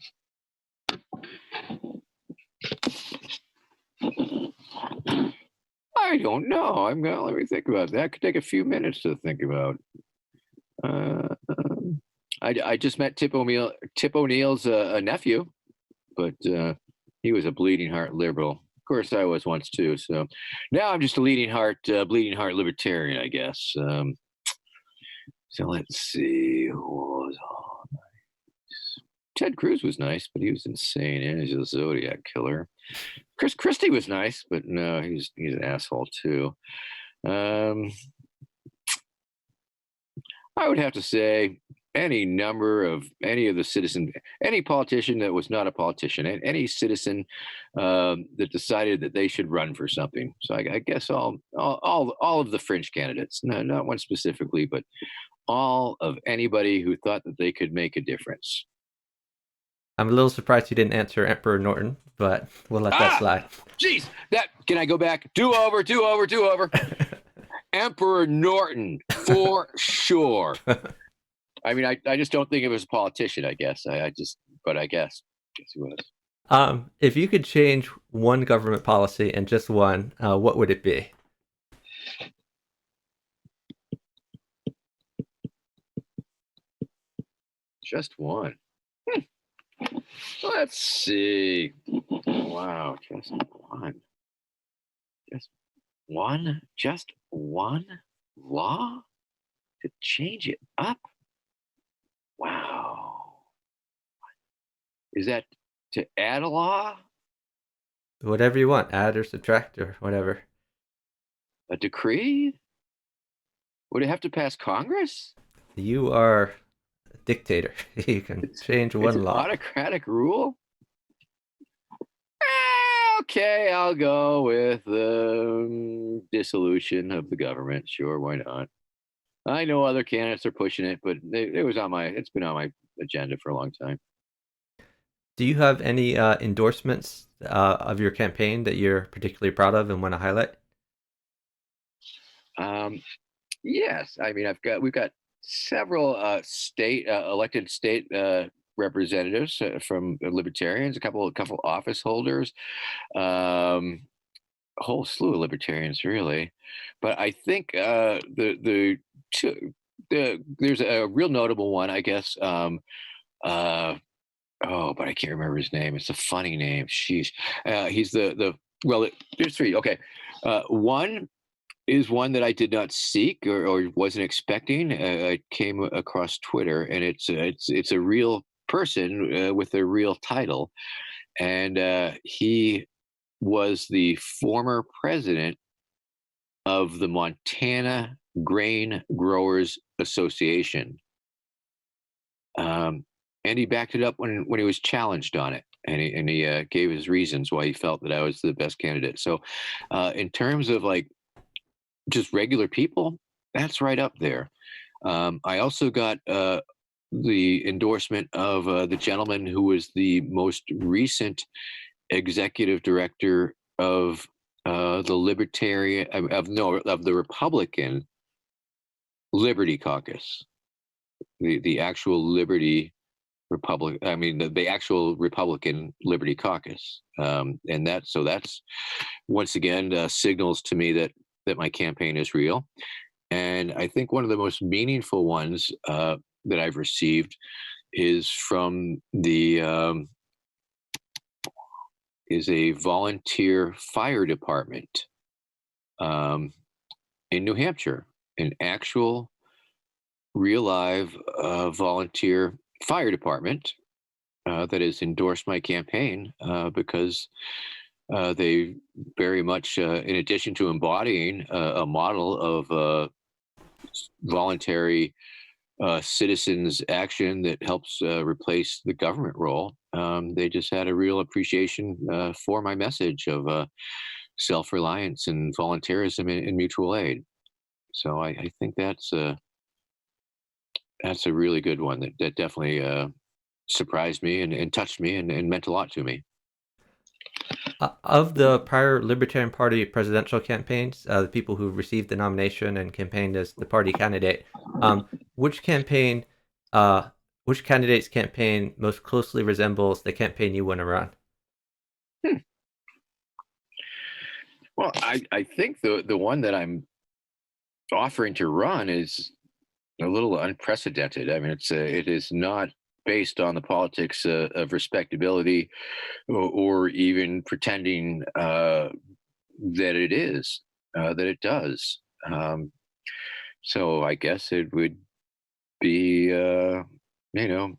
S2: I don't know. Let me think about that. Could take a few minutes to think about. I just met Tip O'Neill's nephew, but he was a bleeding heart liberal. Of course, I was once too. So now I'm just a bleeding heart libertarian, I guess. So let's see. Who was all nice? Ted Cruz was nice, but he was insane. And he's a Zodiac killer. Chris Christie was nice, but no, he's an asshole too. I would have to say any of the citizen, any politician that was not a politician, any citizen that decided that they should run for something. So I guess all of the fringe candidates, not one specifically, but all of anybody who thought that they could make a difference.
S1: I'm a little surprised you didn't answer Emperor Norton, but we'll let that slide.
S2: Jeez, can I go back? Do over. Emperor Norton, for sure. I mean, I just don't think it was a politician, I guess. But I guess he was.
S1: If you could change one government policy and just one, what would it be?
S2: just one. Hmm. Let's see. Wow, just one. Just one? Just one law to change it up? Wow. Is that to add a law?
S1: Whatever you want, add or subtract or whatever.
S2: A decree? Would it have to pass Congress?
S1: You are a dictator. You can change
S2: It's
S1: one
S2: an
S1: law.
S2: autocratic rule? Okay, I'll go with the dissolution of the government. Sure, why not? I know other candidates are pushing it, but it's been on my agenda for a long time.
S1: Do you have any endorsements of your campaign that you're particularly proud of and want to highlight?
S2: Um, yes, I mean we've got several state elected state representatives from libertarians, a couple office holders, a whole slew of libertarians, really. But I think two, there's a real notable one, I guess. Uh, oh, but I can't remember his name. It's a funny name. Sheesh. He's the well. There's three. Okay, one is one that I did not seek or wasn't expecting. I came across Twitter, and it's a real person with a real title, and he was the former president of the Montana Grain Growers Association. And he backed it up when he was challenged on it, and he gave his reasons why he felt that I was the best candidate. So, in terms of like just regular people, that's right up there. I also got the endorsement of the gentleman who was the most recent executive director of the Libertarian of no of the Republican Liberty Caucus, the actual Liberty Republic. I mean, the actual Republican Liberty Caucus, and that's once again signals to me that my campaign is real. And I think one of the most meaningful ones that I've received is from the is a volunteer fire department um, in New Hampshire, an actual real live volunteer fire department that has endorsed my campaign because they very much, in addition to embodying a model of voluntary citizens action that helps replace the government role, they just had a real appreciation for my message of self-reliance and volunteerism and mutual aid. So I think that's a really good one that definitely surprised me and touched me and meant a lot to me.
S1: Of the prior Libertarian Party presidential campaigns, the people who received the nomination and campaigned as the party candidate, um, which campaign, uh, which candidate's campaign most closely resembles the campaign you want to run?
S2: Hmm. Well, I think the one that I'm offering to run is a little unprecedented. I mean, it is not based on the politics of respectability or even pretending that it is that it does. So I guess it would be you know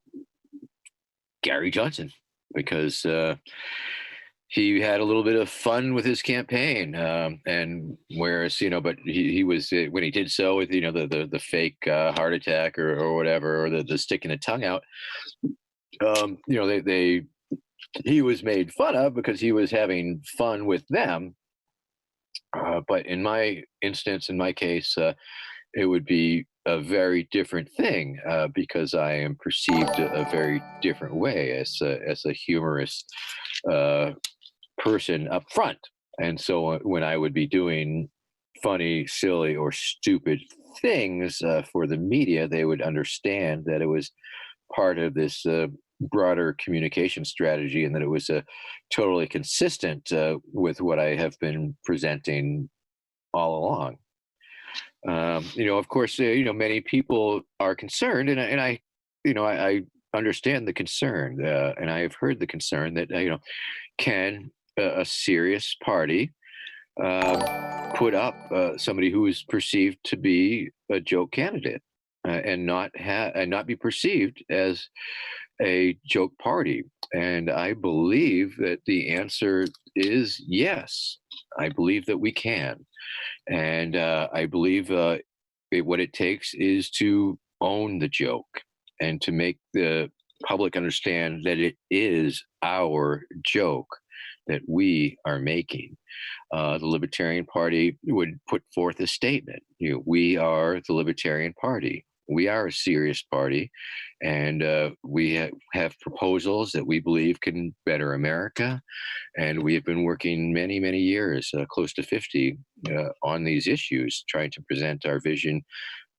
S2: Gary Johnson because he had a little bit of fun with his campaign, and whereas but he was when he did so with the fake heart attack or whatever, or the sticking the tongue out. They he was made fun of because he was having fun with them. But in my instance, in my case, it would be a very different thing because I am perceived a very different way as a humorous uh, person up front. And so when I would be doing funny, silly, or stupid things for the media, they would understand that it was part of this broader communication strategy and that it was totally consistent with what I have been presenting all along. Of course, many people are concerned, and I understand the concern, and I have heard the concern that can a serious party put up somebody who is perceived to be a joke candidate, and not be perceived as a joke party? And I believe that the answer is yes. I believe that we can, and I believe what it takes is to own the joke and to make the public understand that it is our joke that we are making. The Libertarian Party would put forth a statement. We are the Libertarian Party. We are a serious party, and we have proposals that we believe can better America. And we have been working many, many years, close to 50, on these issues, trying to present our vision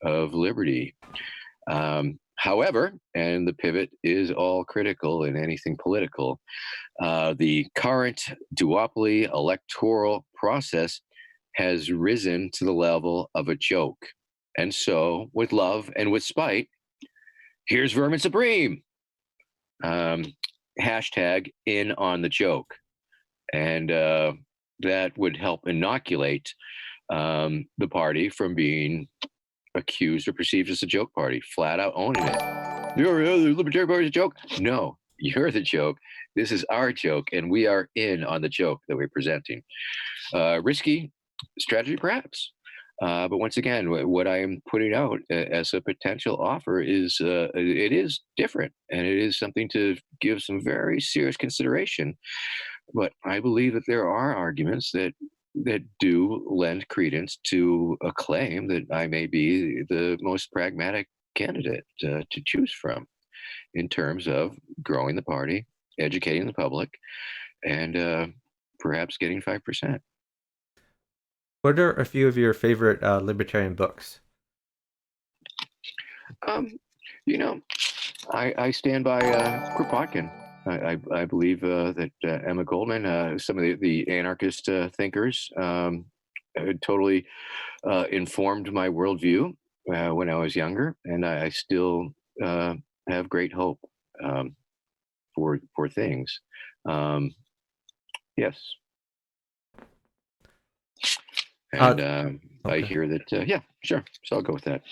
S2: of liberty. However, and the pivot is all critical in anything political, the current duopoly electoral process has risen to the level of a joke. And so, with love and with spite, here's Vermin Supreme. Hashtag in on the joke. And that would help inoculate the party from being accused or perceived as a joke party, flat out owning it. The Libertarian Party is a joke? No, you're the joke. This is our joke, and we are in on the joke that we're presenting. Risky strategy, perhaps. But once again, what I am putting out as a potential offer is it is different, and it is something to give some very serious consideration. But I believe that there are arguments that do lend credence to a claim that I may be the most pragmatic candidate to choose from in terms of growing the party, educating the public, and perhaps getting 5%.
S1: What are a few of your favorite libertarian books?
S2: I stand by Kropotkin. I believe that Emma Goldman, some of the anarchist thinkers, totally informed my worldview when I was younger, and I still have great hope for things. Yes, and
S1: okay.
S2: I hear that. Yeah, sure. So I'll go with that.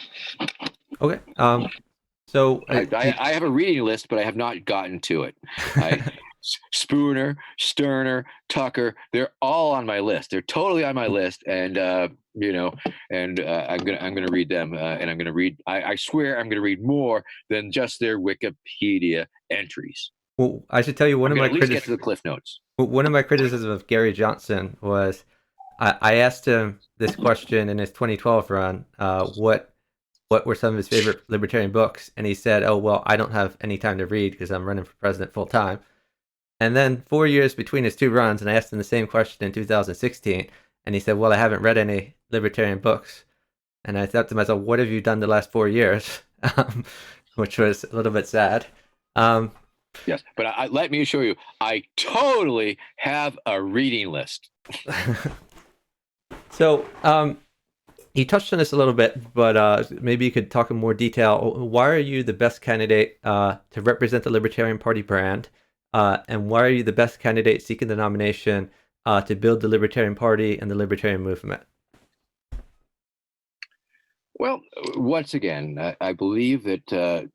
S1: Okay. So
S2: I have a reading list, but I have not gotten to it. Spooner, Sterner, Tucker, they're all on my list. They're totally on my list, and I'm gonna read them, and I'm gonna read. I swear I'm gonna read more than just their Wikipedia entries.
S1: well, I should tell you
S2: I'm gonna at least get to the Cliff Notes.
S1: one of my criticisms of Gary Johnson was I asked him this question in his 2012 run. What were some of his favorite libertarian books? And he said, "Oh well, I don't have any time to read because I'm running for president full time." And then 4 years between his two runs, and I asked him the same question in 2016, and he said, "Well, I haven't read any libertarian books." And I thought to myself, "What have you done the last 4 years?" Which was a little bit sad.
S2: Yes, but let me assure you, I totally have a reading list.
S1: So, you touched on this a little bit, but maybe you could talk in more detail. Why are you the best candidate to represent the Libertarian Party brand? And why are you the best candidate seeking the nomination to build the Libertarian Party and the Libertarian movement?
S2: Well, once again, I believe that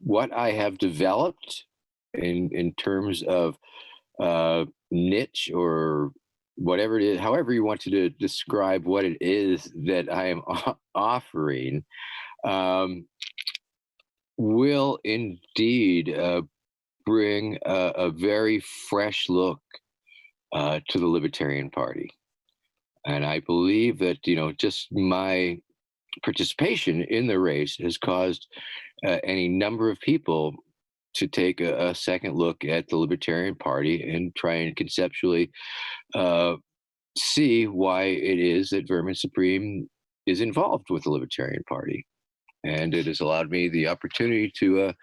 S2: what I have developed in terms of niche or whatever it is, however you want to describe what it is that I am offering, will indeed bring a very fresh look to the Libertarian Party. And I believe that, just my participation in the race has caused any number of people to take a second look at the Libertarian Party and try and conceptually see why it is that Vermin Supreme is involved with the Libertarian Party. And it has allowed me the opportunity to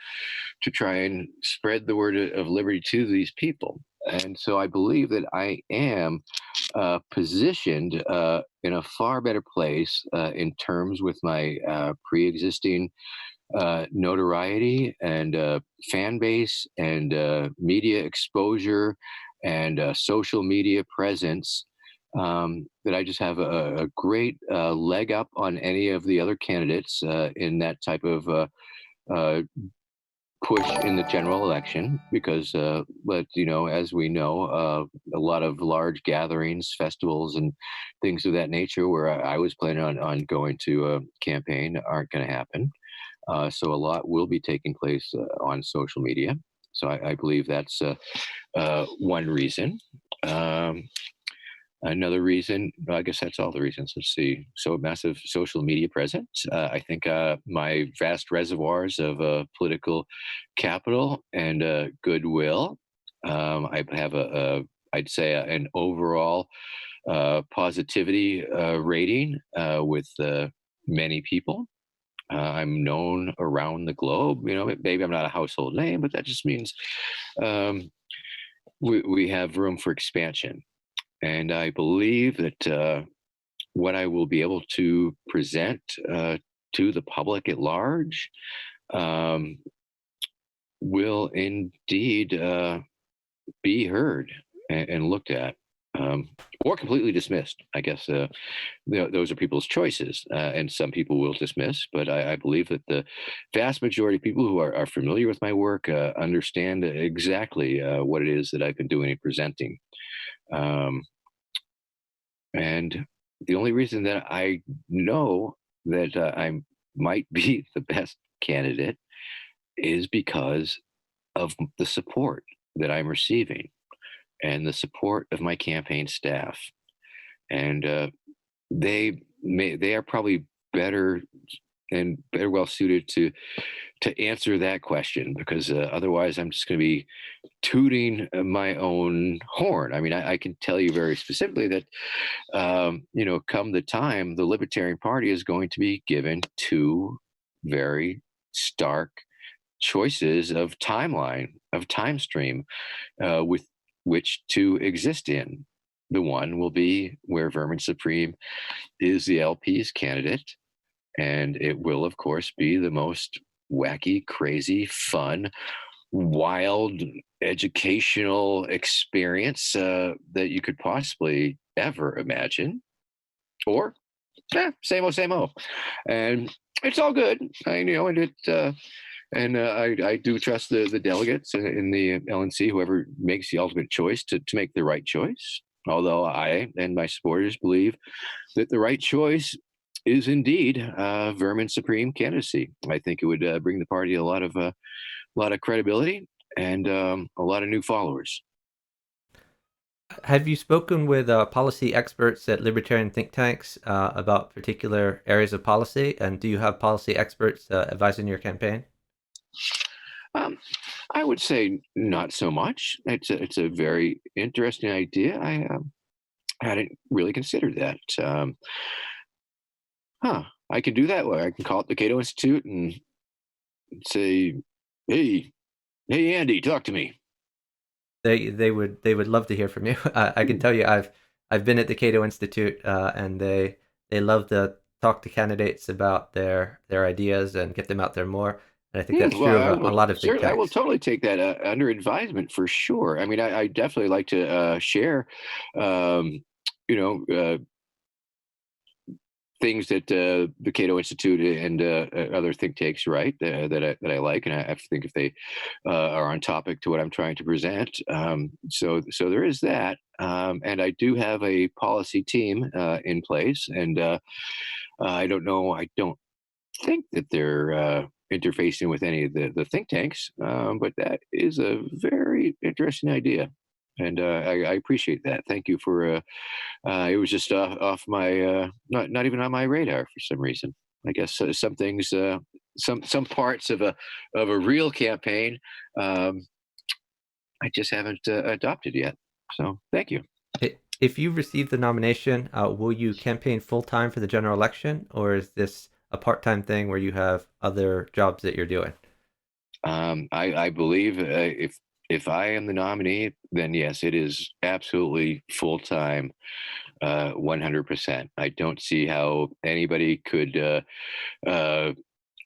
S2: try and spread the word of liberty to these people. And so I believe that I am positioned in a far better place in terms with my pre-existing notoriety and fan base and media exposure and social media presence, that I just have a great leg up on any of the other candidates in that type of uh, push in the general election. Because, but as we know, a lot of large gatherings, festivals, and things of that nature, where I was planning on going to campaign, aren't going to happen. So a lot will be taking place on social media. So I believe that's one reason. Um, Another reason, well, I guess that's all the reasons. Let's see. So, a massive social media presence. I think my vast reservoirs of political capital and goodwill. I have I'd say, an overall positivity rating with many people. I'm known around the globe. Maybe I'm not a household name, but that just means um, we have room for expansion. And I believe that what I will be able to present to the public at large um, will indeed be heard and looked at. Or completely dismissed. I guess those are people's choices, and some people will dismiss. But I believe that the vast majority of people who are familiar with my work understand exactly what it is that I've been doing and presenting. Um, And the only reason that I know that I might be the best candidate is because of the support that I'm receiving and the support of my campaign staff. And they are probably better and better well suited to answer that question, because otherwise I'm just going to be tooting my own horn. I mean, I can tell you very specifically that come the time, the Libertarian Party is going to be given two very stark choices of timeline, of time stream, with which to exist in. The one will be where Vermin Supreme is the LP's candidate, and it will, of course, be the most wacky, crazy, fun, wild, educational experience that you could possibly ever imagine. Or same old, same old, and it's all good. I do trust the delegates in the LNC, whoever makes the ultimate choice, to make the right choice. Although I and my supporters believe that the right choice is indeed Vermin Supreme candidacy. I think it would bring the party a lot of credibility and a lot of new followers.
S1: Have you spoken with policy experts at libertarian think tanks about particular areas of policy? And do you have policy experts advising your campaign?
S2: Um, I would say not so much. It's a very interesting idea. I hadn't really considered that. I can do that. Well, I can call it the Cato Institute and say, "Hey, hey, Andy, talk to me."
S1: They would love to hear from you. I can tell you I've been at the Cato Institute, and they love to talk to candidates about their ideas and get them out there more. And I think that's
S2: Well,
S1: true of
S2: I
S1: a
S2: will
S1: lot of think
S2: certainly, I will
S1: tanks.
S2: totally take that under advisement for sure. I mean, I definitely like to share, um, you know, things that the Cato Institute and other think tanks write that I like, and I think if they are on topic to what I'm trying to present. So there is that, and I do have a policy team in place, and I don't know. I don't think that they're interfacing with any of the think tanks, but that is a very interesting idea. And I appreciate that. Thank you for. It was just off my not even on my radar for some reason. I guess some things, some parts of a real campaign, um, I just haven't adopted yet. So thank you.
S1: If you receive the nomination, will you campaign full time for the general election, or is this a part time thing where you have other jobs that you're doing?
S2: I believe if I am the nominee, then yes, it is absolutely full time, 100%. I don't see how anybody could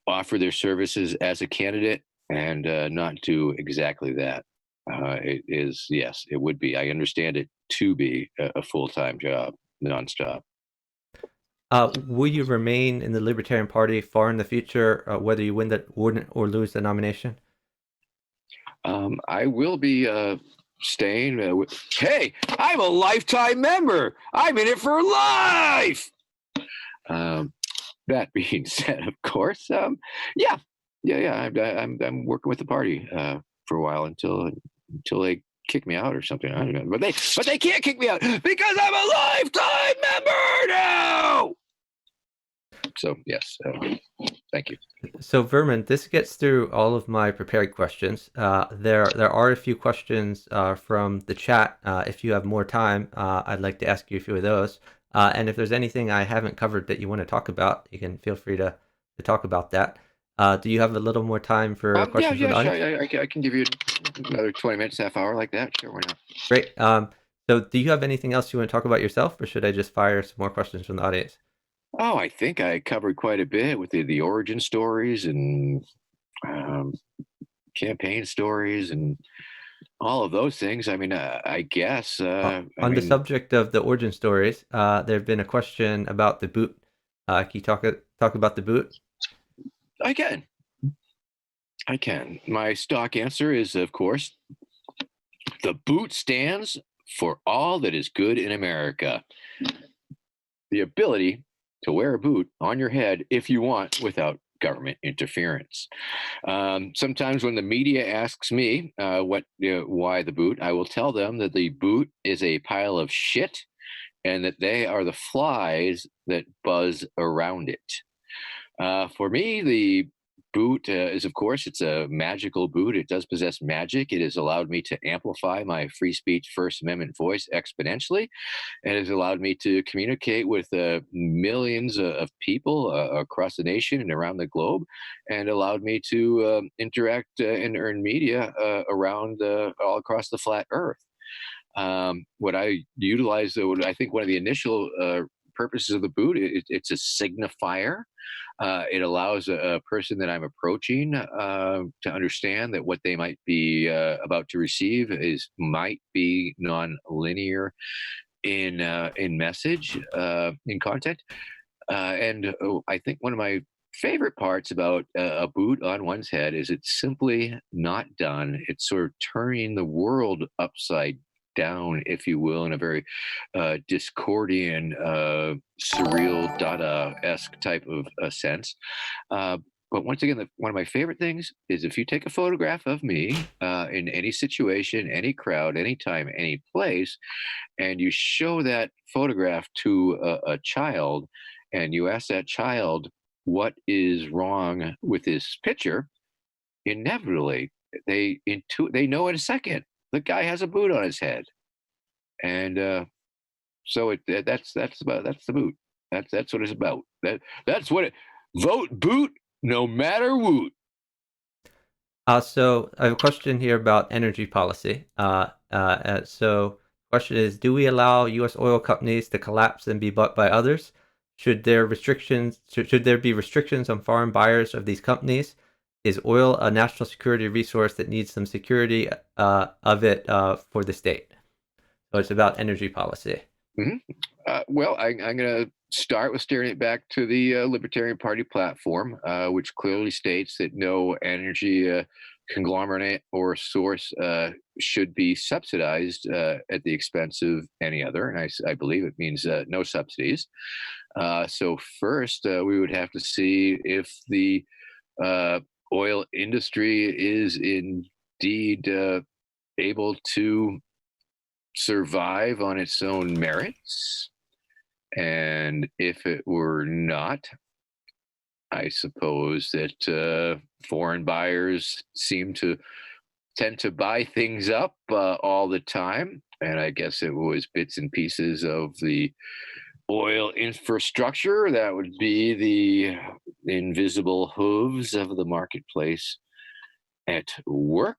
S2: offer their services as a candidate and not do exactly that. It is, yes, it would be. I understand it to be a full-time job, nonstop.
S1: Will you remain in the Libertarian Party far in the future, whether you win or lose the nomination?
S2: I will be staying. Hey, I'm a lifetime member. I'm in it for life. Um, that being said, of course, yeah, yeah. I'm working with the party for a while until they kick me out or something. I don't know, but they can't kick me out because I'm a lifetime member now. So yes, thank you.
S1: So Vermin, this gets through all of my prepared questions. There are a few questions from the chat. If you have more time, I'd like to ask you a few of those. And if there's anything I haven't covered that you want to talk about, you can feel free to talk about that. Do you have a little more time for
S2: Yeah,
S1: questions from the
S2: sure.
S1: audience?
S2: I can give you another 20 minutes, half hour like that. Sure, why not?
S1: Great. So do you have anything else you want to talk about yourself, or should I just fire some more questions from the audience?
S2: Oh, I think I covered quite a bit with the origin stories and um, campaign stories and all of those things. I mean, I guess. I
S1: On the
S2: mean,
S1: subject of the origin stories, there have been a question about the boot. Can you talk about the boot?
S2: I can. I can. My stock answer is, of course, the boot stands for all that is good in America. The ability to wear a boot on your head if you want without government interference. Sometimes when the media asks me why the boot, I will tell them that the boot is a pile of shit and that they are the flies that buzz around it. For me, the boot is, of course, it's a magical boot. It does possess magic. It has allowed me to amplify my free speech First Amendment voice exponentially. It has allowed me to communicate with millions of people across the nation and around the globe, and allowed me to interact and earn media around all across the flat Earth. What I utilize, what I think one of the initial purposes of the boot, it's a signifier. It allows a person that I'm approaching to understand that what they might be about to receive might be non-linear in message, in content. I think one of my favorite parts about a boot on one's head is it's simply not done. It's sort of turning the world upside down, if you will, in a very Discordian, surreal, Dada-esque type of sense. Uh, but once again, one of my favorite things is if you take a photograph of me in any situation, any crowd, anytime, any place, and you show that photograph to a child, and you ask that child what is wrong with this picture, inevitably they know in a second the guy has a boot on his head, and that's the boot. That's what it's about. That's what it. Vote boot, no matter what.
S1: So I have a question here about energy policy. So question is, do we allow U.S. oil companies to collapse and be bought by others? Should there be restrictions on foreign buyers of these companies? Is oil a national security resource that needs some security of it for the state? So it's about energy policy.
S2: Mm-hmm. Well, I'm going to start with steering it back to the Libertarian Party platform, which clearly states that no energy conglomerate or source should be subsidized at the expense of any other. And I believe it means no subsidies. So first, we would have to see if the oil industry is indeed able to survive on its own merits. And if it were not, I suppose that foreign buyers tend to buy things up all the time. And I guess it was bits and pieces of the oil infrastructure that would be the invisible hooves of the marketplace at work.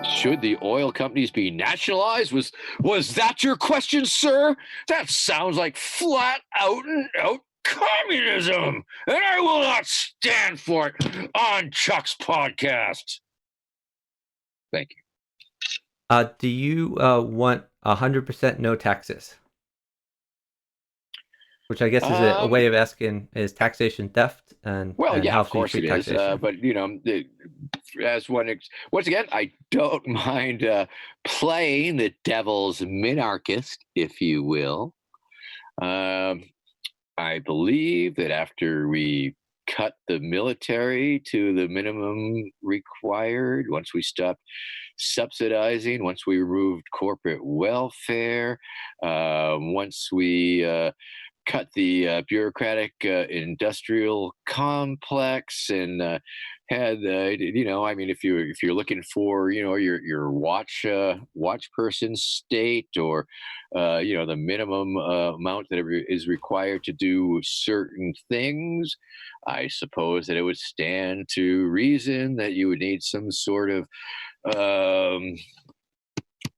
S2: Should the oil companies be nationalized? Was that your question, sir? That sounds like flat out and out communism, and I will not stand for it on Chuck's podcast. Thank you.
S1: Do you want 100% no taxes? Which I guess is a way of asking, is taxation theft, and
S2: yeah,
S1: how
S2: of
S1: should you
S2: course
S1: treat
S2: it is.
S1: taxation?
S2: But as once again, I don't mind playing the devil's minarchist, if you will. I believe that after we cut the military to the minimum required, once we stopped subsidizing, once we removed corporate welfare, once we cut the bureaucratic industrial complex and had I mean, if you're looking for your watch person state, or the minimum amount that is required to do certain things, I suppose that it would stand to reason that you would need some sort of um,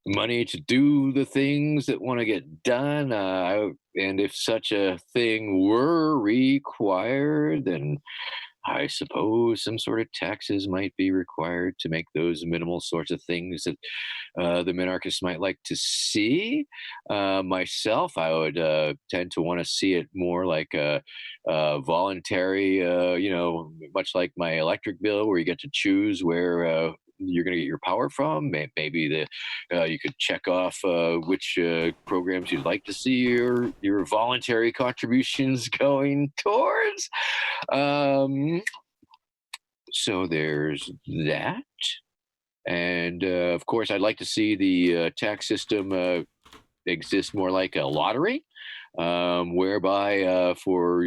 S2: money to do the things that want to get done. And if such a thing were required, then I suppose some sort of taxes might be required to make those minimal sorts of things that the minarchists might like to see. Myself, I would tend to want to see it more like a voluntary, much like my electric bill, where you get to choose where you're going to get your power from. Maybe you could check off which programs you'd like to see your voluntary contributions going towards. So there's that. And of course, I'd like to see the tax system exist more like a lottery, whereby for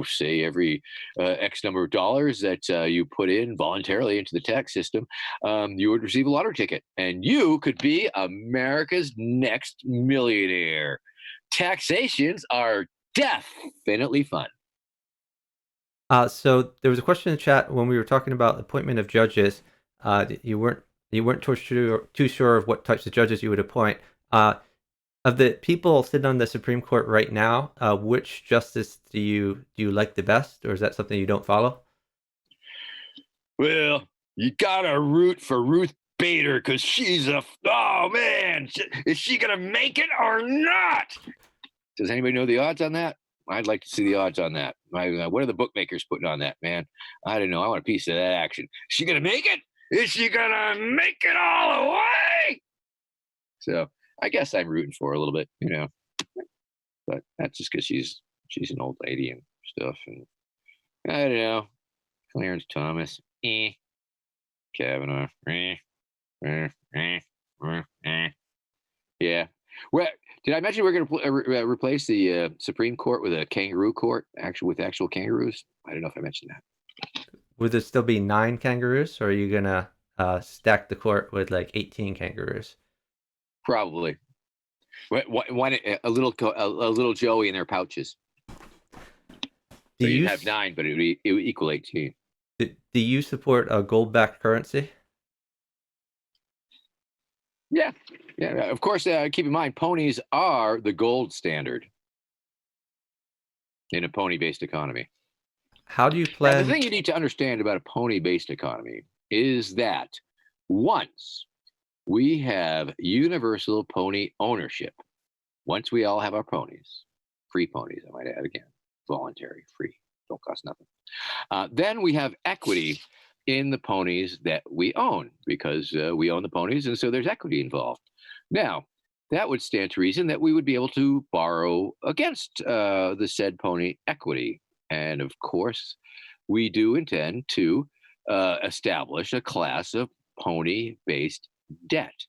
S2: say every X number of dollars that you put in voluntarily into the tax system, you would receive a lottery ticket, and you could be America's next millionaire. Taxations are definitely fun.
S1: So there was a question in the chat when we were talking about appointment of judges. You weren't too sure of what types of judges you would appoint. Of the people sitting on the Supreme Court right now, which justice do you like the best, or is that something you don't follow?
S2: Well, you gotta root for Ruth Bader, because oh man, is she gonna make it or not? Does anybody know the odds on that? I'd like to see the odds on that. What are the bookmakers putting on that, man? I don't know. I want a piece of that action. Is she gonna make it? Is she gonna make it all the way? So I guess I'm rooting for her a little bit, but that's just because she's an old lady and stuff. And I don't know. Clarence Thomas, Kavanaugh, yeah. Well, did I mention we're going to replace the Supreme Court with a kangaroo court, with actual kangaroos? I don't know if I mentioned that.
S1: Would there still be 9 kangaroos, or are you gonna stack the court with like 18 kangaroos?
S2: Probably. One a little Joey in their pouches. So you'd have 9, but it would equal 18.
S1: Do you support a gold-backed currency?
S2: Yeah. Of course, keep in mind, ponies are the gold standard in a pony-based economy.
S1: How do you plan?
S2: Now, the thing you need to understand about a pony-based economy is that once we have universal pony ownership, once we all have our ponies, free ponies, I might add again, voluntary, free, don't cost nothing. Then we have equity in the ponies that we own, because we own the ponies, and so there's equity involved. Now, that would stand to reason that we would be able to borrow against the said pony equity. And of course, we do intend to establish a class of pony-based debt.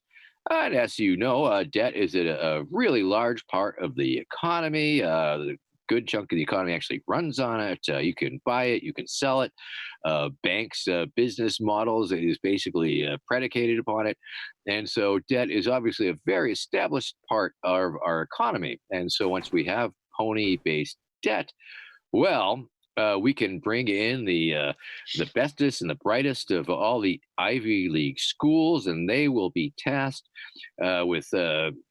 S2: And as you know, debt is a really large part of the economy. The good chunk of the economy actually runs on it. You can buy it, you can sell it. Banks' business models is basically predicated upon it. And so debt is obviously a very established part of our economy. And so once we have pony-based debt, well, we can bring in the bestest and the brightest of all the Ivy League schools, and they will be tasked with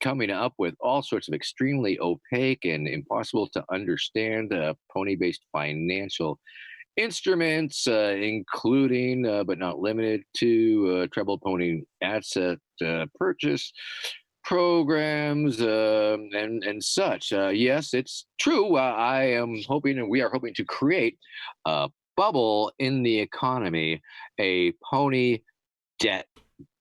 S2: coming up with all sorts of extremely opaque and impossible to understand pony-based financial instruments, including but not limited to treble pony asset purchase programs and such. Yes, it's true. I am hoping, and we are hoping to create a bubble in the economy, a pony debt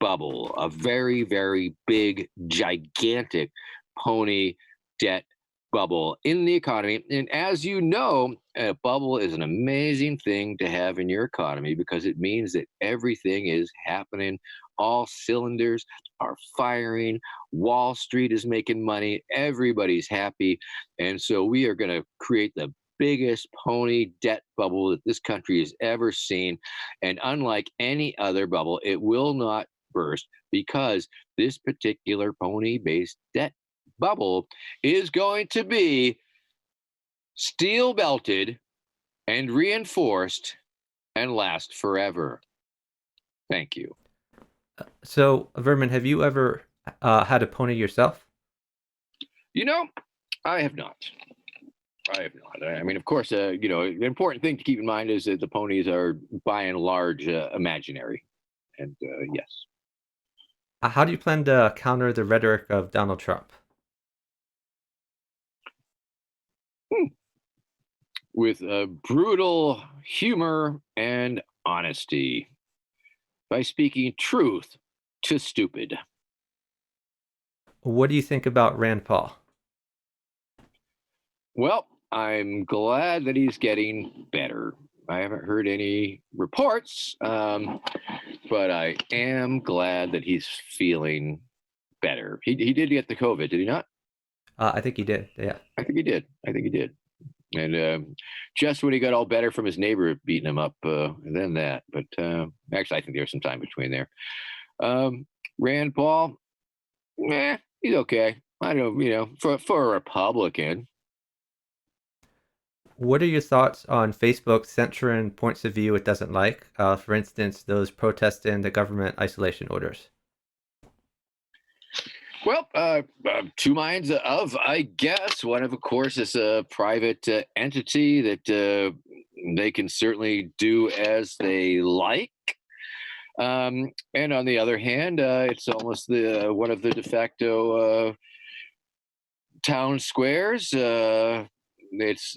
S2: bubble, a very, very big, gigantic pony debt bubble in the economy. And as you know, a bubble is an amazing thing to have in your economy because it means that everything is happening. All cylinders are firing. Wall Street is making money. Everybody's happy. And so we are going to create the biggest pony debt bubble that this country has ever seen. And unlike any other bubble, it will not burst because this particular pony based debt bubble is going to be steel belted and reinforced and last forever. Thank you.
S1: So, Vermin, have you ever had a pony yourself?
S2: You know, I have not. I have not. I mean, of course, the important thing to keep in mind is that the ponies are by and large imaginary. And yes.
S1: How do you plan to counter the rhetoric of Donald Trump?
S2: With brutal humor and honesty, by speaking truth to stupid.
S1: What do you think about Rand Paul?
S2: Well, I'm glad that he's getting better. I haven't heard any reports, but I am glad that he's feeling better. He did get the COVID, did he not?
S1: I think he did. Yeah.
S2: I think he did. I think he did. And just when he got all better from his neighbor beating him up, then that. But actually, I think there's some time between there. Rand Paul, he's okay. I don't, for a Republican.
S1: What are your thoughts on Facebook censoring points of view it doesn't like? For instance, those protesting the government isolation orders.
S2: Well, two minds of, I guess. One of course, is a private entity that they can certainly do as they like. And on the other hand, it's almost the one of the de facto town squares. It's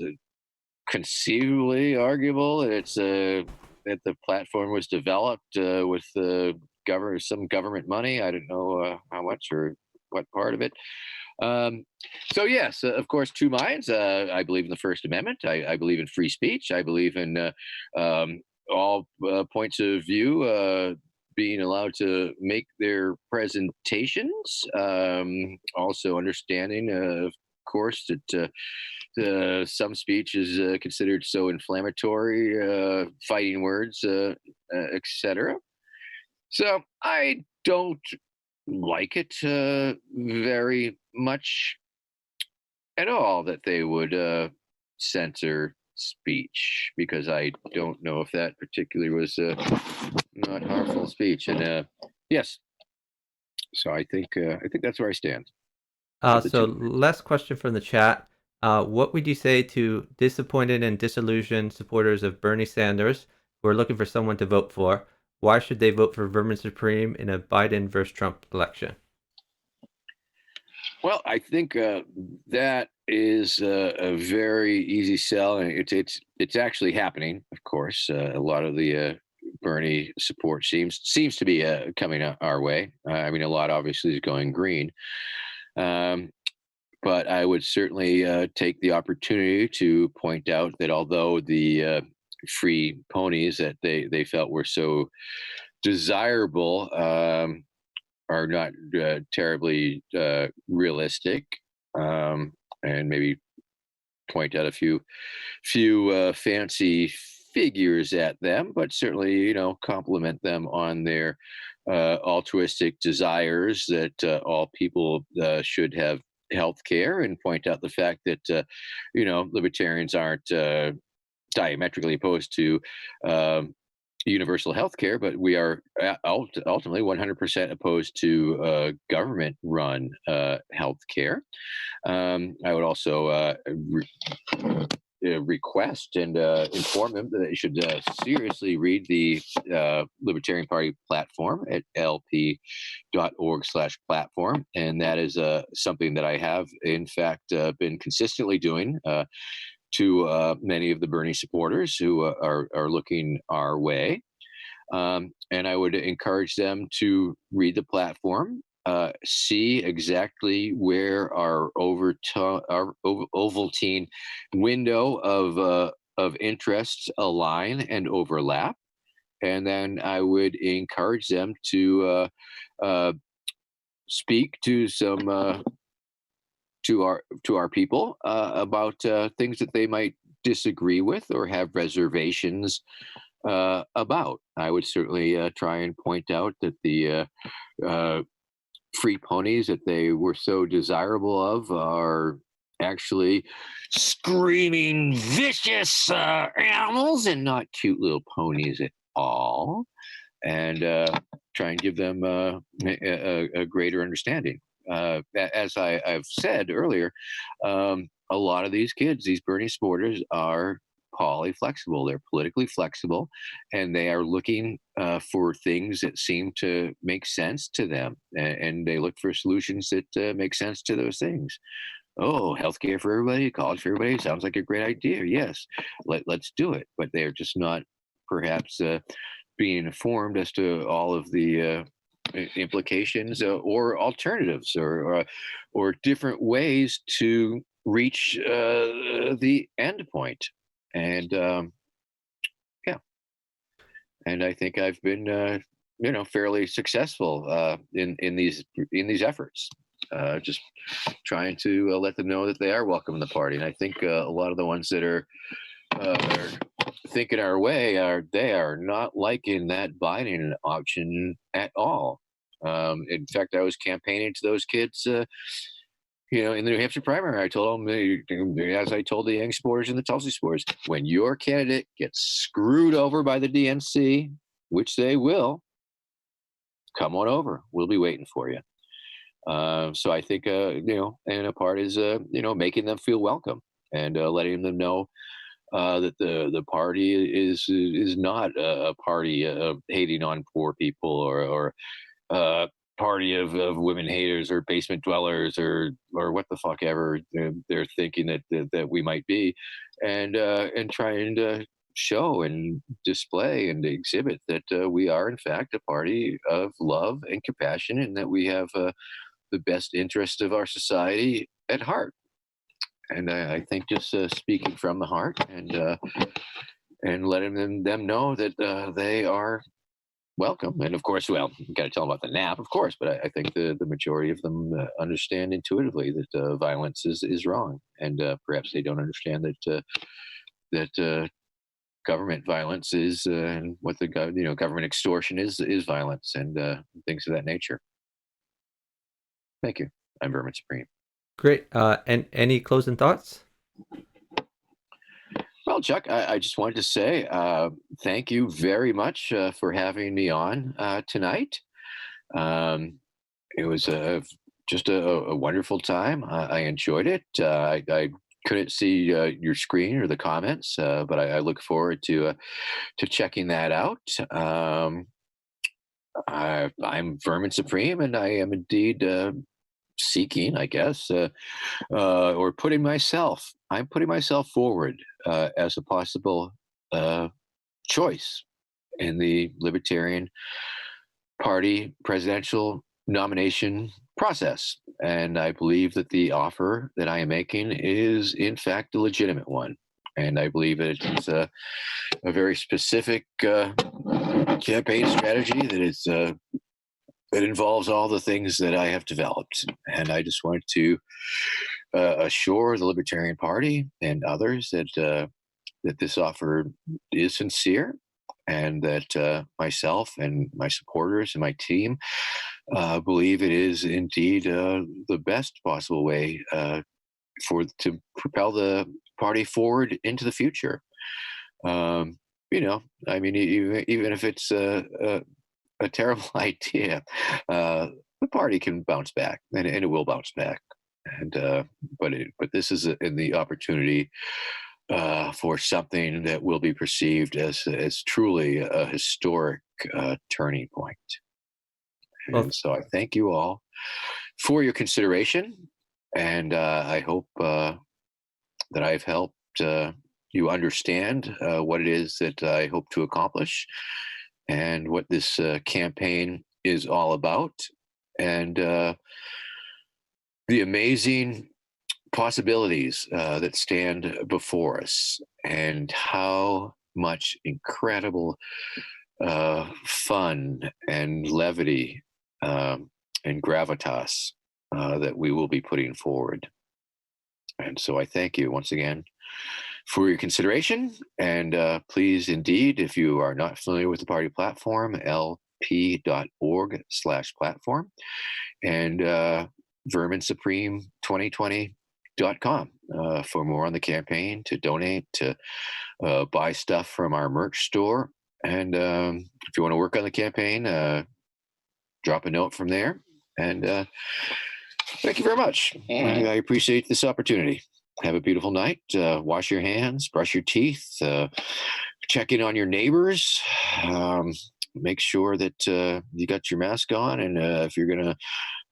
S2: conceivably arguable that it's that the platform was developed with some government money. I don't know how much or what part of it. So yes, of course, two minds. I believe in the First Amendment. I believe in free speech. I believe in all points of view being allowed to make their presentations. Also understanding, of course, that some speech is considered so inflammatory, fighting words, etc. So I don't like it very much at all that they would censor speech because I don't know if that particularly was not harmful speech. And yes, so I think that's where I stand.
S1: So last question from the chat. What would you say to disappointed and disillusioned supporters of Bernie Sanders who are looking for someone to vote for? Why should they vote for Vermin Supreme in a Biden versus Trump election?
S2: Well, I think that is a very easy sell, and it's actually happening. Of course, a lot of the Bernie support seems to be coming our way. I mean, a lot obviously is going green, but I would certainly take the opportunity to point out that although the free ponies that they felt were so desirable are not terribly realistic, and maybe point out a few fancy figures at them, but certainly compliment them on their altruistic desires that all people should have health care, and point out the fact that libertarians aren't diametrically opposed to universal health care, but we are ultimately 100% opposed to government-run health care. I would also request and inform them that they should seriously read the Libertarian Party platform at lp.org/platform. And that is something that I have, in fact, been consistently doing to many of the Bernie supporters who are looking our way. And I would encourage them to read the platform, see exactly where our Ovaltine window of interests align and overlap, and then I would encourage them to speak to some to our people about things that they might disagree with or have reservations about. I would certainly try and point out that the free ponies that they were so desirable of are actually screaming vicious animals and not cute little ponies at all, and try and give them a greater understanding. As I've said earlier, a lot of these kids, these Bernie supporters, are polyflexible. They're politically flexible, and they are looking for things that seem to make sense to them, and they look for solutions that make sense to those things. Oh, healthcare for everybody, college for everybody, sounds like a great idea. Yes, let's do it. But they're just not perhaps being informed as to all of the implications or alternatives or different ways to reach the end point. And yeah, and I think I've been fairly successful in these efforts. Just trying to let them know that they are welcome in the party. And I think a lot of the ones that are thinking our way are not liking that Biden option at all. In fact, I was campaigning to those kids, in the New Hampshire primary. I told them, as I told the young supporters and the Tulsi supporters, when your candidate gets screwed over by the DNC, which they will, come on over. We'll be waiting for you. So I think, and a part is, making them feel welcome and letting them know that the party is not a party of hating on poor people or party of women haters or basement dwellers or what the fuck ever they're thinking that we might be, and trying to show and display and exhibit that we are in fact a party of love and compassion, and that we have the best interest of our society at heart. And I think just speaking from the heart and letting them know that they are welcome. And of course, well, you got to tell them about the nap, of course, but I think the majority of them understand intuitively that violence is wrong, and perhaps they don't understand that government violence is and what the government extortion is violence, and things of that nature. Thank you. I'm Vermin Supreme.
S1: Great. And any closing thoughts?
S2: Well, Chuck, I just wanted to say thank you very much for having me on tonight. It was just a wonderful time. I enjoyed it. I couldn't see your screen or the comments, but I look forward to checking that out. I'm Vermin Supreme, and I am indeed seeking, I guess, or I'm putting myself forward as a possible choice in the Libertarian Party presidential nomination process. And I believe that the offer that I am making is, in fact, a legitimate one. And I believe it's a very specific campaign strategy that involves all the things that I have developed. And I just want to assure the Libertarian Party and others that this offer is sincere, and that myself and my supporters and my team believe it is indeed the best possible way to propel the party forward into the future. Um, I mean, even if it's a terrible idea, the party can bounce back, and it will bounce back. And but this is in the opportunity for something that will be perceived as truly a historic turning point.
S1: Well,
S2: And so I thank you all for your consideration, and I hope that I've helped you understand what it is that I hope to accomplish and what this campaign is all about, and the amazing possibilities that stand before us, and how much incredible fun and levity and gravitas that we will be putting forward. And so I thank you once again for your consideration. And please, indeed, if you are not familiar with the party platform, lp.org/platform, and Vermin Supreme 2020.com for more on the campaign, to donate, to buy stuff from our merch store. And if you want to work on the campaign, drop a note from there. And thank you very much. I appreciate this opportunity. Have a beautiful night. Wash your hands, brush your teeth, check in on your neighbors. Make sure that you got your mask on. And if you're going to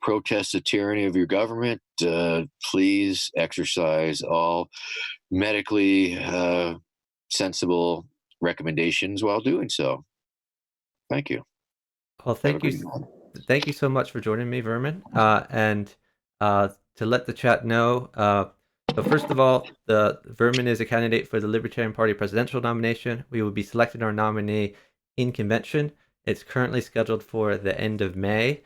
S2: protest the tyranny of your government, please exercise all medically sensible recommendations while doing so. Thank you.
S1: well,
S2: Have a good night.
S1: thank you so much for joining me, Vermin. And to let the chat know, so first of all, the Vermin is a candidate for the Libertarian Party presidential nomination. We will be selecting our nominee in convention. It's currently scheduled for the end of May.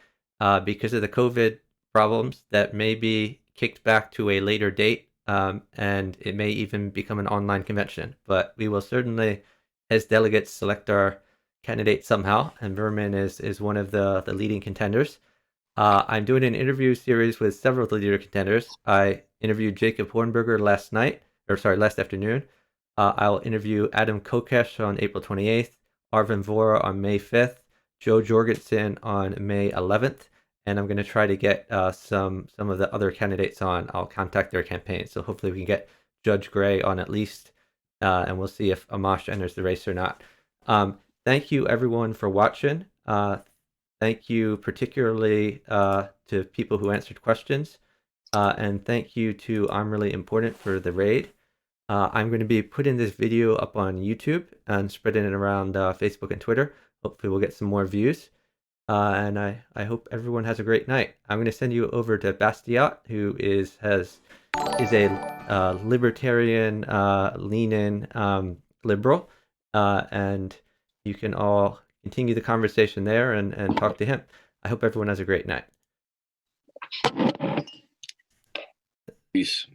S1: Because of the COVID problems, that may be kicked back to a later date, and it may even become an online convention. But we will certainly, as delegates, select our candidate somehow, and Vermin is one of the leading contenders. I'm doing an interview series with several of the leader contenders. I interviewed Jacob Hornberger last afternoon. I'll interview Adam Kokesh on April 28th, Arvin Vora on May 5th, Joe Jorgensen on May 11th, and I'm going to try to get some of the other candidates on. I'll contact their campaigns, so hopefully we can get Judge Gray on at least, and we'll see if Amash enters the race or not. Thank you everyone for watching. Thank you particularly to people who answered questions. And thank you to I'm Really Important for the raid. I'm going to be putting this video up on YouTube and spreading it around Facebook and Twitter. Hopefully we'll get some more views. And I hope everyone has a great night. I'm going to send you over to Bastiat, who is a libertarian, lean-in liberal. And you can all continue the conversation there and talk to him. I hope everyone has a great night.
S2: Peace.